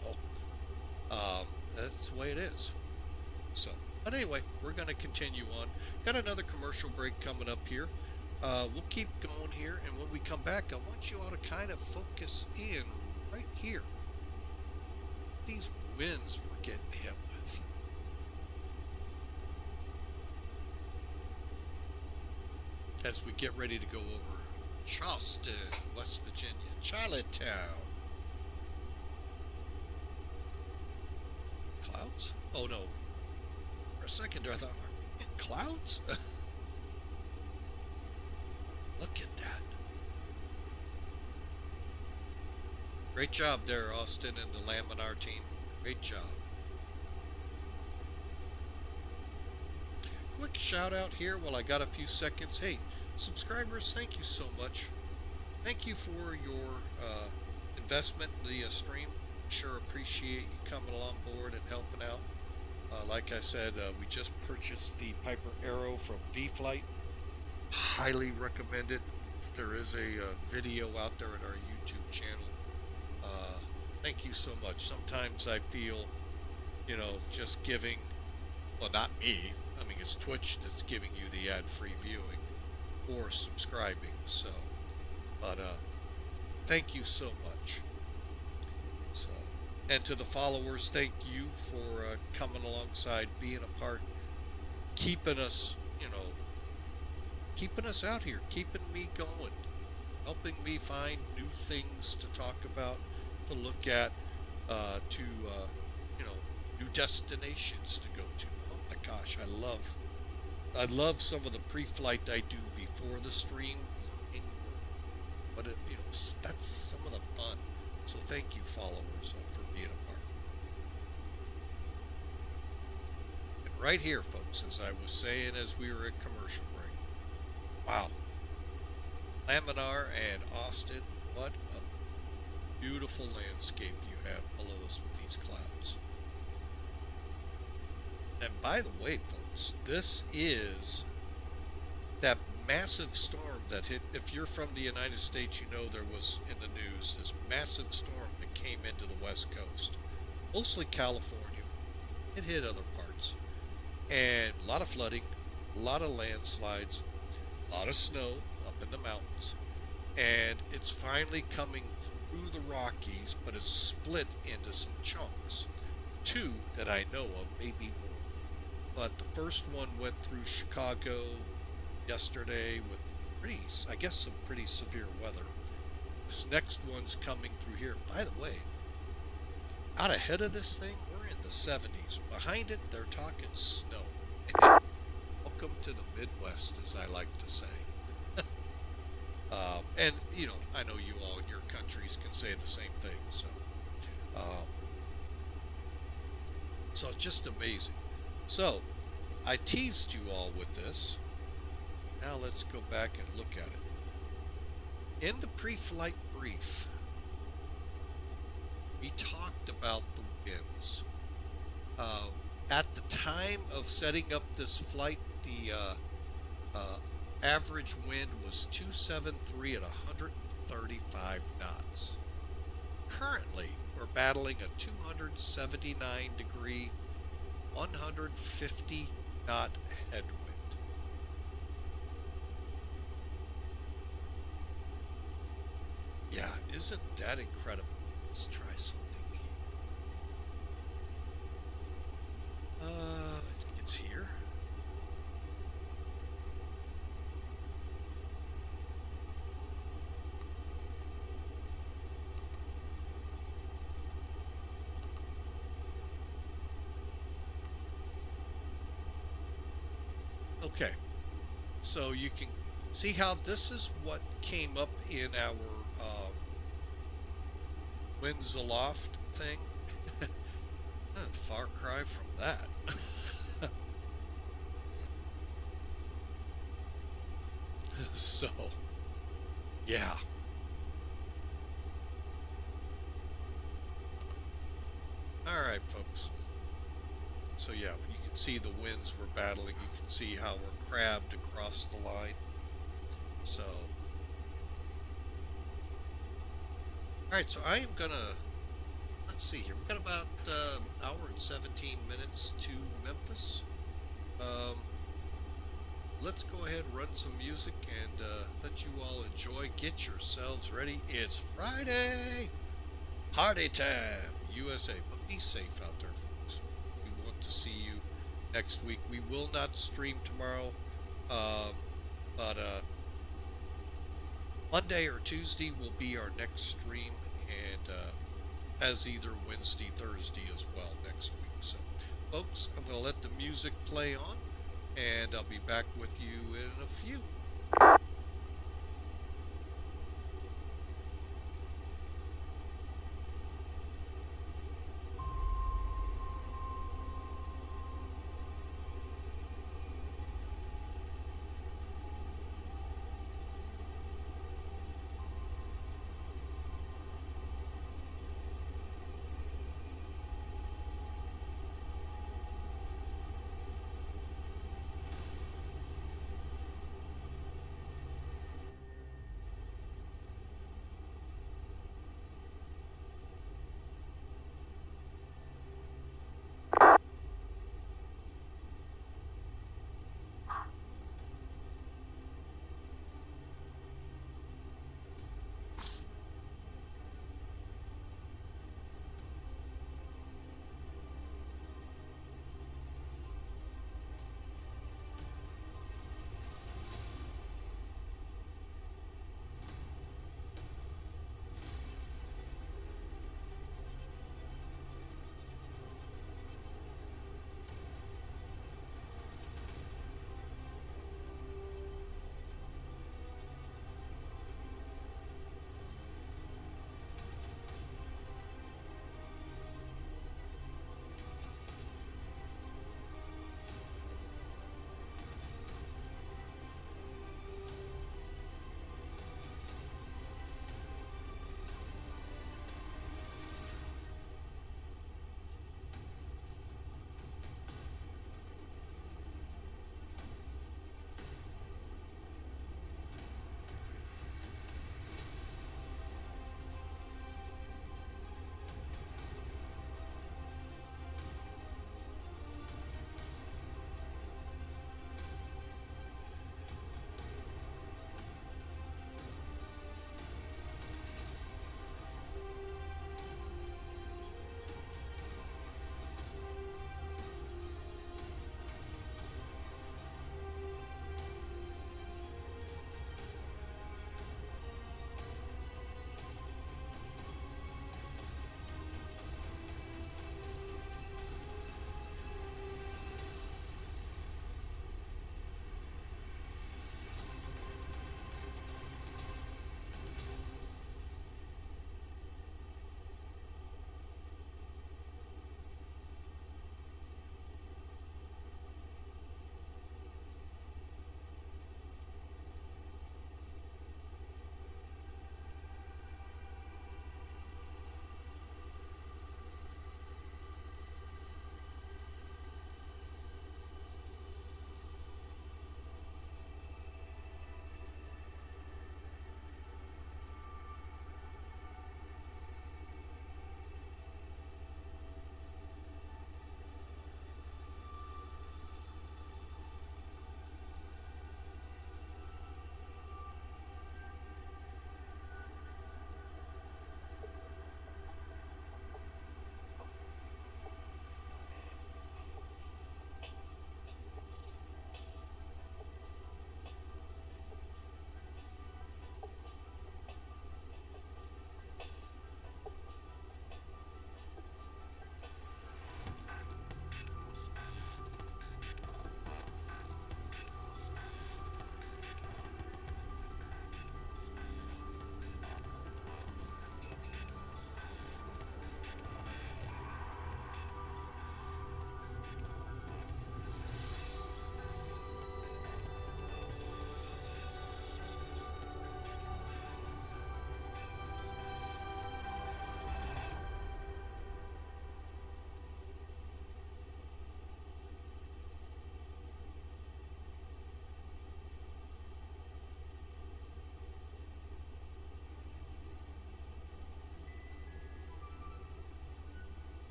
that's the way it is. So, but anyway, we're going to continue on. Got another commercial break coming up here. We'll keep going here, and when we come back, I want you all to kind of focus in right here. These winds we're getting hit with. As we get ready to go over Charleston, West Virginia, Charlottetown. Clouds? Oh no. For a second there I thought, are we in clouds? Look at that. Great job there, Austin and the Laminar team. Great job. Quick shout out here while I got a few seconds. Hey, subscribers, thank you so much. Thank you for your investment in the stream. Sure appreciate you coming along board and helping out. Like I said, we just purchased the Piper Arrow from V-Flight. Highly recommend it. There is a video out there at our YouTube channel. Thank you so much. Sometimes I feel, just giving, well, not me. I mean, it's Twitch that's giving you the ad-free viewing or subscribing. So, but thank you so much. So, and to the followers, thank you for coming alongside, being a part, keeping us, keeping us out here, keeping me going, helping me find new things to talk about, to look at, to new destinations to go to. Oh my gosh, I love some of the pre-flight I do before the stream, but that's some of the fun. So thank you, followers, for being a part. And right here, folks, as I was saying as we were at commercial break, wow, Laminar and Austin, what a beautiful landscape you have below us with these clouds. And by the way, folks, this is that massive storm that hit. If you're from the United States, you know there was in the news this massive storm that came into the West Coast, mostly California. It hit other parts, and a lot of flooding, a lot of landslides, a lot of snow up in the mountains, and it's finally coming through the Rockies, but it's split into some chunks. Two that I know of, maybe more. But the first one went through Chicago yesterday with some pretty severe weather. This next one's coming through here. By the way, out ahead of this thing, we're in the 70s. Behind it, they're talking snow. Welcome to the Midwest, as I like to say. And, I know you all in your countries can say the same thing. So it's just amazing. So, I teased you all with this. Now let's go back and look at it. In the pre-flight brief, we talked about the winds. At the time of setting up this flight, the average wind was 273 at 135 knots. Currently, we're battling a 279 degree, 150 knot headwind. Yeah, isn't that incredible? Let's try something. I think it's here. Okay, so you can see how this is what came up in our Winds Aloft thing. Far cry from that. So, yeah. Alright, folks. So, yeah, you can see the winds we're battling. You can see how we're crabbed across the line. So, alright, so I am gonna, let's see here. We've got about an hour and 17 minutes to Memphis. Let's go ahead and run some music and let you all enjoy. Get yourselves ready. It's Friday! Party time! USA. But be safe out there, folks. We want to see you next week. We will not stream tomorrow, but Monday or Tuesday will be our next stream, and as either Wednesday, Thursday as well next week. So, folks, I'm going to let the music play on, and I'll be back with you in a few.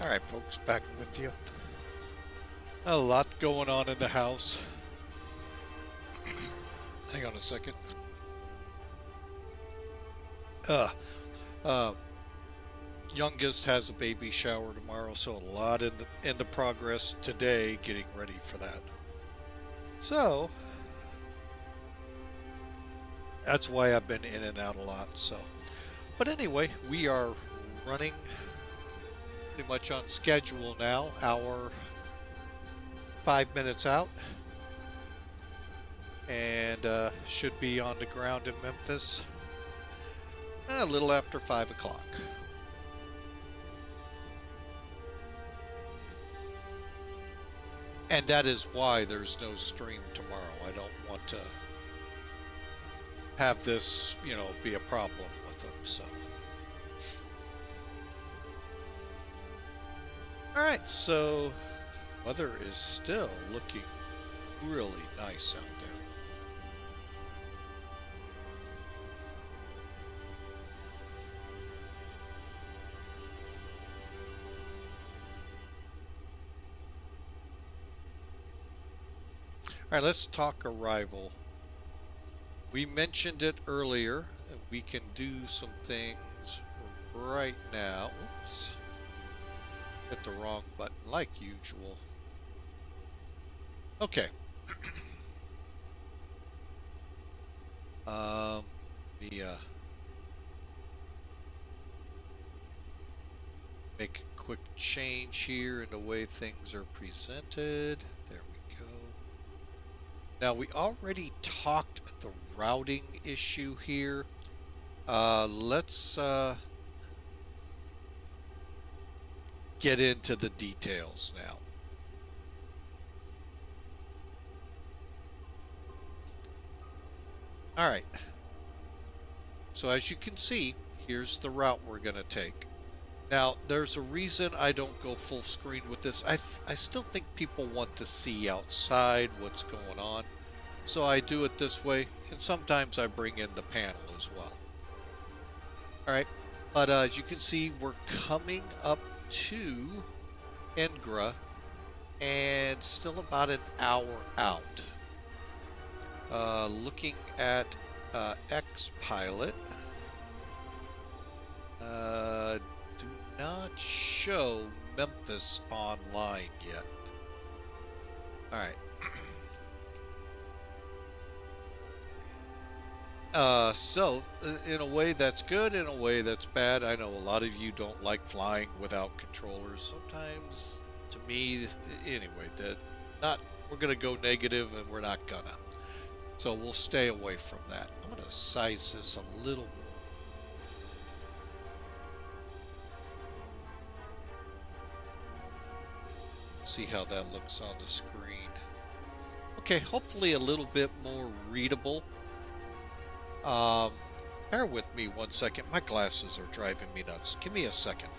All right, folks, back with you. A lot going on in the house. Hang on a second. Youngest has a baby shower tomorrow, so a lot in the progress today, getting ready for that. So that's why I've been in and out a lot. So, but anyway, we are running pretty much on schedule now. Hour 5 minutes out, and should be on the ground in Memphis a little after 5 o'clock. And that is why there's no stream tomorrow. I don't want to have this, you know, be a problem with them, so. All right, so weather is still looking really nice out there. All right, let's talk arrival. We mentioned it earlier, and we can do some things right now. Oops. Hit the wrong button, like usual. Okay. Make a quick change here in the way things are presented. There we go. Now, we already talked the routing issue here. Let's get into the details now. All right. So as you can see, here's the route we're going to take. Now, there's a reason I don't go full screen with this. I still think people want to see outside what's going on. So I do it this way, and sometimes I bring in the panel as well. All right, but as you can see, we're coming up to Engra and still about an hour out. Looking at X-Pilot, do not show Memphis online yet. All right. So in a way that's good, in a way that's bad. I know a lot of you don't like flying without controllers. Sometimes, to me, anyway, we're gonna go negative, and we're not gonna. So we'll stay away from that. I'm gonna size this a little more. See how that looks on the screen. Okay, hopefully a little bit more readable. Bear with me 1 second. My glasses are driving me nuts. Give me a second.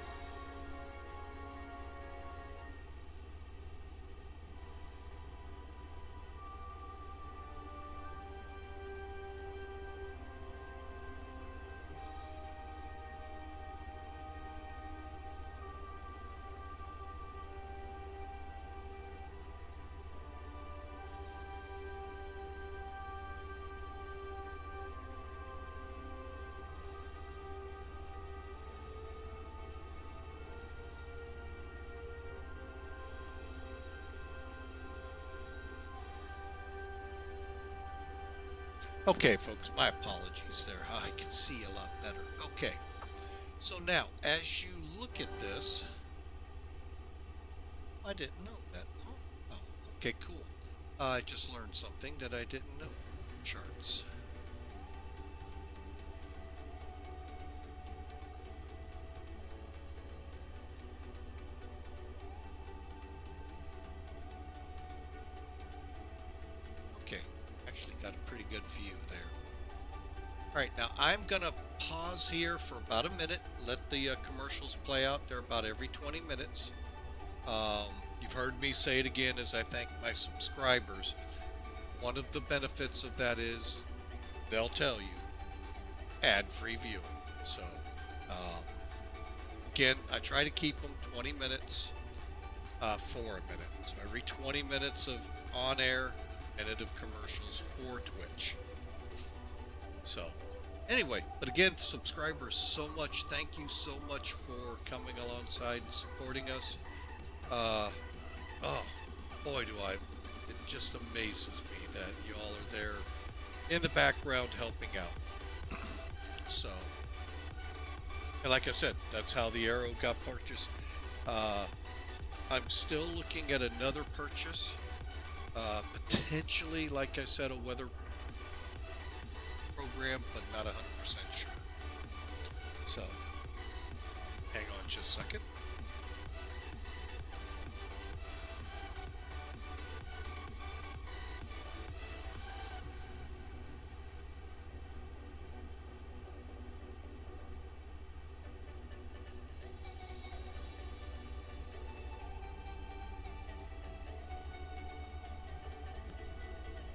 Okay, folks, my apologies there. I can see a lot better. Okay, so now, as you look at this, I didn't know that. Oh, okay, cool. I just learned something that I didn't know. Charts. Actually got a pretty good view there. All right, now I'm gonna pause here for about a minute, let the commercials play out. They're about every 20 minutes. You've heard me say it again as I thank my subscribers. One of the benefits of that is they'll tell you ad-free viewing. So Again, I try to keep them 20 minutes for a minute. So every 20 minutes of on-air, minute of commercials for Twitch. So anyway, but again, subscribers, so much. Thank you so much for coming alongside and supporting us. Oh, boy, do I. It just amazes me that y'all are there in the background helping out. So, and like I said, that's how the Arrow got purchased. I'm still looking at another purchase. Potentially, like I said, a weather program, but not 100% sure. So, hang on just a second.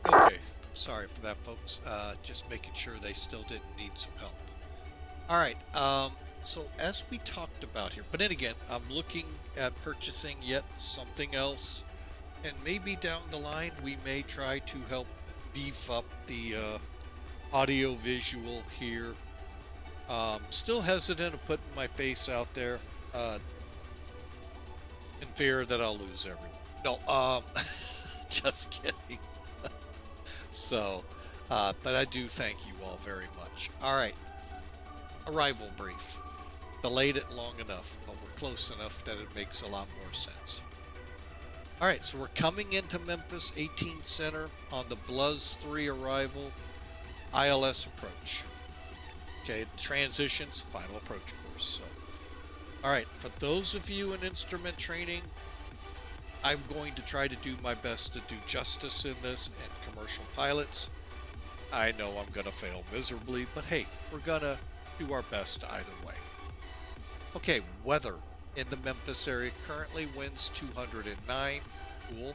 Okay, sorry for that, folks. Just making sure they still didn't need some help. All right, so as we talked about here, but then again, I'm looking at purchasing yet something else, and maybe down the line we may try to help beef up the audio visual here. Still hesitant of putting my face out there in fear that I'll lose everyone. No, just kidding. So, but I do thank you all very much. All right, arrival brief. Delayed it long enough, but we're close enough that it makes a lot more sense. All right, so we're coming into Memphis 18 Center on the Bluz 3 arrival, ILS approach. Okay, transitions, final approach course. So, all right, for those of you in instrument training, I'm going to try to do my best to do justice in this, and commercial pilots, I know I'm going to fail miserably, but hey, we're going to do our best either way. Okay, weather in the Memphis area. Currently winds 209, cool.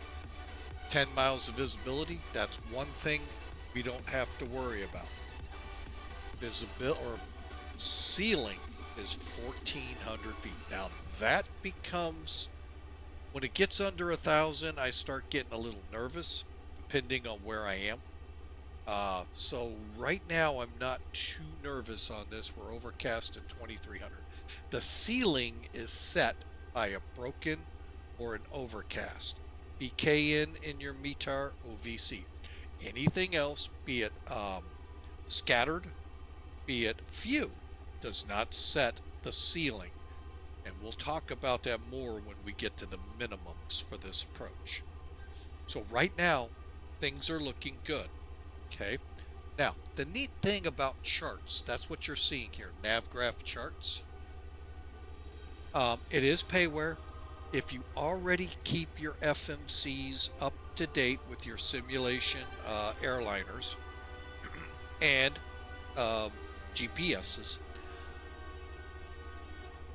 10 miles of visibility, that's one thing we don't have to worry about. Visibility or ceiling is 1,400 feet. Now that becomes, when it gets under 1,000, I start getting a little nervous, depending on where I am. So right now, I'm not too nervous on this. We're overcast at 2,300. The ceiling is set by a broken or an overcast. BKN in your METAR OVC. Anything else, be it scattered, be it few, does not set the ceiling. And we'll talk about that more when we get to the minimums for this approach. So right now, things are looking good. Okay. Now, the neat thing about charts, that's what you're seeing here, NavGraph charts. It is payware. If you already keep your FMCs up to date with your simulation airliners and GPSs,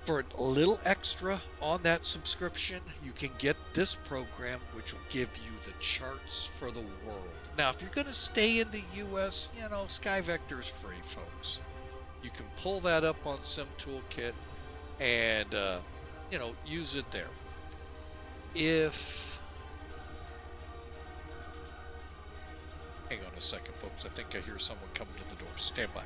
for a little extra on that subscription, you can get this program, which will give you the charts for the world. Now, if you're going to stay in the U.S., you know, SkyVector's free, folks. You can pull that up on SimToolkit and, you know, use it there. Hang on a second, folks. I think I hear someone coming to the door. Stand by.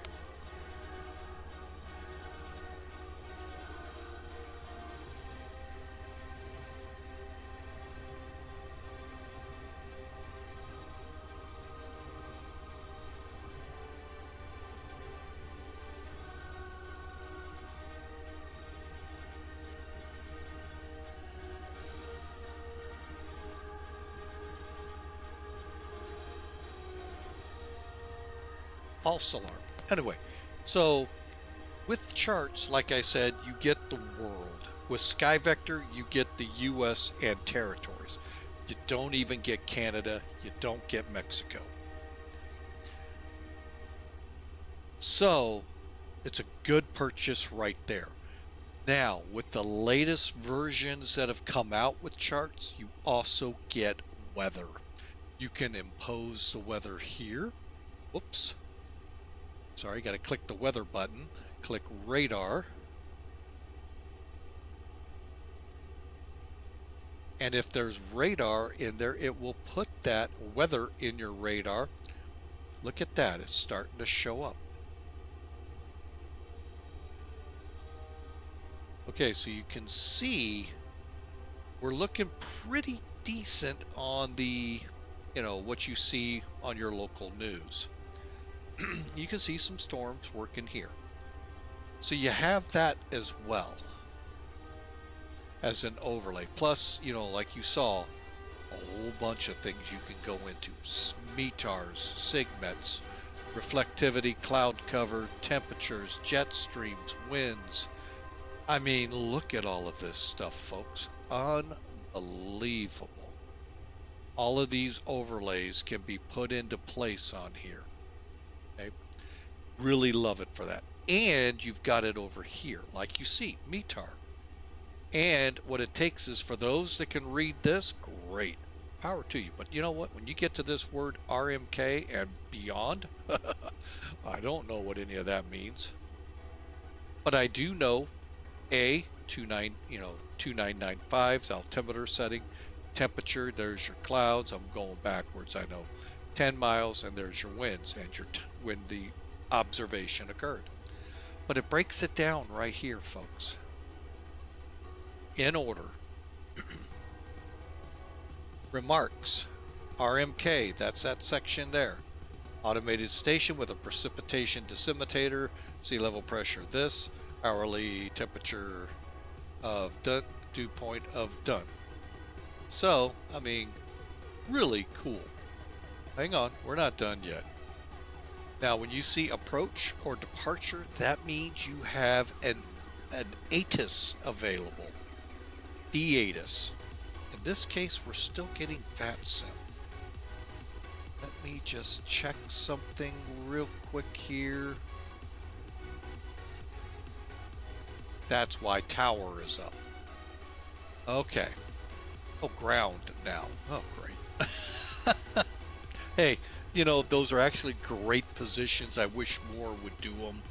False alarm. Anyway, so with charts, like I said, you get the world. With SkyVector, you get the U.S. and territories. You don't even get Canada. You don't get Mexico. So it's a good purchase right there. Now, with the latest versions that have come out with charts, you also get weather. You can impose the weather here. Whoops. Sorry, got to click the weather button. Click radar. And if there's radar in there, it will put that weather in your radar. Look at that, it's starting to show up. Okay, so you can see we're looking pretty decent on the, you know, what you see on your local news. You can see some storms working here. So you have that as well as an overlay. Plus, you know, like you saw, a whole bunch of things you can go into. METARs, SIGMETs, reflectivity, cloud cover, temperatures, jet streams, winds. I mean, look at all of this stuff, folks. Unbelievable. All of these overlays can be put into place on here. Okay? Really love it for that. And you've got it over here, like you see, METAR. And what it takes is for those that can read this, great. Power to you. But you know what? When you get to this word RMK and beyond, I don't know what any of that means. But I do know A, 2995's altimeter setting, temperature, there's your clouds. I'm going backwards, I know. 10 miles, and there's your winds and your when the observation occurred. But it breaks it down right here, folks. In order. Remarks. RMK, that's that section there. Automated station with a precipitation decimeter, sea level pressure this, hourly temperature of done, dew point of done. So, I mean, really cool. Hang on, we're not done yet. Now, when you see approach or departure, that means you have an ATIS available. The ATIS. In this case, we're still getting VATSIM. Let me just check something real quick here. That's why tower is up. Okay. Oh, ground now. Oh, great. Hey, you know, those are actually great positions. I wish more would do them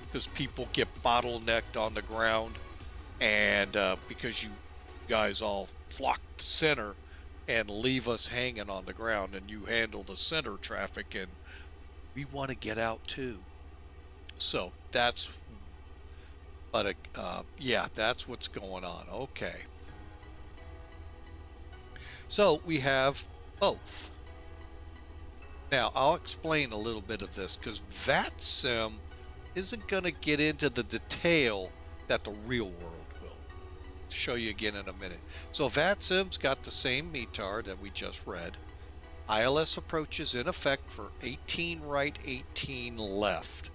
because people get bottlenecked on the ground, and because you guys all flock to center and leave us hanging on the ground, and you handle the center traffic, and we want to get out too. So that's, but yeah, that's what's going on. Okay. So we have both. Now, I'll explain a little bit of this because VATSIM isn't going to get into the detail that the real world will. Show you again in a minute. So VATSIM's got the same METAR that we just read. ILS approaches in effect for 18 right, 18 left.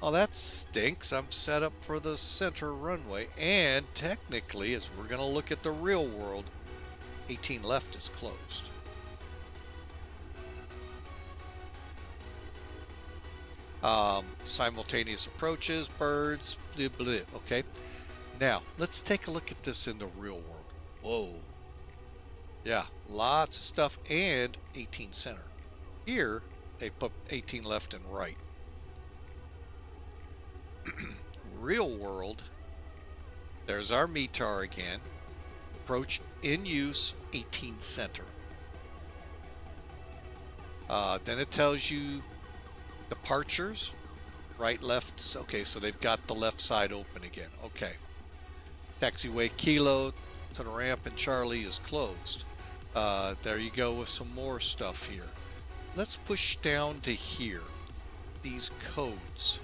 Oh, that stinks. I'm set up for the center runway, and technically, as we're going to look at the real world, 18 left is closed. Simultaneous approaches, birds, blah, blah, okay. Now, let's take a look at this in the real world. Whoa. Yeah, lots of stuff, and 18 center. Here, they put 18 left and right. Real world, there's our METAR again. Approach in use, 18 center. Then it tells you departures, right, left. Okay, so they've got the left side open again. Okay. Taxiway Kilo to the ramp and Charlie is closed. There you go with some more stuff here. Let's push down to here. These codes.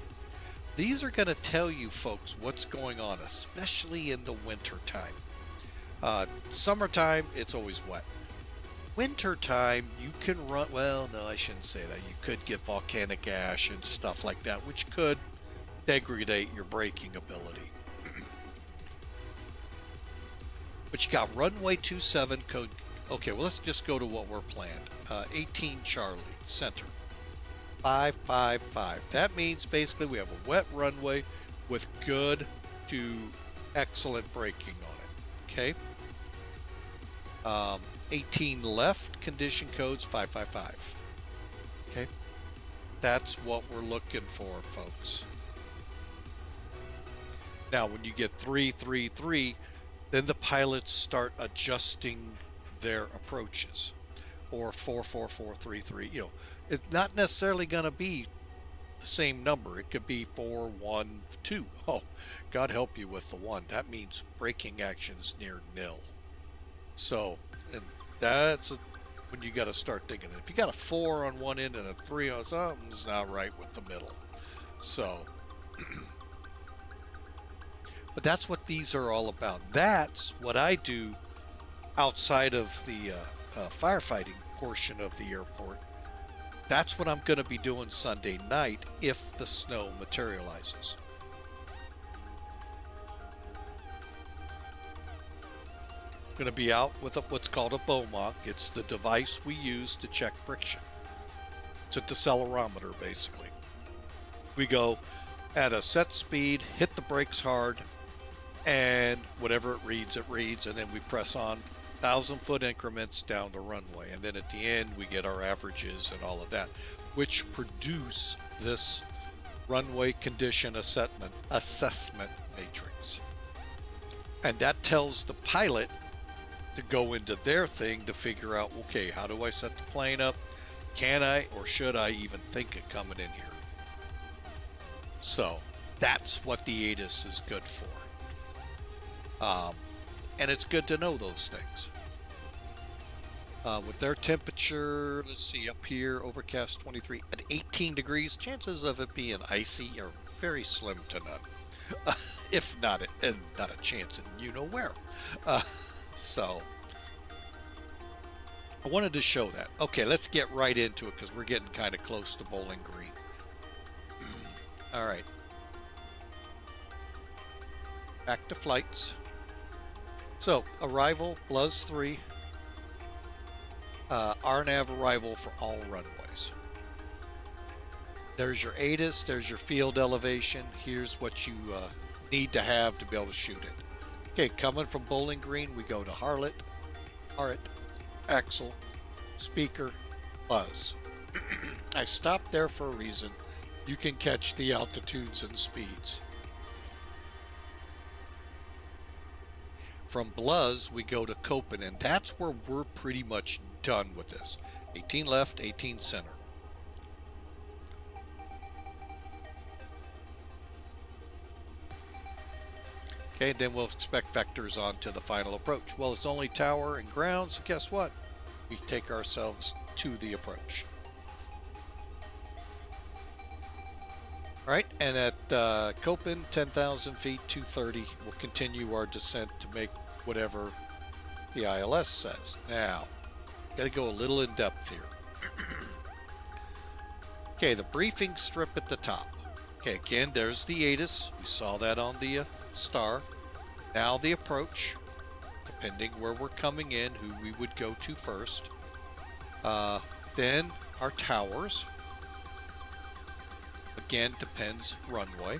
These are going to tell you, folks, what's going on, especially in the winter time. Summertime, it's always wet. Winter time, you can run, well, no, I shouldn't say that. You could get volcanic ash and stuff like that, which could degrade your braking ability. But you got runway 27 code. Okay, well, let's just go to what we're planned. 18 Charlie, center. 555. That means basically we have a wet runway with good to excellent braking on it. Okay. 18 left, condition codes 555. Okay. That's what we're looking for, folks. Now, when you get 333, then the pilots start adjusting their approaches, or 44433. You know, it's not necessarily going to be the same number. It could be 412. Oh, God help you with the 1. That means braking action's near nil. So, and that's when you got to start thinking. If you got a 4 on one end and a 3 on, something's not right with the middle. So, but that's what these are all about. That's what I do outside of the firefighting portion of the airport. That's what I'm going to be doing Sunday night if the snow materializes. Going to be out with what's called a BOMOC. It's the device we use to check friction. It's a decelerometer, basically. We go at a set speed, hit the brakes hard, and whatever it reads, and then we press on 1,000-foot increments down the runway, and then at the end we get our averages and all of that, which produce this runway condition assessment matrix. And that tells the pilot to go into their thing to figure out, okay, how do I set the plane up? Can I or should I even think of coming in here? So that's what the ATIS is good for. And it's good to know those things. With their temperature, let's see, up here, overcast 23 at 18 degrees, chances of it being icy are very slim to none. If not, and not a chance in you know where. So I wanted to show that. Okay, let's get right into it because we're getting kind of close to Bowling Green. All right. Back to flights. So, arrival, Bluz 3. RNAV arrival for all runways. There's your ATIS, there's your field elevation. Here's what you need to have to be able to shoot it. Okay, coming from Bowling Green, we go to Harlot, Axle, Speaker, Buzz. I stopped there for a reason. You can catch the altitudes and speeds. From Bluz, we go to Copen, and that's where we're pretty much done with this. 18 left, 18 center. Okay, then we'll expect vectors on to the final approach. Well, it's only tower and ground, so guess what? We take ourselves to the approach. All right, and at Copen, 10,000 feet, 230, we'll continue our descent to make whatever the ILS says. Now, got to go a little in depth here. Okay, the briefing strip at the top. Okay, again, there's the ATIS. We saw that on the star. Now the approach, depending where we're coming in, who we would go to first. Then our towers. Again, depends runway.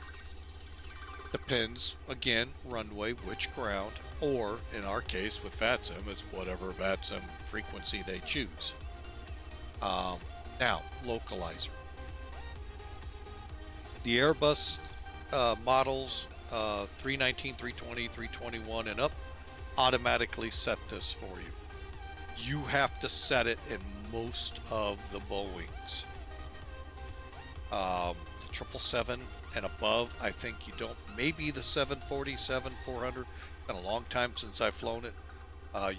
Depends, again, runway, which ground, or in our case with VATSIM, it's whatever VATSIM frequency they choose. Now, localizer. The Airbus models 319, 320, 321 and up automatically set this for you. You have to set it in most of the Boeings. The 777 and above, I think you don't. Maybe the 747, 400. Been a long time since I've flown it.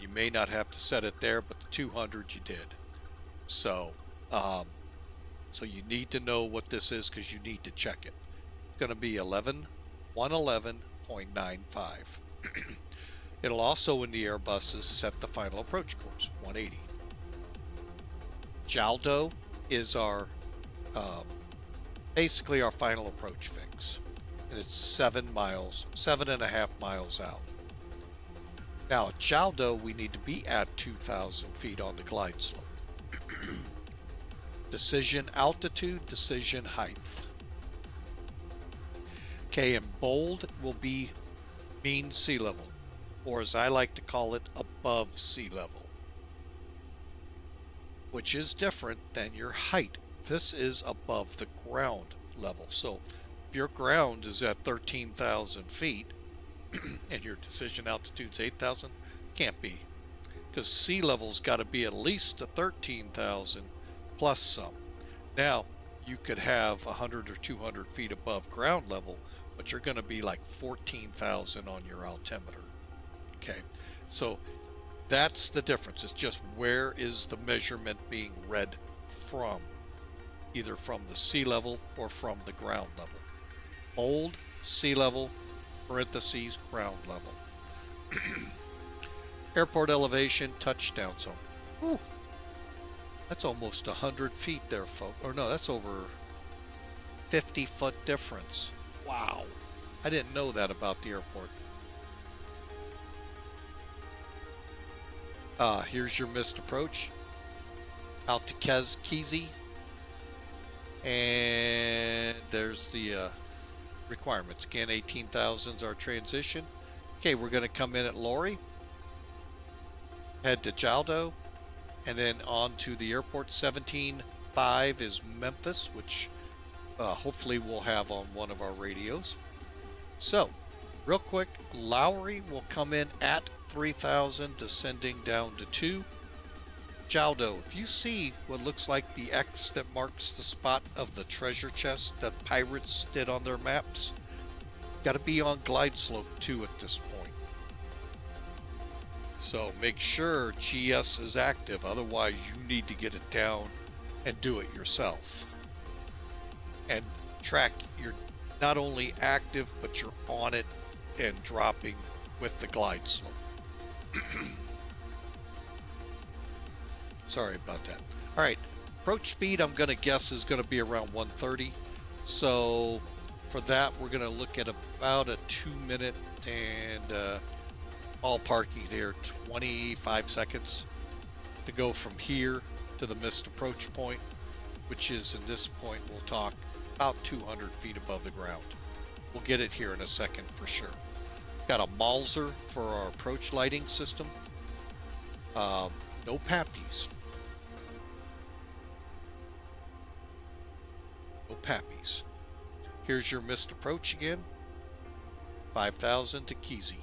You may not have to set it there, but the 200 you did. So, so you need to know what this is because you need to check it. It's going to be 111.95. It'll also in the Airbuses set the final approach course, 180. Jaldo is our basically our final approach fix, and it's 7.5 miles out. Now at Jaldo we need to be at 2,000 feet on the glide slope. Decision altitude, decision height. Okay, and bold will be mean sea level, or as I like to call it, above sea level, which is different than your height. This is above the ground level. So if your ground is at 13,000 feet, and your decision altitude's 8,000, can't be. Because sea level's got to be at least to 13,000 plus some. Now, you could have 100 or 200 feet above ground level, but you're going to be like 14,000 on your altimeter. Okay, so that's the difference. It's just where is the measurement being read from, either from the sea level or from the ground level. Bold, sea level, parentheses, ground level. Airport elevation, touchdown zone. Whew. That's almost 100 feet there, folks. Or no, that's over 50-foot difference. Wow. I didn't know that about the airport. Here's your missed approach. Out to Kesey. And there's the requirements. Again, 18,000's our transition. Okay, we're going to come in at Lori. Head to Jaldo. And then on to the airport. 17.5 is Memphis, which hopefully we'll have on one of our radios. So, real quick, Lowry will come in at 3,000, descending down to 2. Jaldo, if you see what looks like the X that marks the spot of the treasure chest that pirates did on their maps, got to be on glide slope 2 at this point. So make sure GS is active, otherwise you need to get it down and do it yourself. And track, you're not only active, but you're on it and dropping with the glide slope. Sorry about that. All right, approach speed I'm going to guess is going to be around 130. So for that, we're going to look at about a 2-minute and ballparking there, 25 seconds to go from here to the missed approach point, which is, in this point, we'll talk about 200 feet above the ground. We'll get it here in a second for sure. Got a Mauser for our approach lighting system. No pappies. No pappies. Here's your missed approach again. 5,000 to Kesey.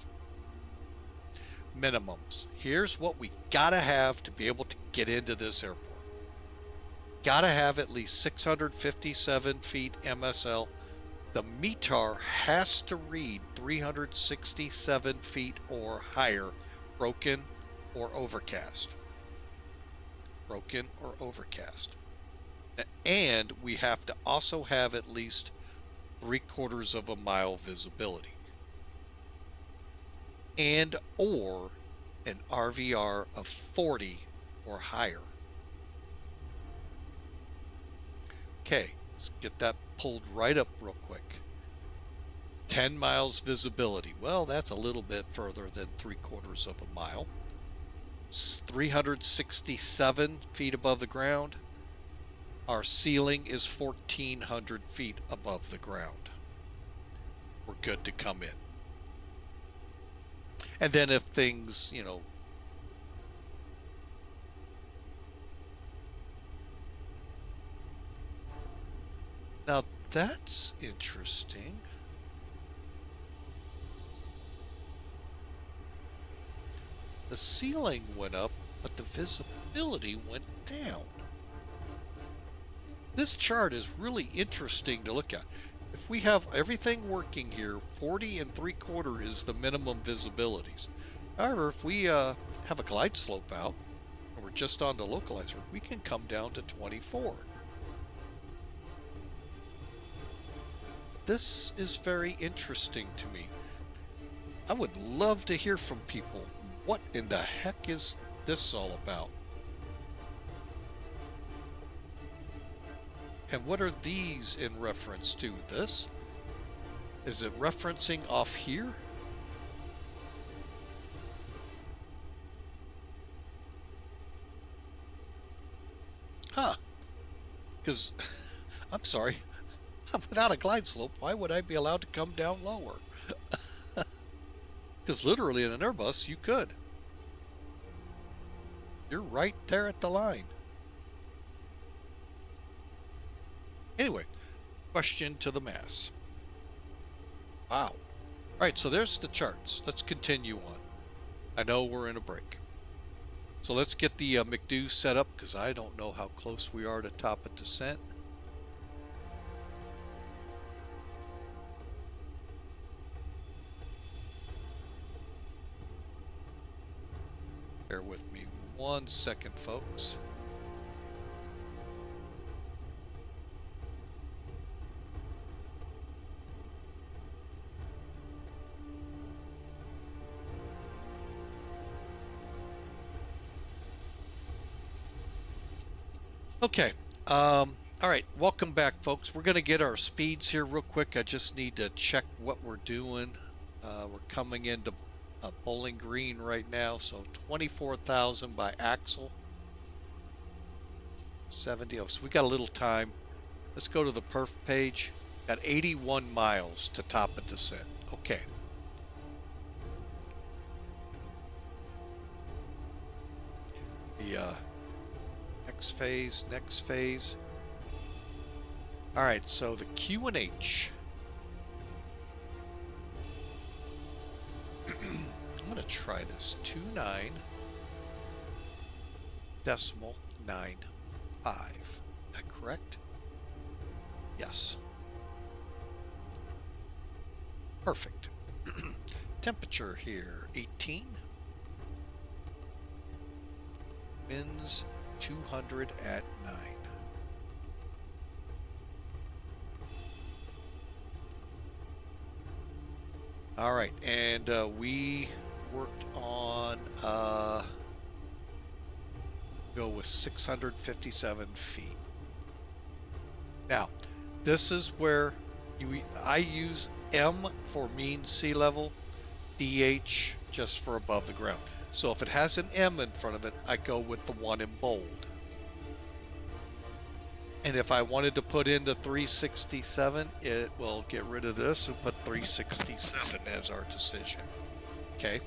Minimums. Here's what we gotta have to be able to get into this airport. Gotta have at least 657 feet MSL. The METAR has to read 367 feet or higher, broken or overcast. Broken or overcast. And we have to also have at least 3/4 of a mile visibility. And or an RVR of 40 or higher. Okay, let's get that pulled right up real quick. 10 miles visibility. Well, that's a little bit further than 3/4 of a mile. 367 feet above the ground. Our ceiling is 1,400 feet above the ground. We're good to come in. And then if things, now that's interesting. The ceiling went up, but the visibility went down. This chart is really interesting to look at. If we have everything working here, 40 3/4 is the minimum visibilities. However, if we have a glide slope out, and we're just on the localizer, we can come down to 24. This is very interesting to me. I would love to hear from people. What in the heck is this all about? And what are these in reference to? This? Is it referencing off here? Huh. Because, I'm sorry, without a glide slope, why would I be allowed to come down lower? Because literally in an Airbus, you could. You're right there at the line. Anyway, question to the mass. Wow. All right, so there's the charts. Let's continue on. I know we're in a break. So let's get the McDo set up because I don't know how close we are to top of descent. Bear with me 1 second, folks. Okay, all right, welcome back, folks. We're going to get our speeds here real quick. I just need to check what we're doing. We're coming into Bowling Green right now, so 24,000 by axle. 70, oh, so we got a little time. Let's go to the perf page. Got 81 miles to top of descent. Okay. The next phase. All right, so the QNH. I'm going to try this 29.95. Is that correct? Yes. Perfect. Temperature here 18. Winds 200 at 9. All right, and we worked on go with 657 feet. Now, this is where I use M for mean sea level, DH just for above the ground. So if it has an M in front of it, I go with the one in bold. And if I wanted to put in the 367, it will get rid of this and put 367 as our decision. Okay.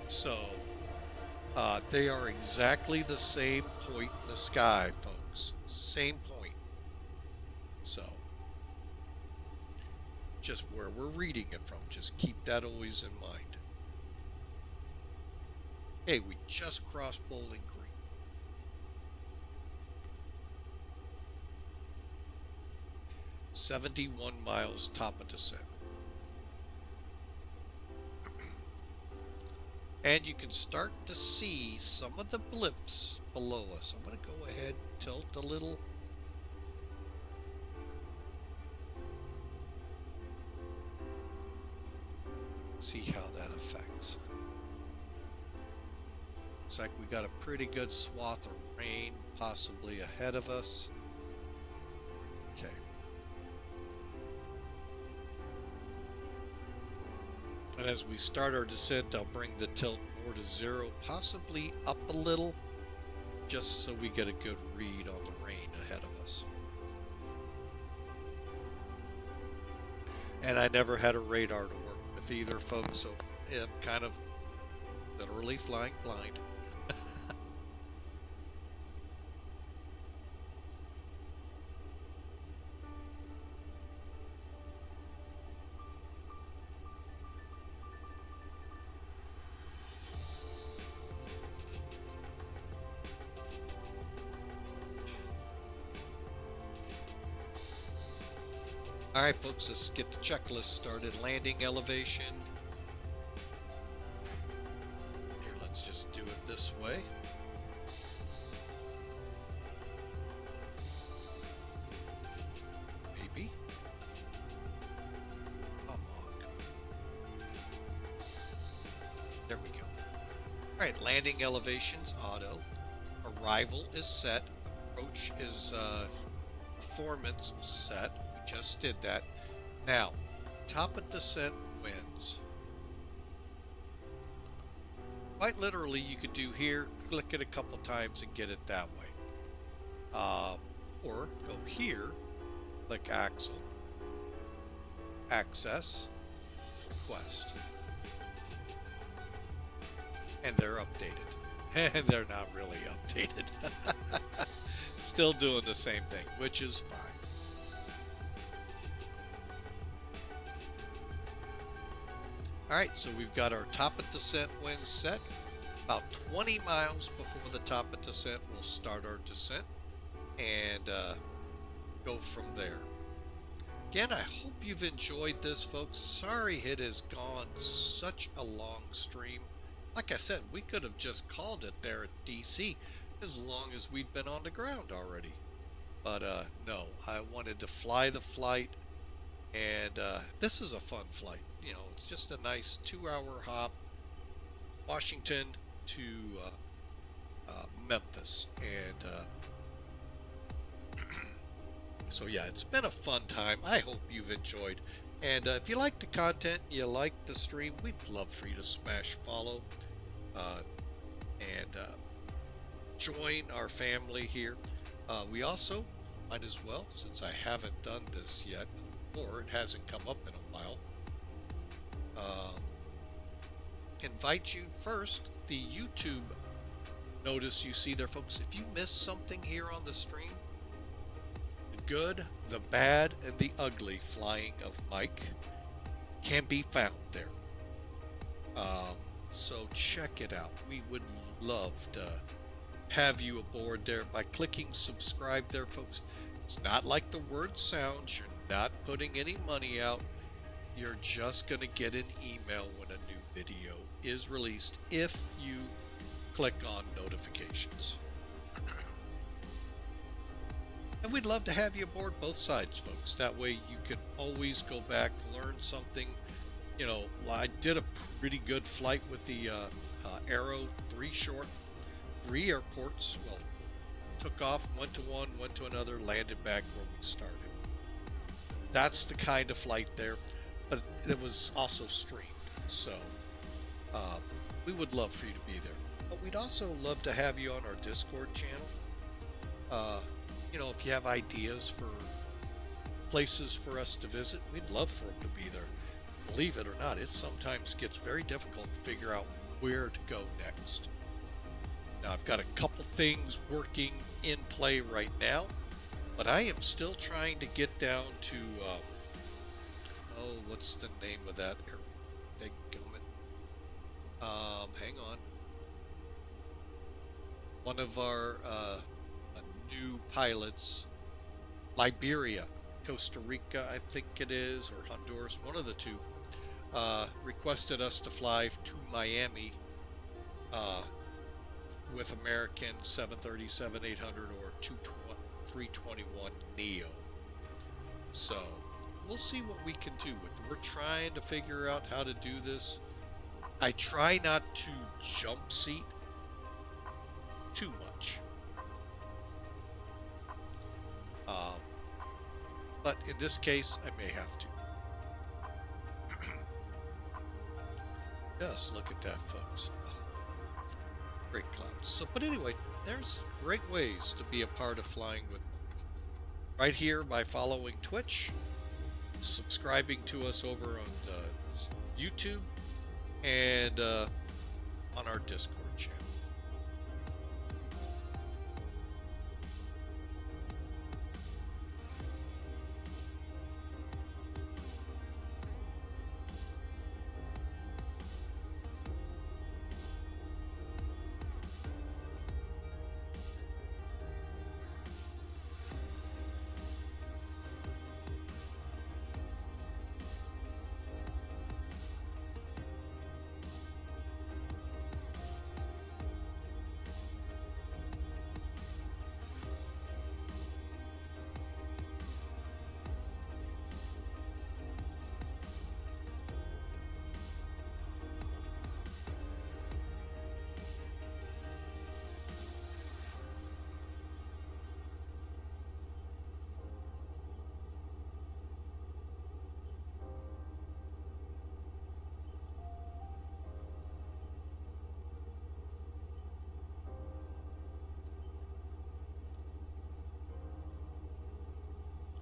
So they are exactly the same point in the sky, folks. Same point. So just where we're reading it from. Just keep that always in mind. Hey, we just crossed Bowling Green. .71 miles top of descent. And you can start to see some of the blips below us. I'm going to go ahead and tilt a little. See how that affects. Looks like we got a pretty good swath of rain possibly ahead of us. Okay. And as we start our descent, I'll bring the tilt more to 0, possibly up a little, just so we get a good read on the rain ahead of us. And I never had a radar to work with either, folks, so I'm kind of literally flying blind. All right, folks, let's get the checklist started. Landing elevation. Here, let's just do it this way. Maybe. Come on. There we go. All right, landing elevations, auto. Arrival is set. Approach is performance set. Just did that. Now, top of descent winds. Quite literally, you could do here, click it a couple times and get it that way. Or go here, click axle, access, request. And they're updated. And they're not really updated. Still doing the same thing, which is fine. Alright, so we've got our top of descent wind set. About 20 miles before the top of descent, we'll start our descent and go from there. Again, I hope you've enjoyed this, folks. Sorry it has gone such a long stream. Like I said, we could have just called it there at DC as long as we'd been on the ground already. But no, I wanted to fly the flight, and this is a fun flight. You know, it's just a nice 2-hour hop, Washington to Memphis, and so yeah, it's been a fun time. I hope you've enjoyed, and if you like the content, you like the stream, we'd love for you to smash follow and join our family here. We also might as well, since I haven't done this yet, or it hasn't come up in a while, invite you first, the YouTube notice you see there, folks. If you missed something here on the stream, the good, the bad, and the ugly flying of Mike can be found there. So check it out. We would love to have you aboard there by clicking subscribe there, folks. It's not like the word sounds. You're not putting any money out. You're just going to get an email when a new video is released if you click on notifications. And we'd love to have you aboard both sides, folks. That way you can always go back, learn something. You know, I did a pretty good flight with the Aero 3 airports. Well, took off, went to one, went to another, landed back where we started. That's the kind of flight there, but it was also streamed. So we would love for you to be there. But we'd also love to have you on our Discord channel. You know, if you have ideas for places for us to visit, we'd love for them to be there. Believe it or not, it sometimes gets very difficult to figure out where to go next. Now, I've got a couple things working in play right now, but I am still trying to get down to, what's the name of that airport? Hang on. One of our new pilots, Liberia, Costa Rica, I think it is, or Honduras, one of the two, requested us to fly to Miami with American 737-800 or 321 Neo. So we'll see what we can do with it. We're trying to figure out how to do this. I try not to jump seat too much. But in this case, I may have to. Just look at that, folks. Oh, great clouds. So, but anyway, there's great ways to be a part of flying with Mike. Right here by following Twitch, subscribing to us over on YouTube, and on our Discord channel.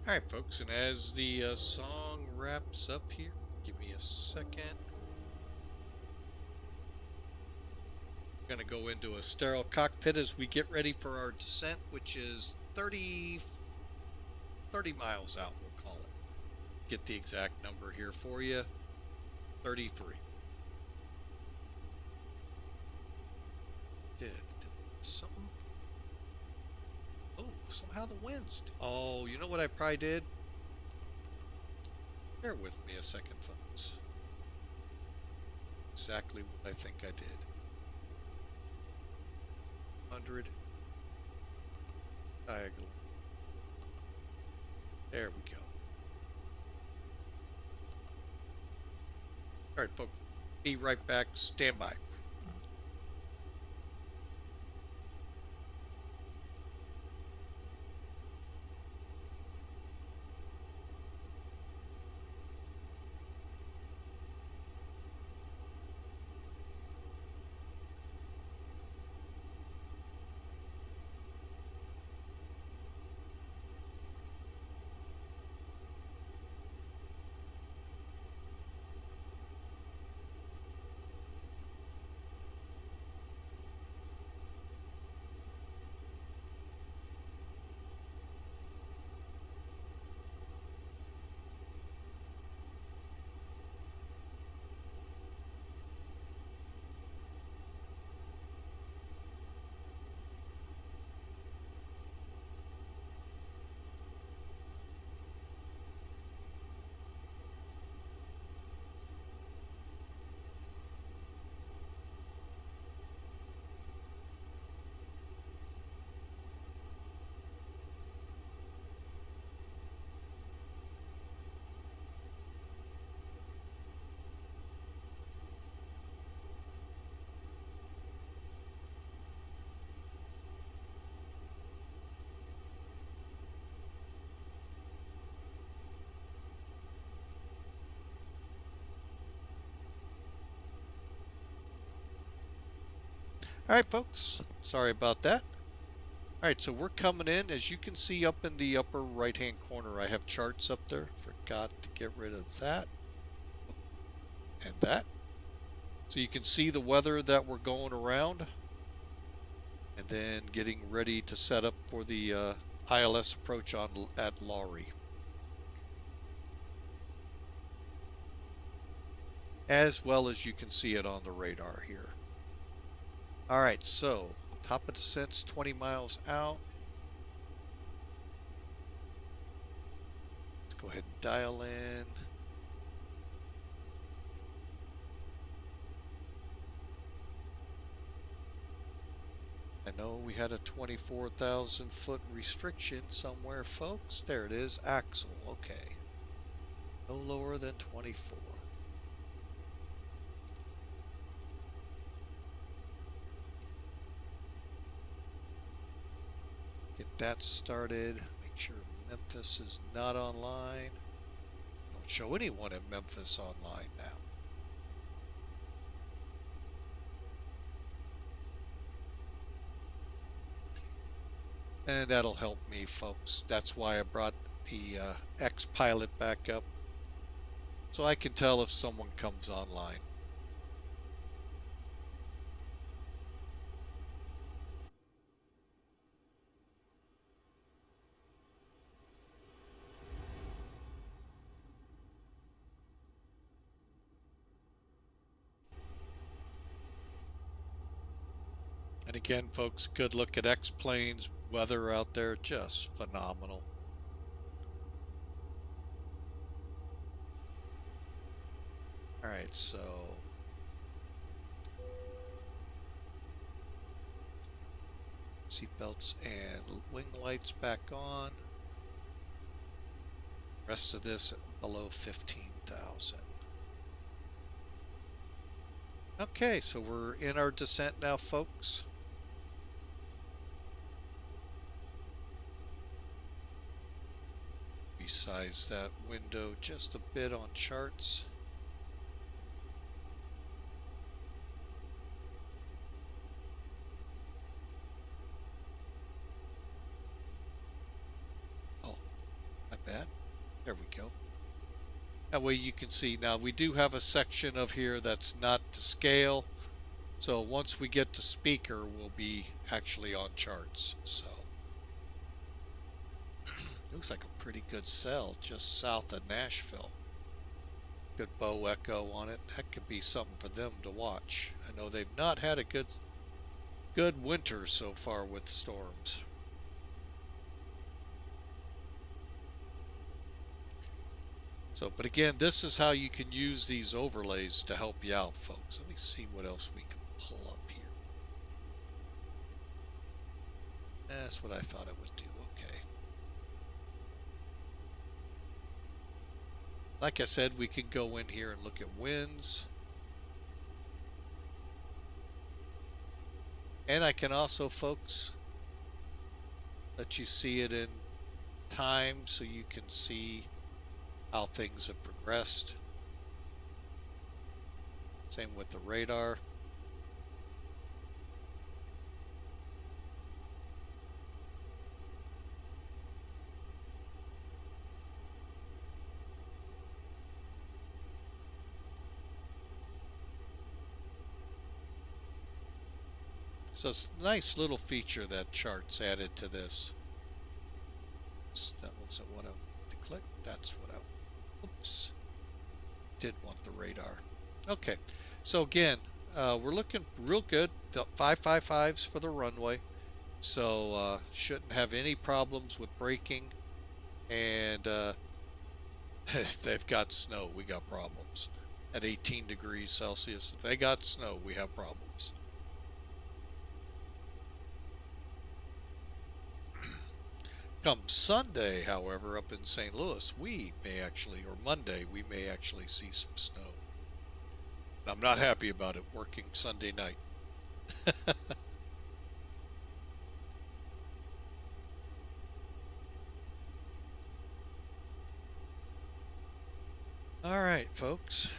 Alright, folks, and as the song wraps up here, give me a second. I'm going to go into a sterile cockpit as we get ready for our descent, which is 30 miles out, we'll call it. Get the exact number here for you. 33. did. Something. Oh, somehow the winds. Oh, you know what I probably did? Bear with me a second, folks. Exactly what I think I did. 100. Diagonal. There we go. All right, folks. Be right back. Stand by. All right, folks. Sorry about that. All right, so we're coming in. As you can see up in the upper right-hand corner, I have charts up there. Forgot to get rid of that and that. So you can see the weather that we're going around. And then getting ready to set up for the ILS approach at Laurie. As well as you can see it on the radar here. All right, so top of descent's 20 miles out. Let's go ahead and dial in. I know we had a 24,000 foot restriction somewhere, folks. There it is, axle. Okay. No lower than 24. Get that started. Make sure Memphis is not online. Don't show anyone in Memphis online now. And that'll help me, folks. That's why I brought the X-Pilot back up. So I can tell if someone comes online. And again, folks, good look at X-planes. Weather out there, just phenomenal. All right, so seatbelts and wing lights back on. Rest of this below 15,000. Okay, so we're in our descent now, folks. Resize that window just a bit on charts. Oh, not bad. There we go. That way you can see. Now we do have a section of here that's not to scale. So once we get to speaker, we'll be actually on charts. So looks like a pretty good cell just south of Nashville. Good bow echo on it. That could be something for them to watch. I know they've not had a good good winter so far with storms. So, but again, this is how you can use these overlays to help you out, folks. Let me see what else we can pull up here. That's what I thought it would do. Okay. Like I said, we can go in here and look at winds. And I can also, folks, let you see it in time so you can see how things have progressed. Same with the radar. So it's a nice little feature that chart's added to this. That wasn't what I wanted to click. That's what I, oops, did want the radar. Okay, so again, we're looking real good. The 555s for the runway, so shouldn't have any problems with braking. And if they've got snow, we got problems. At 18 degrees Celsius, if they got snow, we have problems. Come Sunday, however, up in St. Louis, we may actually, or Monday, we may actually see some snow. I'm not happy about it working Sunday night. All right, folks.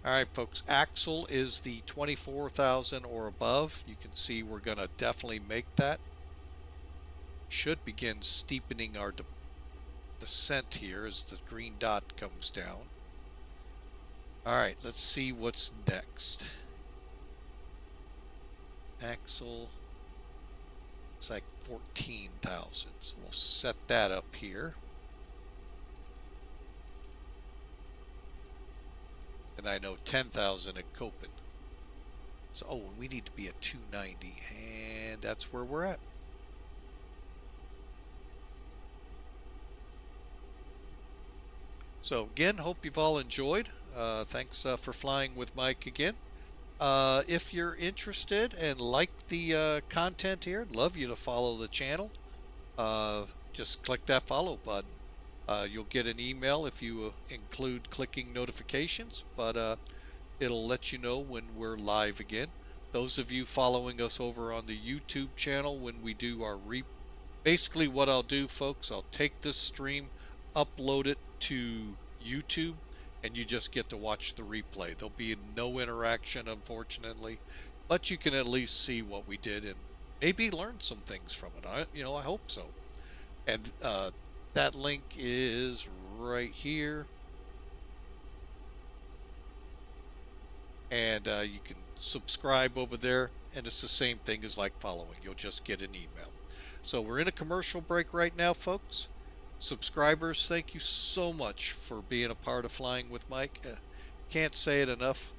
All right, folks, axle is the 24,000 or above. You can see we're going to definitely make that. Should begin steepening our descent here as the green dot comes down. All right, let's see what's next. Axle, it's like 14,000, so we'll set that up here. And I know 10,000 at Copen. So, oh, we need to be at 290, and that's where we're at. So again, hope you've all enjoyed. Thanks for flying with Mike again. If you're interested and like the content here, I'd love you to follow the channel. Just click that follow button. You'll get an email if you include clicking notifications, but it'll let you know when we're live again. Those of you following us over on the YouTube channel, when we do our basically what I'll do, folks, I'll take this stream, upload it to YouTube, and you just get to watch the replay. There'll be no interaction, unfortunately, but you can at least see what we did and maybe learn some things from it. I hope so. And that link is right here, and you can subscribe over there, and it's the same thing as like following. You'll just get an email. So we're in a commercial break right now, folks. Subscribers, thank you so much for being a part of Flying with Mike. Can't say it enough.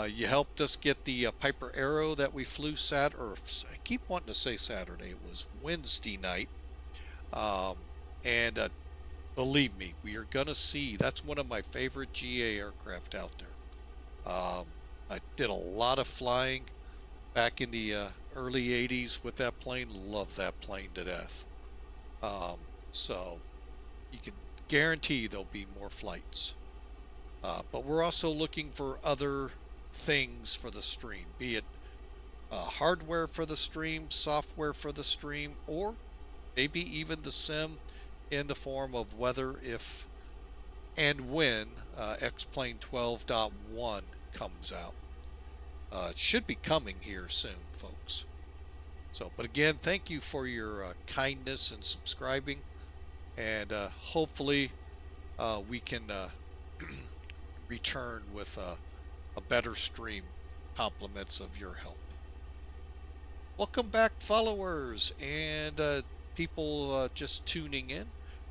You helped us get the Piper Arrow that we flew I keep wanting to say Saturday. It was Wednesday night. And believe me, we are going to see. That's one of my favorite GA aircraft out there. I did a lot of flying back in the early 80s with that plane. Love that plane to death. So you can guarantee there'll be more flights. But we're also looking for other things for the stream, be it hardware for the stream, software for the stream, or maybe even the sim in the form of whether, if, and when XP12.1 comes out. It should be coming here soon, folks. So, but again, thank you for your kindness and subscribing, and hopefully we can return with a better stream. Compliments of your help. Welcome back, followers and people just tuning in.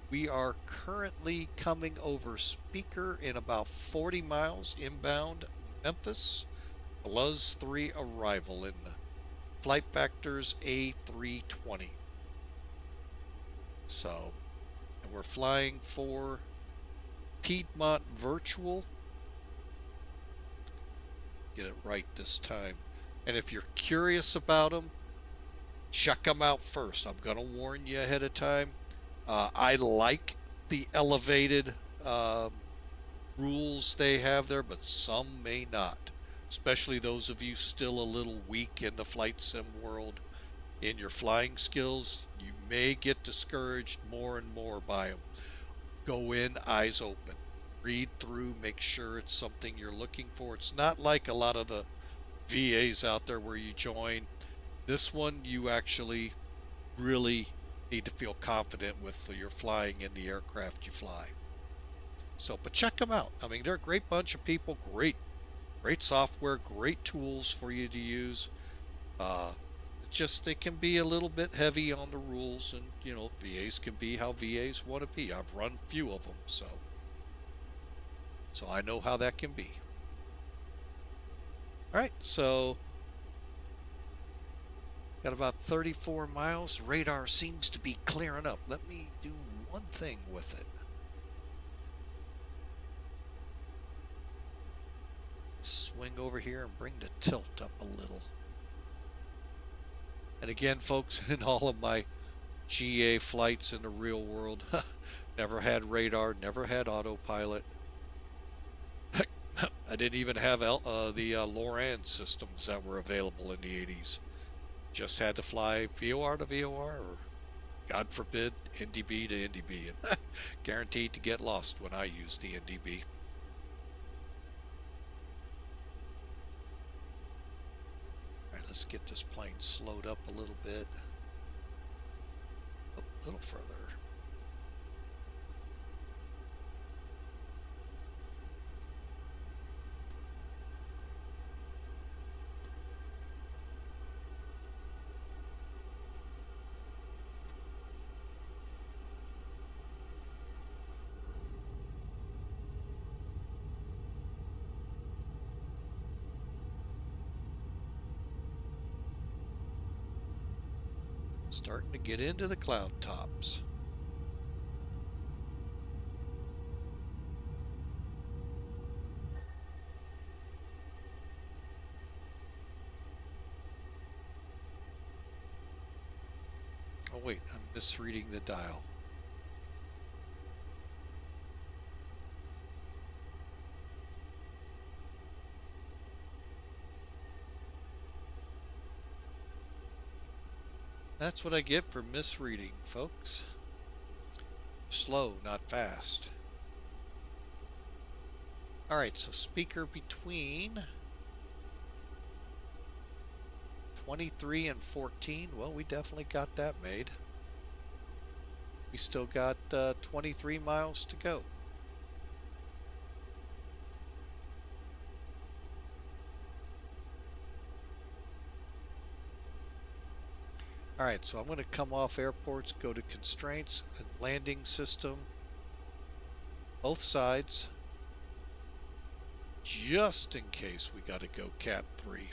We are currently coming over Speaker in about 40 miles inbound Memphis. Buzz 3 arrival in Flight Factor's A320. So, and we're flying for Piedmont Virtual. Get it right this time. And if you're curious about them, check them out first. I'm going to warn you ahead of time. I like the elevated rules they have there, but some may not. Especially those of you still a little weak in the flight sim world in your flying skills. You may get discouraged more and more by them. Go in eyes open. Read through, make sure it's something you're looking for. It's not like a lot of the VAs out there where you join. This one you actually really need to feel confident with your flying in the aircraft you fly. So, but check them out. I mean, they're a great bunch of people, great software, great tools for you to use. Just they can be a little bit heavy on the rules, and you know, VAs can be how VAs want to be. I've run a few of them, so I know how that can be. All right, so got about 34 miles. Radar seems to be clearing up. Let me do one thing with it. Swing over here and bring the tilt up a little. And again, folks, in all of my GA flights in the real world, never had radar, never had autopilot. I didn't even have the LORAN systems that were available in the 80s. Just had to fly VOR to VOR, or God forbid, NDB to NDB, and guaranteed to get lost when I used the NDB. Let's get this plane slowed up a little bit. Oh, a little further. Starting to get into the cloud tops. Oh wait, I'm misreading the dial. That's what I get for misreading, folks. Slow, not fast. Alright, so speaker between 23 and 14. Well, we definitely got that made. We still got 23 miles to go. Alright, so I'm going to come off airports, go to constraints, and landing system, both sides, just in case we got to go Cat 3.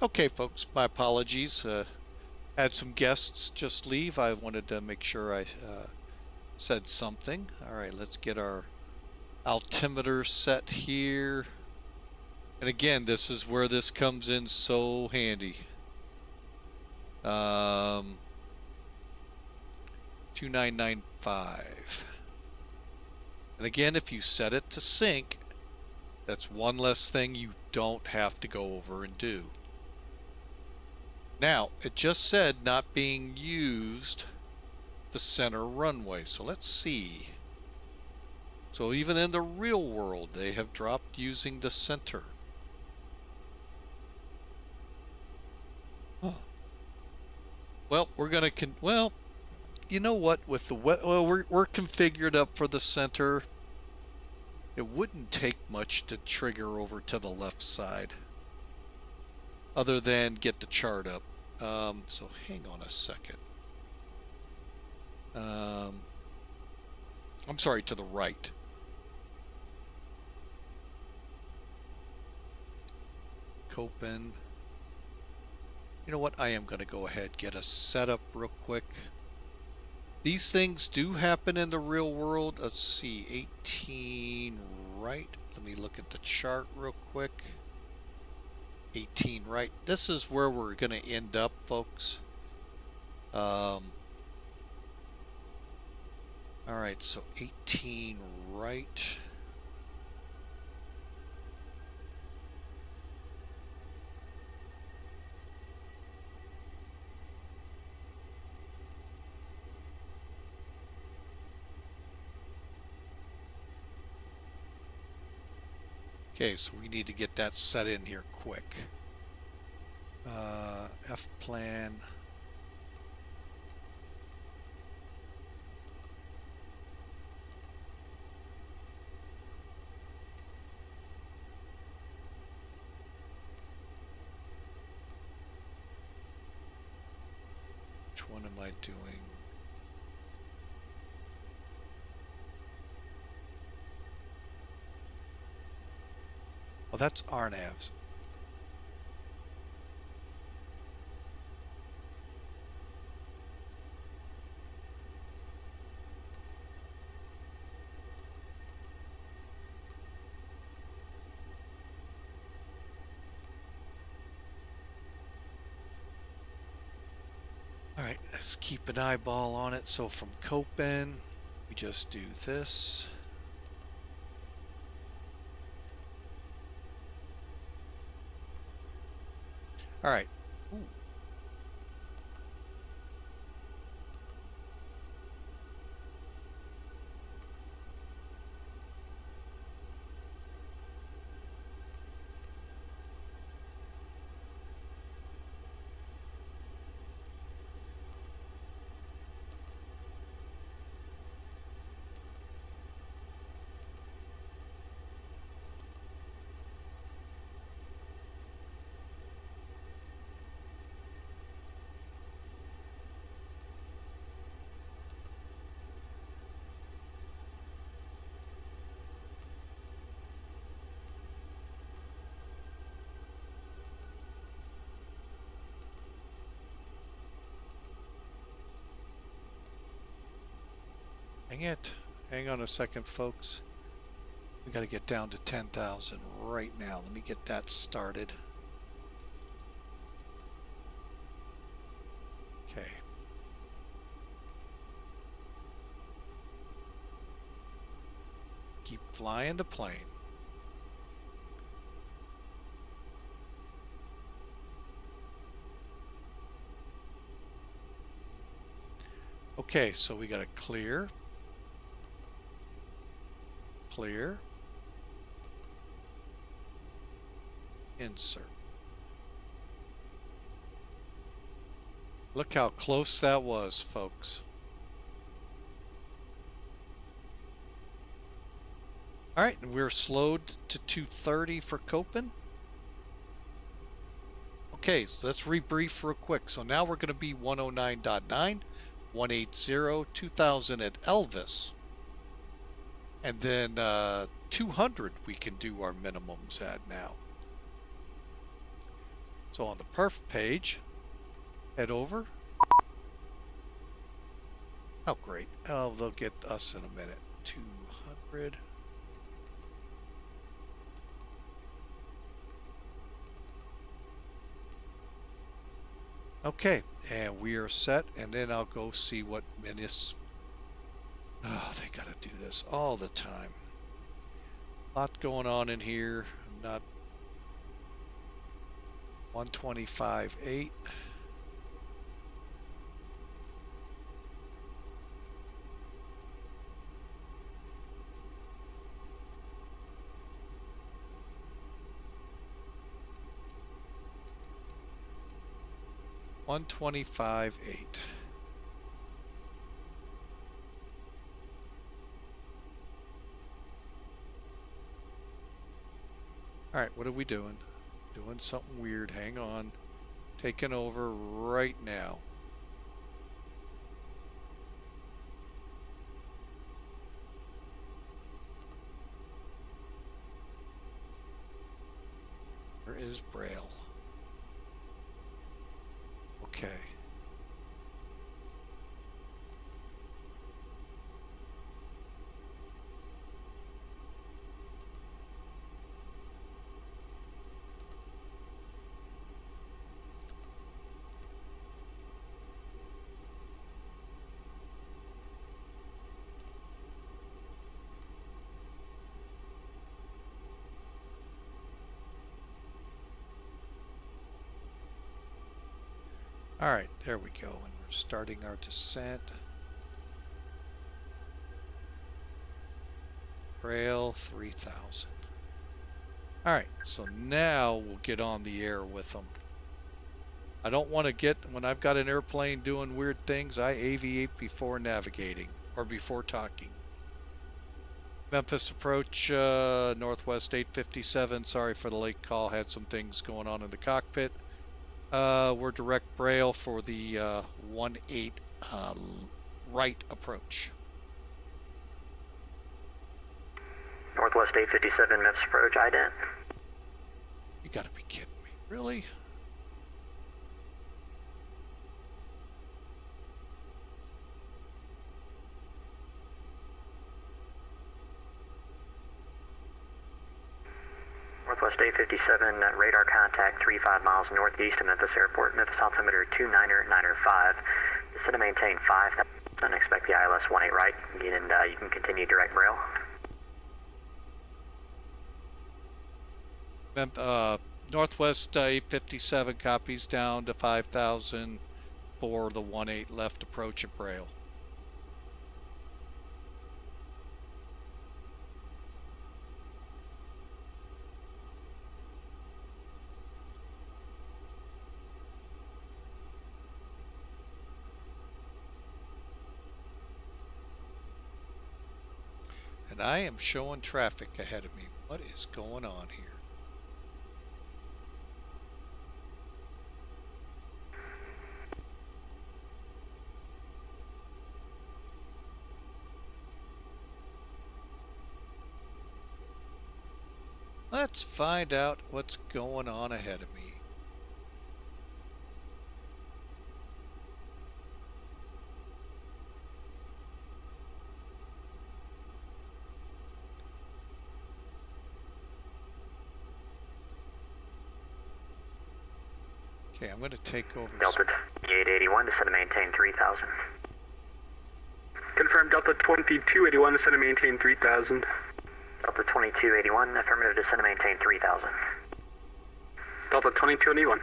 Okay, folks, my apologies. Had some guests just leave. I wanted to make sure I said something. All right, let's get our altimeter set here. And again, this is where this comes in so handy. 2995. And again, if you set it to sync, that's one less thing you don't have to go over and do. Now, it just said not being used the center runway. So let's see. So even in the real world, they have dropped using the center. Huh. Well, we're gonna well, you know what? With the we're configured up for the center. It wouldn't take much to trigger over to the left side, other than get the chart up. So hang on a second. I'm sorry, to the right. Copen. You know what? I am going to go ahead and get a setup real quick. These things do happen in the real world. Let's see, 18 right. Let me look at the chart real quick. 18 right. This is where we're going to end up, folks. All right, so 18 right. Okay, so we need to get that set in here quick. F plan. Which one am I doing? Oh, that's RNAVs. All right, let's keep an eyeball on it. So from Copen, we just do this. All right. Ooh. Dang it. Hang on a second, folks. We got to get down to 10,000 right now. Let me get that started. Okay. Keep flying the plane. Okay, so we got to clear. Clear. Insert. Look how close that was, folks. All right, and we're slowed to 230 for Copen. Okay, so let's rebrief real quick. So now we're going to be 109.9, 180, 2000 at Elvis. And then 200 we can do our minimums at now. So on the perf page, head over. Oh, great. Oh, they'll get us in a minute. 200. Okay, and we are set, and then I'll go see what Menace. Oh, they gotta do this all the time. Lot going on in here. I'm not 125.8. $125.8. All right, what are we doing? Doing something weird. Hang on. Taking over right now. Where is Braille? Okay. All right, there we go. And we're starting our descent. Braille 3000. All right, so now we'll get on the air with them. I don't want to get, when I've got an airplane doing weird things, I aviate before navigating or before talking. Memphis approach, Northwest 857. Sorry for the late call. Had some things going on in the cockpit. We're direct Braille for the 1-8 right approach. Northwest 857, Memphis approach, ident. You gotta be kidding me. Really? Northwest 857, radar contact 35 miles northeast of Memphis Airport. Memphis altimeter 299.5. Descend to maintain 5,000. Expect the ILS 18 right. And you can continue direct Braille. Northwest 857 copies down to 5,000 for the 1-8 left approach at Braille. And I am showing traffic ahead of me. What is going on here? Let's find out what's going on ahead of me. Okay, I'm going to take over. Delta 881, descend to maintain 3,000. Confirm Delta 2281, descend to maintain 3,000. Delta 2281, affirmative, descend to maintain 3,000. Delta 2281.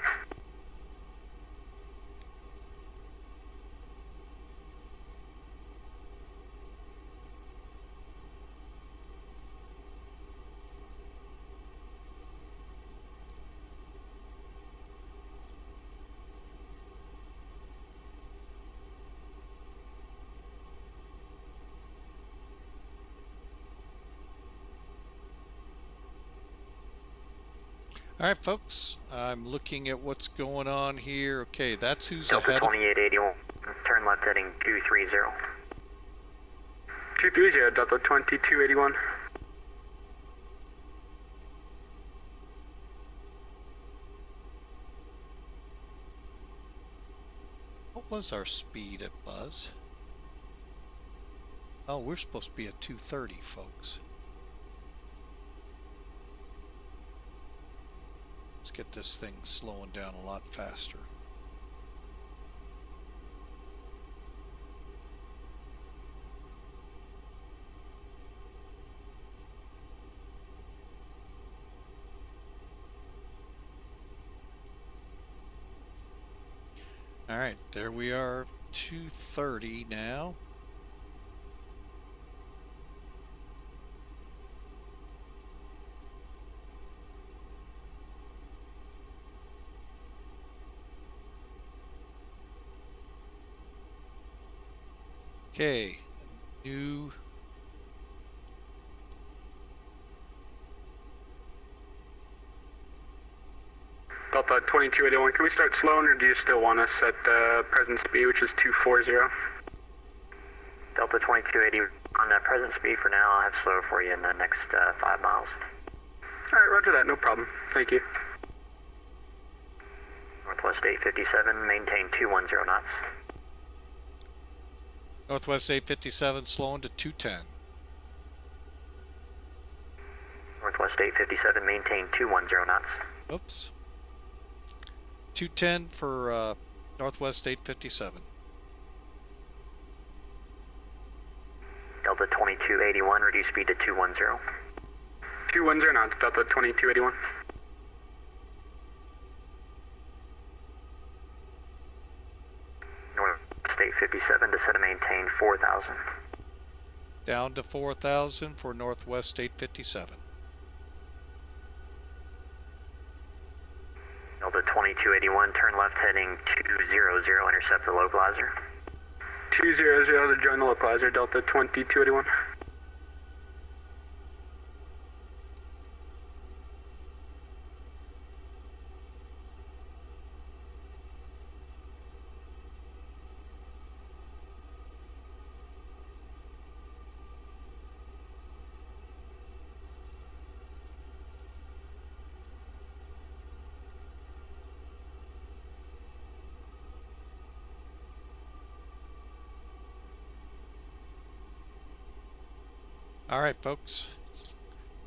All right, folks, I'm looking at what's going on here. Okay, that's who's Delta ahead of... 2881, turn left heading 230. 230, Delta 2281. was our speed at Buzz? Oh, we're supposed to be at 230, folks. Let's get this thing slowing down a lot faster. All right, there we are, 230 now. Okay, new. Delta 2281, can we start slowing, or do you still want us at present speed, which is 240? Delta 2280 on that present speed for now. I'll have slow for you in the next 5 miles. Alright, roger that, no problem. Thank you. Northwest 857, maintain 210 knots. Northwest 857 slowing to 210. Northwest 857, maintain 210 knots. Oops. 210 for Northwest 857. Delta 2281, reduce speed to 210. 210 knots, Delta 2281. Northwest 857, descend to maintain 4,000. Down to 4,000 for Northwest 857. Delta 2281, turn left heading 200, intercept the localizer. 200 to join the localizer, Delta 2281. All right, folks.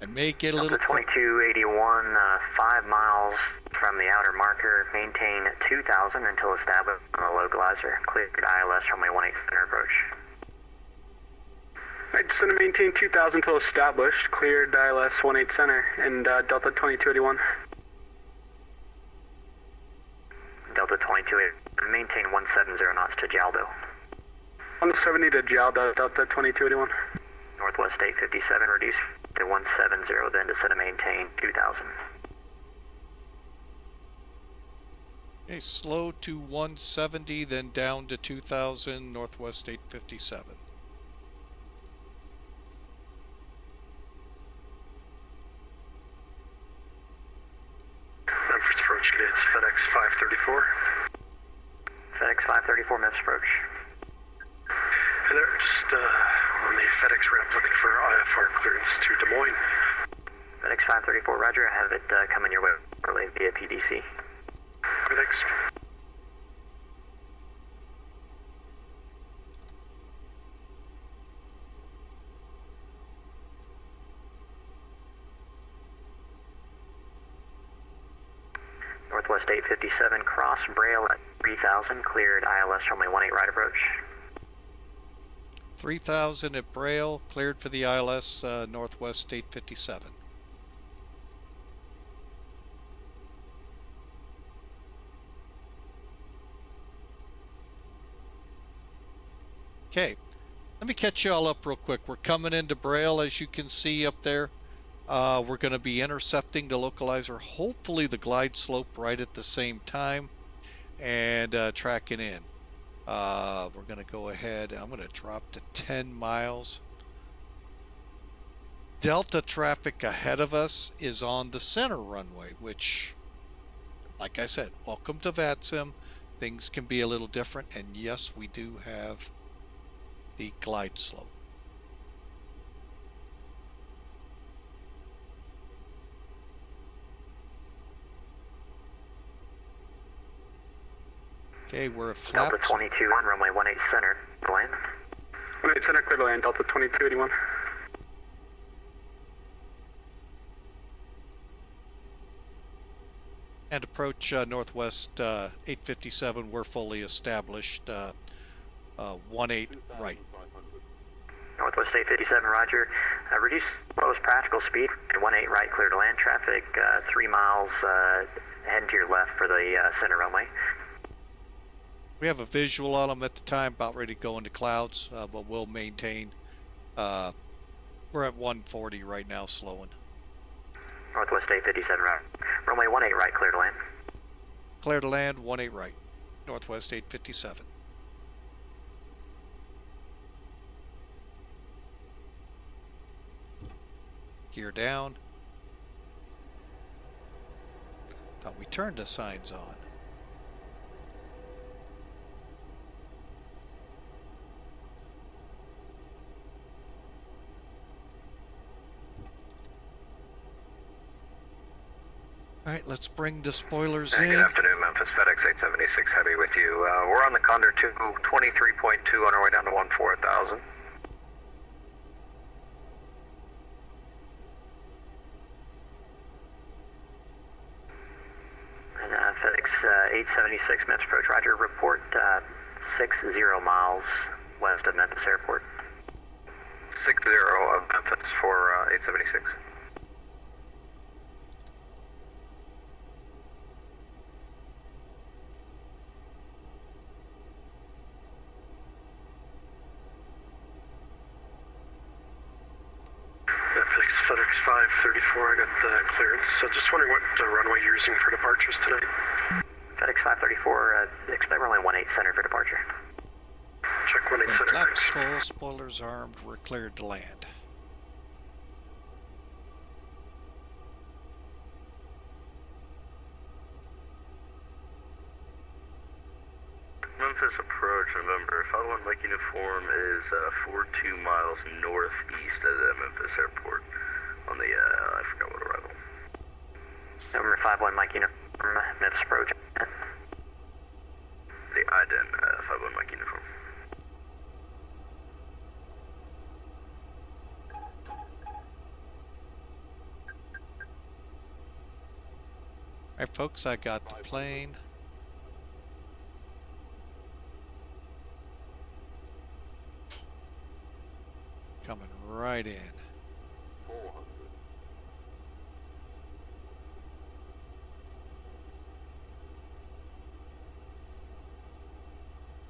I may get a little. Delta 2281, 5 miles from the outer marker. Maintain 2,000 until established on the localizer. Cleared ILS runway 18 center approach. Alright, descend to maintain 2,000 until established. Cleared ILS 18 center, and Delta 2281. Delta 2281, maintain 170 knots to Jaldo. 170 to Jaldo, Delta 2281. Northwest 857, reduce to 170, then descend to maintain 2,000. Okay, slow to 170, then down to 2,000, Northwest 857. Memphis approach, it's FedEx 534. FedEx 534, Memphis approach. Hey there, just on the FedEx ramp looking for IFR clearance to Des Moines. FedEx 534, roger. I have it coming your way early via PDC. Okay, thanks. Northwest 857, cross Braille at 3,000, cleared ILS runway 18 right approach. 3,000 at Braille, cleared for the ILS, Northwest 857. Okay, let me catch you all up real quick. We're coming into Braille, as you can see up there. We're going to be intercepting the localizer, hopefully the glide slope right at the same time, and tracking in. We're going to go ahead. I'm going to drop to 10 miles. Delta traffic ahead of us is on the center runway, which, like I said, welcome to VATSIM. Things can be a little different, and yes, we do have the glide slope. Okay, we're at Delta flaps. 22 on runway 18 center, land. 18 center, clear to land, Delta 2281. And approach Northwest 857. We're fully established. 18 right. Northwest 857, roger. Reduce lowest practical speed, 18 right, clear to land. Traffic 3 miles heading to your left for the center runway. We have a visual on them at the time, about ready to go into clouds, but we'll maintain. We're at 140 right now, slowing. Northwest 857, right. Runway 18 right, clear to land. Clear to land, 18 right. Northwest 857. Gear down. Thought we turned the signs on. Alright, let's bring the spoilers in. Good afternoon, Memphis. FedEx 876 Heavy with you. We're on the Condor 2, 23.2 on our way down to 14,000. And FedEx 876 Memphis approach, roger. Report 60 miles west of Memphis Airport. 60 of Memphis for 876. FedEx 534, I got the clearance. Just wondering what runway you're using for departures tonight. FedEx 534, expect runway 18 center for departure. Check 18 center. Flaps full, spoilers armed, we're cleared to land. Memphis approach, November. 51 Mike uniform is 42 miles northeast of the Memphis airport on the, I forgot what arrival. November 51 Mike uniform, Memphis approach. The ident, 51 Mike uniform. Alright folks, I got the plane. Coming right in. 400.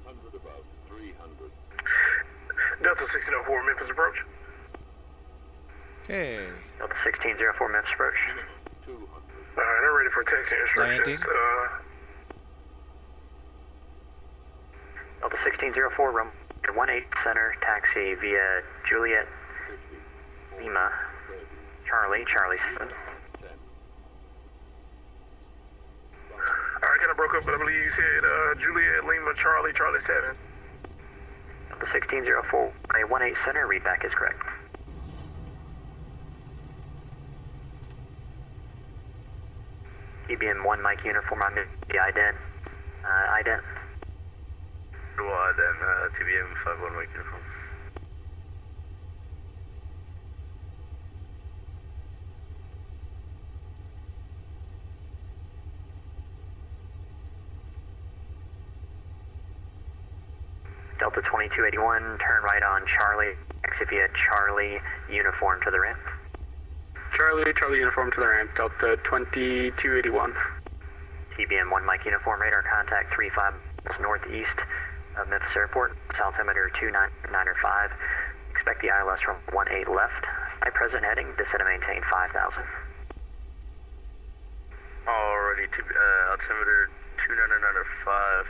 100 above, 300. Delta 1604, Memphis approach. Okay, Delta 1604 Memphis approach. 200. Alright, I'm ready for taxi instructions. Landing. Delta 1604, room 18 center, taxi via Juliet, 50. Lima, Charlie 7. 10. Alright, kind of broke up, but I believe you said Juliet, Lima, Charlie 7. Delta 1604, a 18 center, readback is correct. EBM 1 Mike uniform on the ident. Ident. Dual ident, TBM 51 Mike uniform. Delta 2281, turn right on Charlie, exit via Charlie uniform to the ramp. Charlie uniform to the ramp, Delta 2281. TBM 1 Mike uniform, radar contact 35 miles northeast of Memphis Airport, altimeter 295. Expect the ILS from 18 left. Flight present heading, descend and maintain 5,000. Alrighty, altimeter 2995,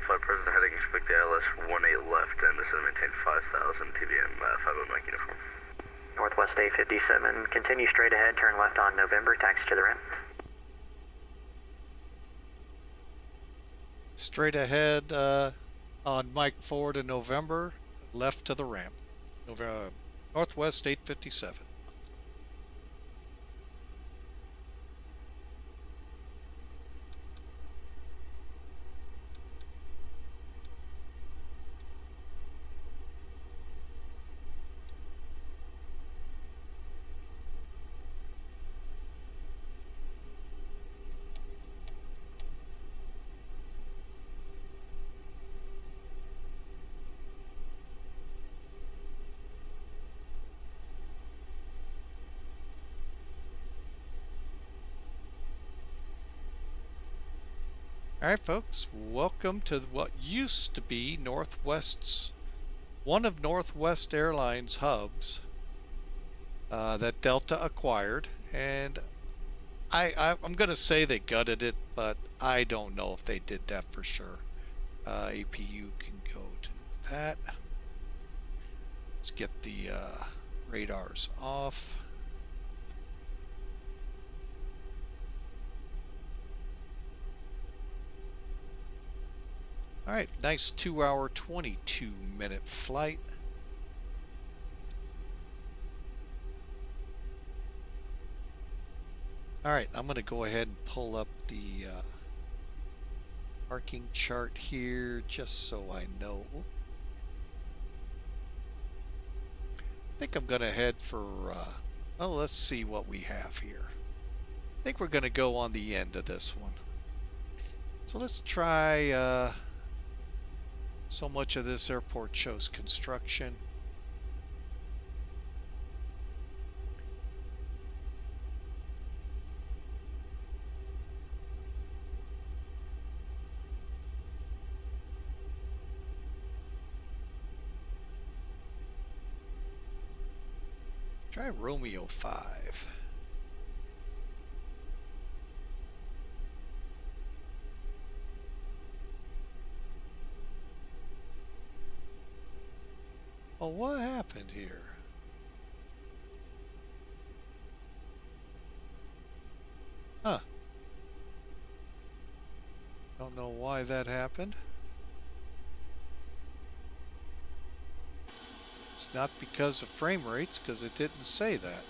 flight present heading, expect the ILS 18 left and descend and maintain 5,000, TBM 51 Mike uniform. Northwest 857, continue straight ahead, turn left on November, taxi to the ramp. straight ahead on Mike 4 to November, left to the ramp. Northwest 857. Alright folks, welcome to what used to be one of Northwest Airlines hubs that Delta acquired, and I'm going to say they gutted it, but I don't know if they did that for sure. APU can go to that. Let's get the radars off. Alright, nice 2-hour, 22-minute flight. Alright, I'm going to go ahead and pull up the parking chart here just so I know. I think I'm going to head for, let's see what we have here. I think we're going to go on the end of this one. So let's try, so much of this airport shows construction. Try Romeo 5. Well, what happened here? Huh. Don't know why that happened. It's not because of frame rates, because it didn't say that.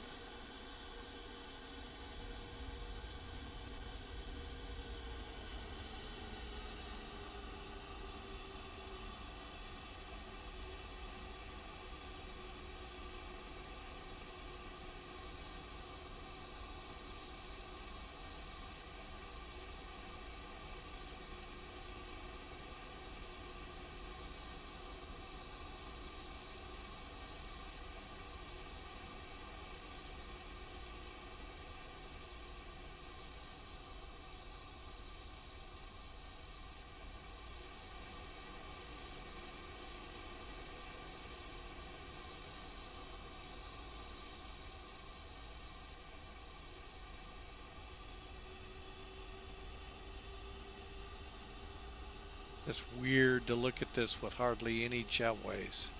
It's weird to look at this with hardly any jetways.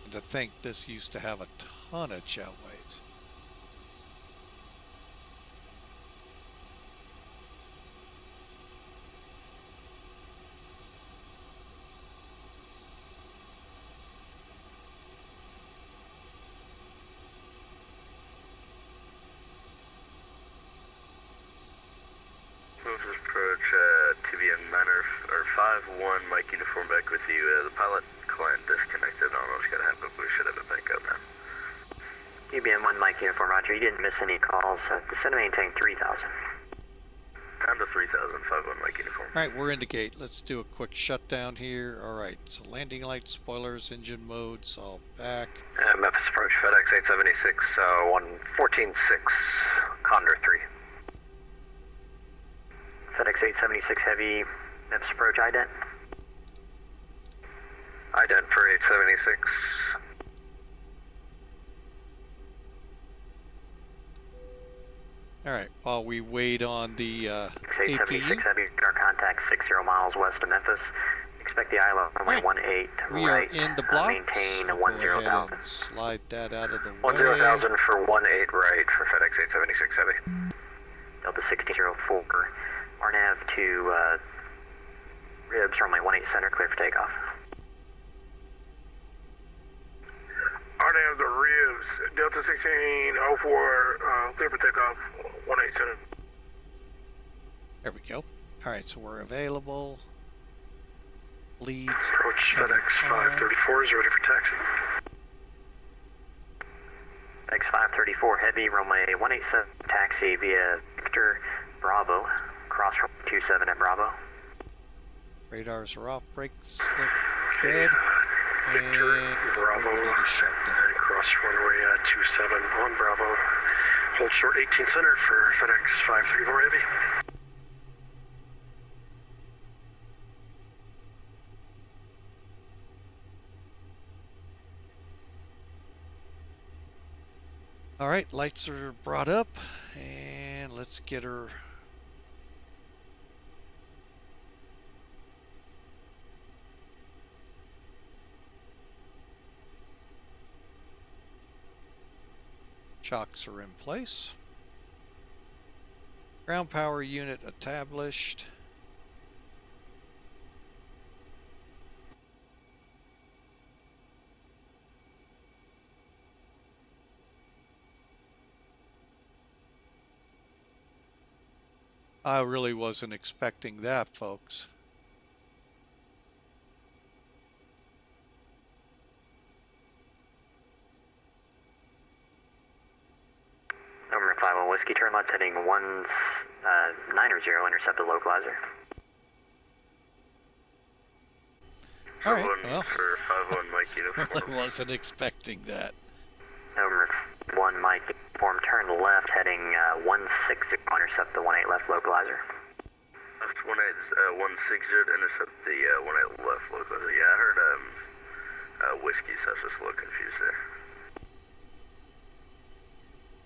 And to think this used to have a ton of jetways. Memphis approach, TBM 51, Mike uniform back with you. The pilot client disconnected on us, gotta have it, we should have it back up now. TBM 1 Mike uniform, roger. You didn't miss any calls. Descend and maintain 3000. Time to 3000, 51 Mike uniform. Alright, we're in the gate. Let's do a quick shutdown here. Alright, so landing lights, spoilers, engine modes, all back. Memphis approach, FedEx 876, 114.6, Condor 3. FedEx 876 Heavy, Memphis approach, ident. Ident for 876. Alright, while we wait on the 876 APU. Heavy, our contact 60 miles west of Memphis. Expect the ILO runway 18 We right. are in the blocks. Maintain I'll go ahead 10,000. and slide that out of the way. 10,000 for 18 right for FedEx 876 Heavy. Delta 1604. RNAV to ribs, runway 18 center, clear for takeoff. RNAV to ribs, Delta 1604, clear for takeoff, 18 center. There we go. Alright, so we're available. Leads. Approach FedEx 534 is ready for taxi. X534 Heavy, runway 18 taxi via Victor Bravo, cross from 27 at Bravo. Radars are off, brakes look good. Victor And Bravo, we're ready to shut down. and cross runway 27 on Bravo. Hold short 18 center for FedEx 534 Heavy. All right, lights are brought up, and let's get her. Chocks are in place. Ground power unit established. I really wasn't expecting that, folks. Number 51 Whiskey, turn left heading 190, intercept the localizer. All right, well, For 51 Mike uniform. really wasn't expecting that. Number 1 Mike, form turn left heading 160, intercept the 18 left localizer. That's 160 to intercept the 18 left localizer. Yeah, I heard whiskey, so I was just a little confused there.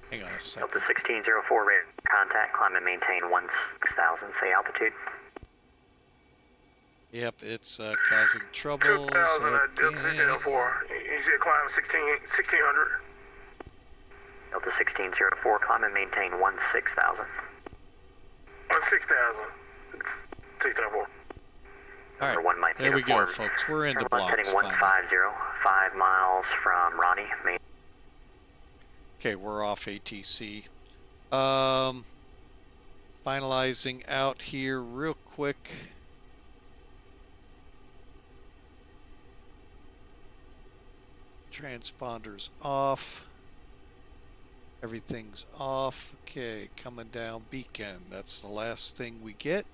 Hang on a second. Delta 1604, radar contact, climb and maintain 16,000, say altitude. Yep, it's causing troubles. 2000 at Delta 1604. Easy to climb 1600. Delta 1604, climb and maintain 16,000. 16,000. 1604. All Number right, 1 Mike there we go, uniform. folks. We're into Turn left blocks heading finally. 150, 5 miles from Ronnie, main. Okay, we're off ATC. Finalizing out here real quick. Transponders off. Everything's off. Okay, coming down beacon. That's the last thing we get.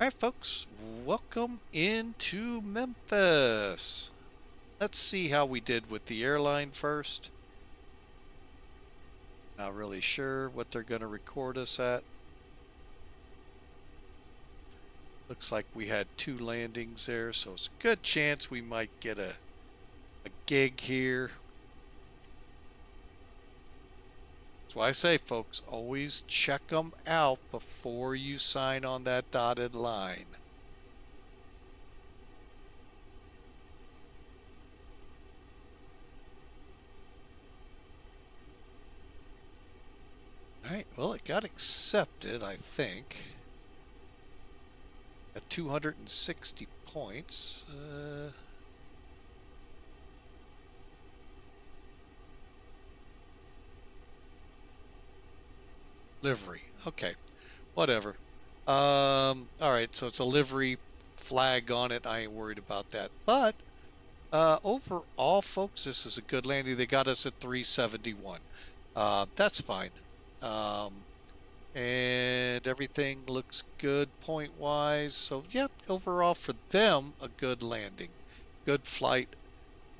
All right, folks, welcome into Memphis. Let's see how we did with the airline first. Not really sure what they're going to record us at. Looks like we had 2 landings there, so it's a good chance we might get a gig here. That's why I say, folks, always check them out before you sign on that dotted line. Alright, well, it got accepted, I think. At 260 points. Livery. Okay. Whatever. Alright, so it's a livery flag on it. I ain't worried about that. But, overall, folks, this is a good landing. They got us at 371. That's fine. And everything looks good point-wise. So, yep, overall for them, a good landing. Good flight.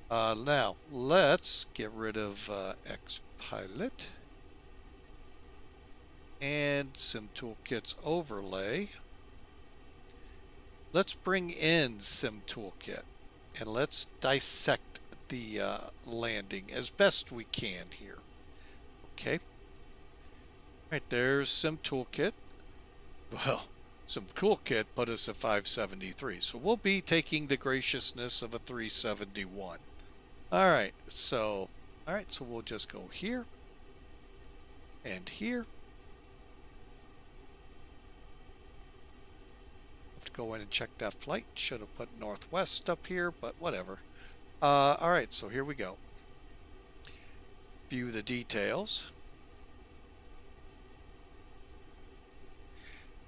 Now, let's get rid of X-Pilot. And Sim Toolkit's overlay. Let's bring in Sim Toolkit. And let's dissect the landing as best we can here. Okay. Right, there's Sim Toolkit. Well, Sim Toolkit put us at 573. So we'll be taking the graciousness of a 371. Alright, so we'll just go here and here. Have to go in and check that flight. Should have put Northwest up here, but whatever. Alright, so here we go. View the details.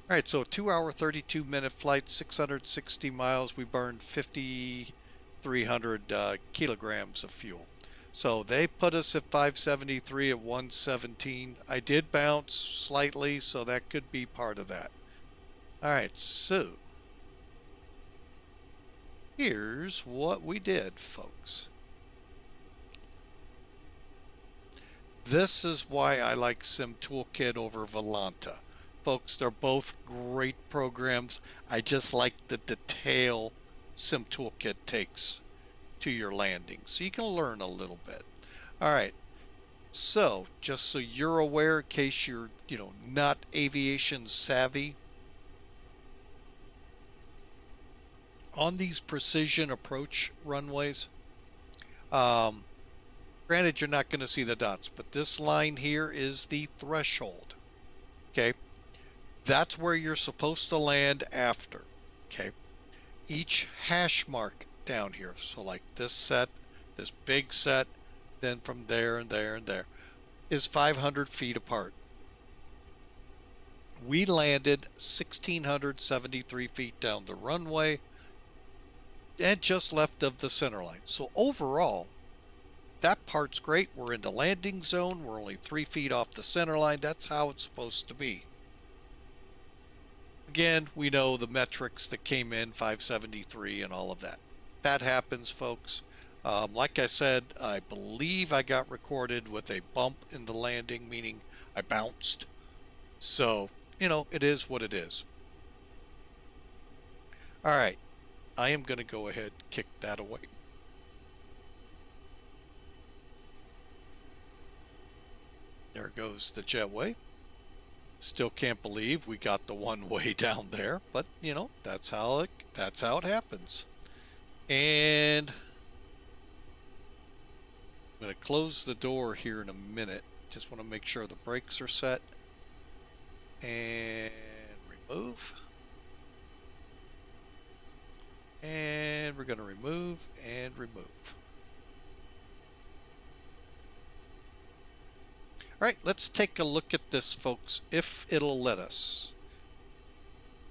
Alright, so 2 hour 32 minute flight, 660 miles. We burned 5,300 kilograms of fuel. So they put us at 573 at 117. I did bounce slightly, so that could be part of that. Alright, so here's what we did, folks. This is why I like Sim Toolkit over Volanta. Folks, they're both great programs. I just like the detail Sim Toolkit takes to your landing, so you can learn a little bit. All right. So, just so you're aware, in case you're, not aviation savvy, on these precision approach runways, granted you're not going to see the dots, but this line here is the threshold. Okay, that's where you're supposed to land after. Okay, each hash mark down here, so like this set, this big set, then from there and there and there, is 500 feet apart. We landed 1,673 feet down the runway and just left of the center line. So overall, that part's great. We're in the landing zone. We're only 3 feet off the center line. That's how it's supposed to be. Again, we know the metrics that came in, 573 and all of that. That happens, folks. Like I said, I believe I got recorded with a bump in the landing, meaning I bounced. So, it is what it is. All right. I am going to go ahead and kick that away. There goes the jetway. Still can't believe we got the one way down there, but that's how it happens. And I'm going to close the door here in a minute. Just want to make sure the brakes are set. And remove. And we're going to remove and remove. All right, let's take a look at this, folks, if it'll let us.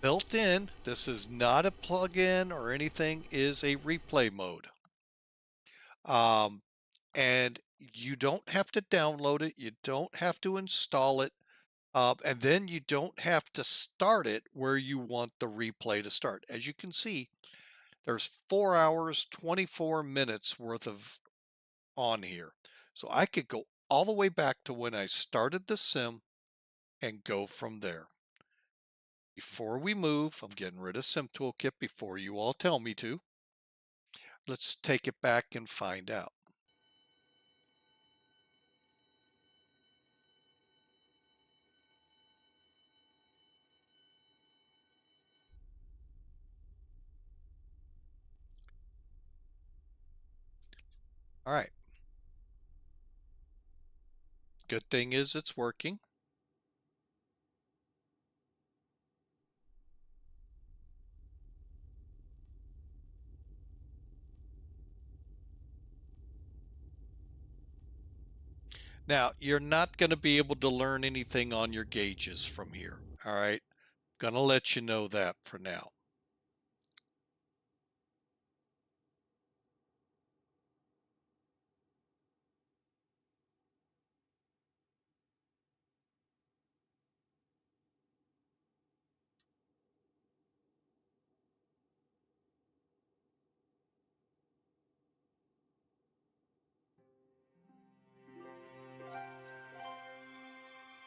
Built in, this is not a plug-in or anything, is a replay mode. And you don't have to download it. You don't have to install it. And then you don't have to start it where you want the replay to start. As you can see, there's 4 hours, 24 minutes worth of on here. So I could go all the way back to when I started the sim and go from there. Before we move, I'm getting rid of Sim Toolkit before you all tell me to. Let's take it back and find out. All right. Good thing is it's working. Now, you're not going to be able to learn anything on your gauges from here. All right. Gonna let you know that for now.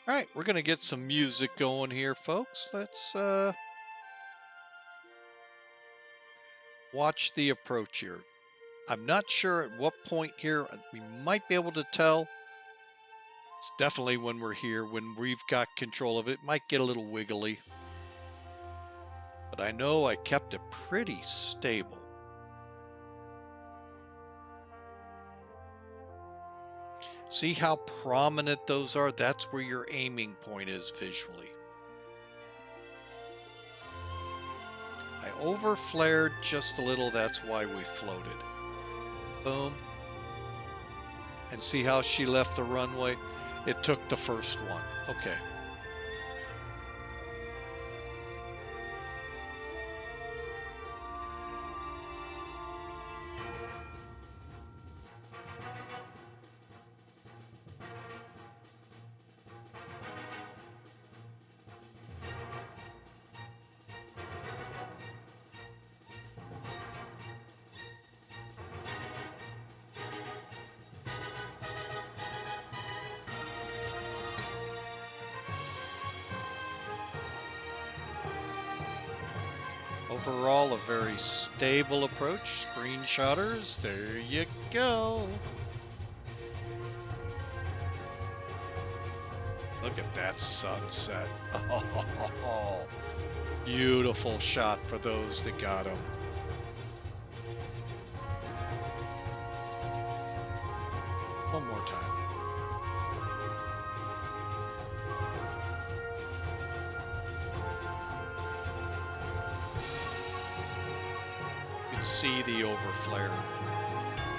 All right, we're gonna get some music going here, folks. Let's watch the approach here. I'm not sure at what point here we might be able to tell. It's definitely when we're here, when we've got control of it. It might get a little wiggly. But I know I kept it pretty stable. See how prominent those are? That's where your aiming point is visually. I over-flared just a little, that's why we floated. Boom. And see how she left the runway? It took the first one. Okay. Overall, a very stable approach. Screenshotters, there you go. Look at that sunset. Oh, beautiful shot for those that got them. One more time. You can see the overflare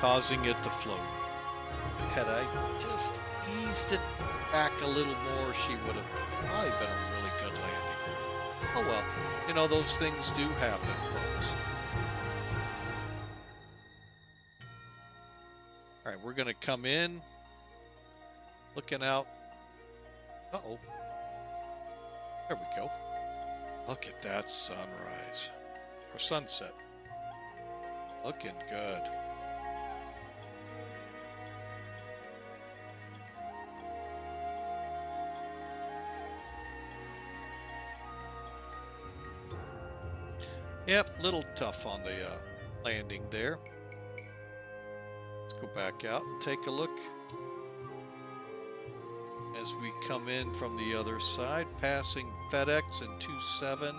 causing it to float. Had I just eased it back a little more, she would have probably been a really good landing. Oh well, you know, those things do happen, folks. All right, we're going to come in, looking out. Uh-oh. There we go. Look at that sunrise, or sunset. Looking good. Yep, little tough on the landing there. Let's go back out and take a look as we come in from the other side, passing FedEx and 27.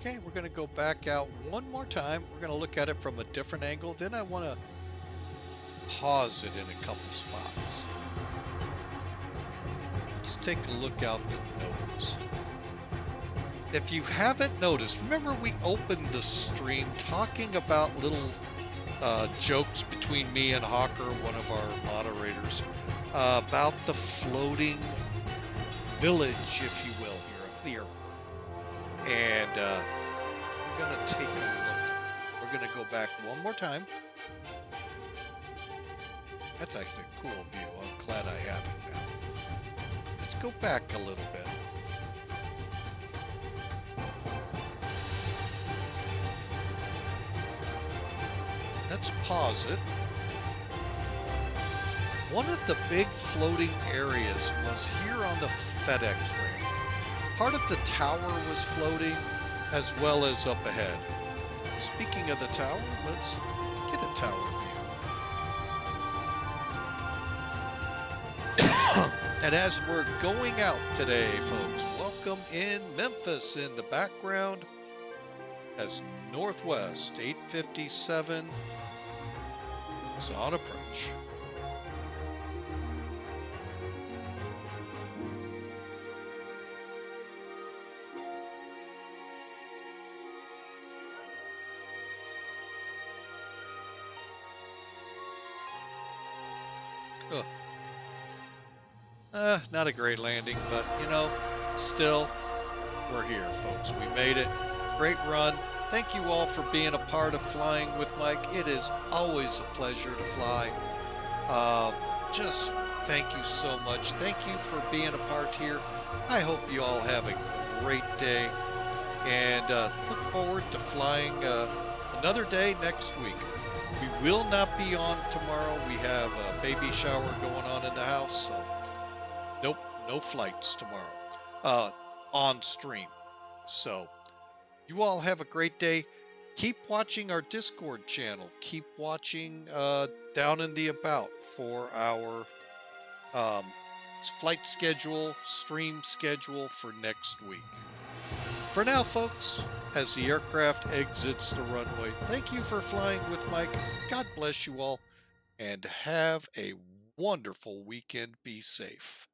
Okay, we're going to go back out one more time. We're going to look at it from a different angle. Then I want to pause it in a couple spots. Let's take a look out the nose. If you haven't noticed, remember we opened the stream talking about little jokes between me and Hawker, one of our moderators, about the floating village, if you will, here up the airport. And we're going to take a look. We're going to go back one more time. That's actually a cool view. I'm glad I have it now. Let's go back a little bit. Let's pause it. One of the big floating areas was here on the FedEx ramp. Part of the tower was floating, as well as up ahead. Speaking of the tower, let's get a tower view. And as we're going out today, folks, welcome in Memphis in the background as Northwest 857 is on approach. Not a great landing, but you know, still, we're here, folks. We made it. Great run. Thank you all for being a part of Flying with Mike. It is always a pleasure to fly. Just thank you so much. Thank you for being a part here. I hope you all have a great day, and look forward to flying another day next week. We will not be on tomorrow. We have a baby shower going on in the house, so nope, no flights tomorrow on stream. So you all have a great day. Keep watching our Discord channel. Keep watching down in the About for our flight schedule, stream schedule for next week. For now, folks, as the aircraft exits the runway, thank you for flying with Mike. God bless you all, and have a wonderful weekend. Be safe.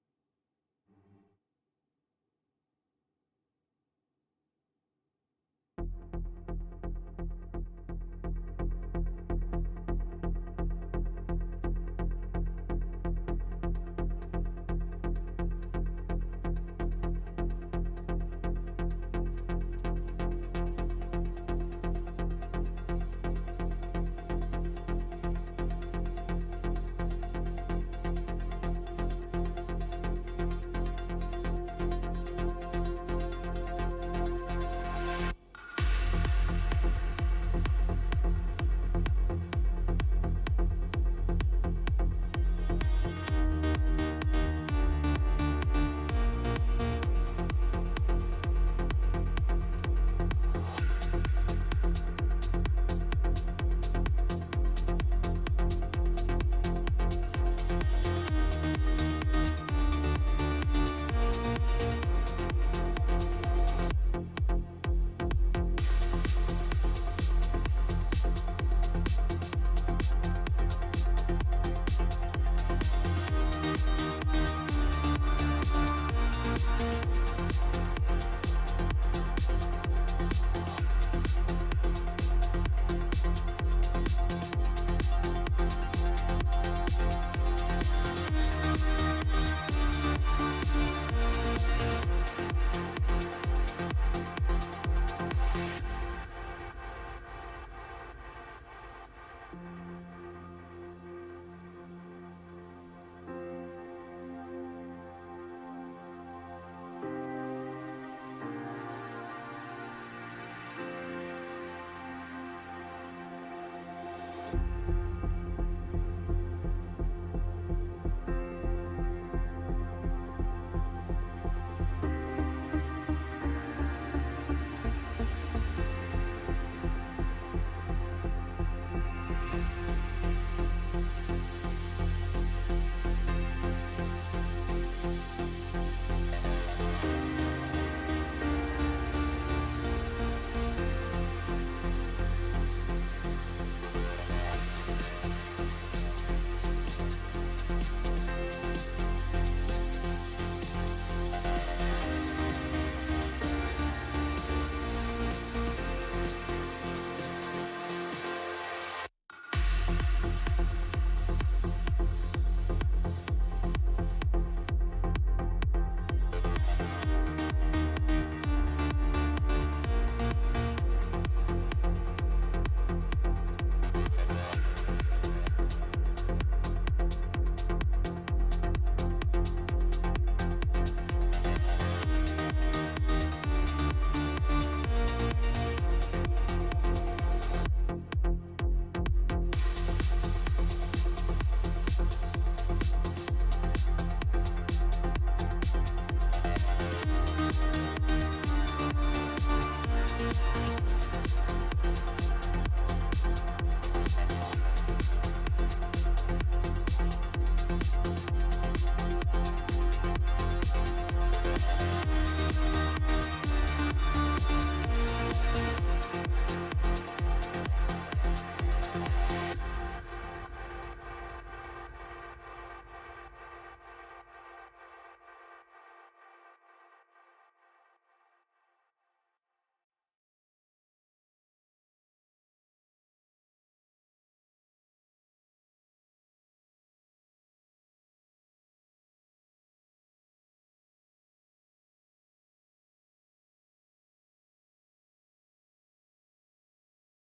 Thank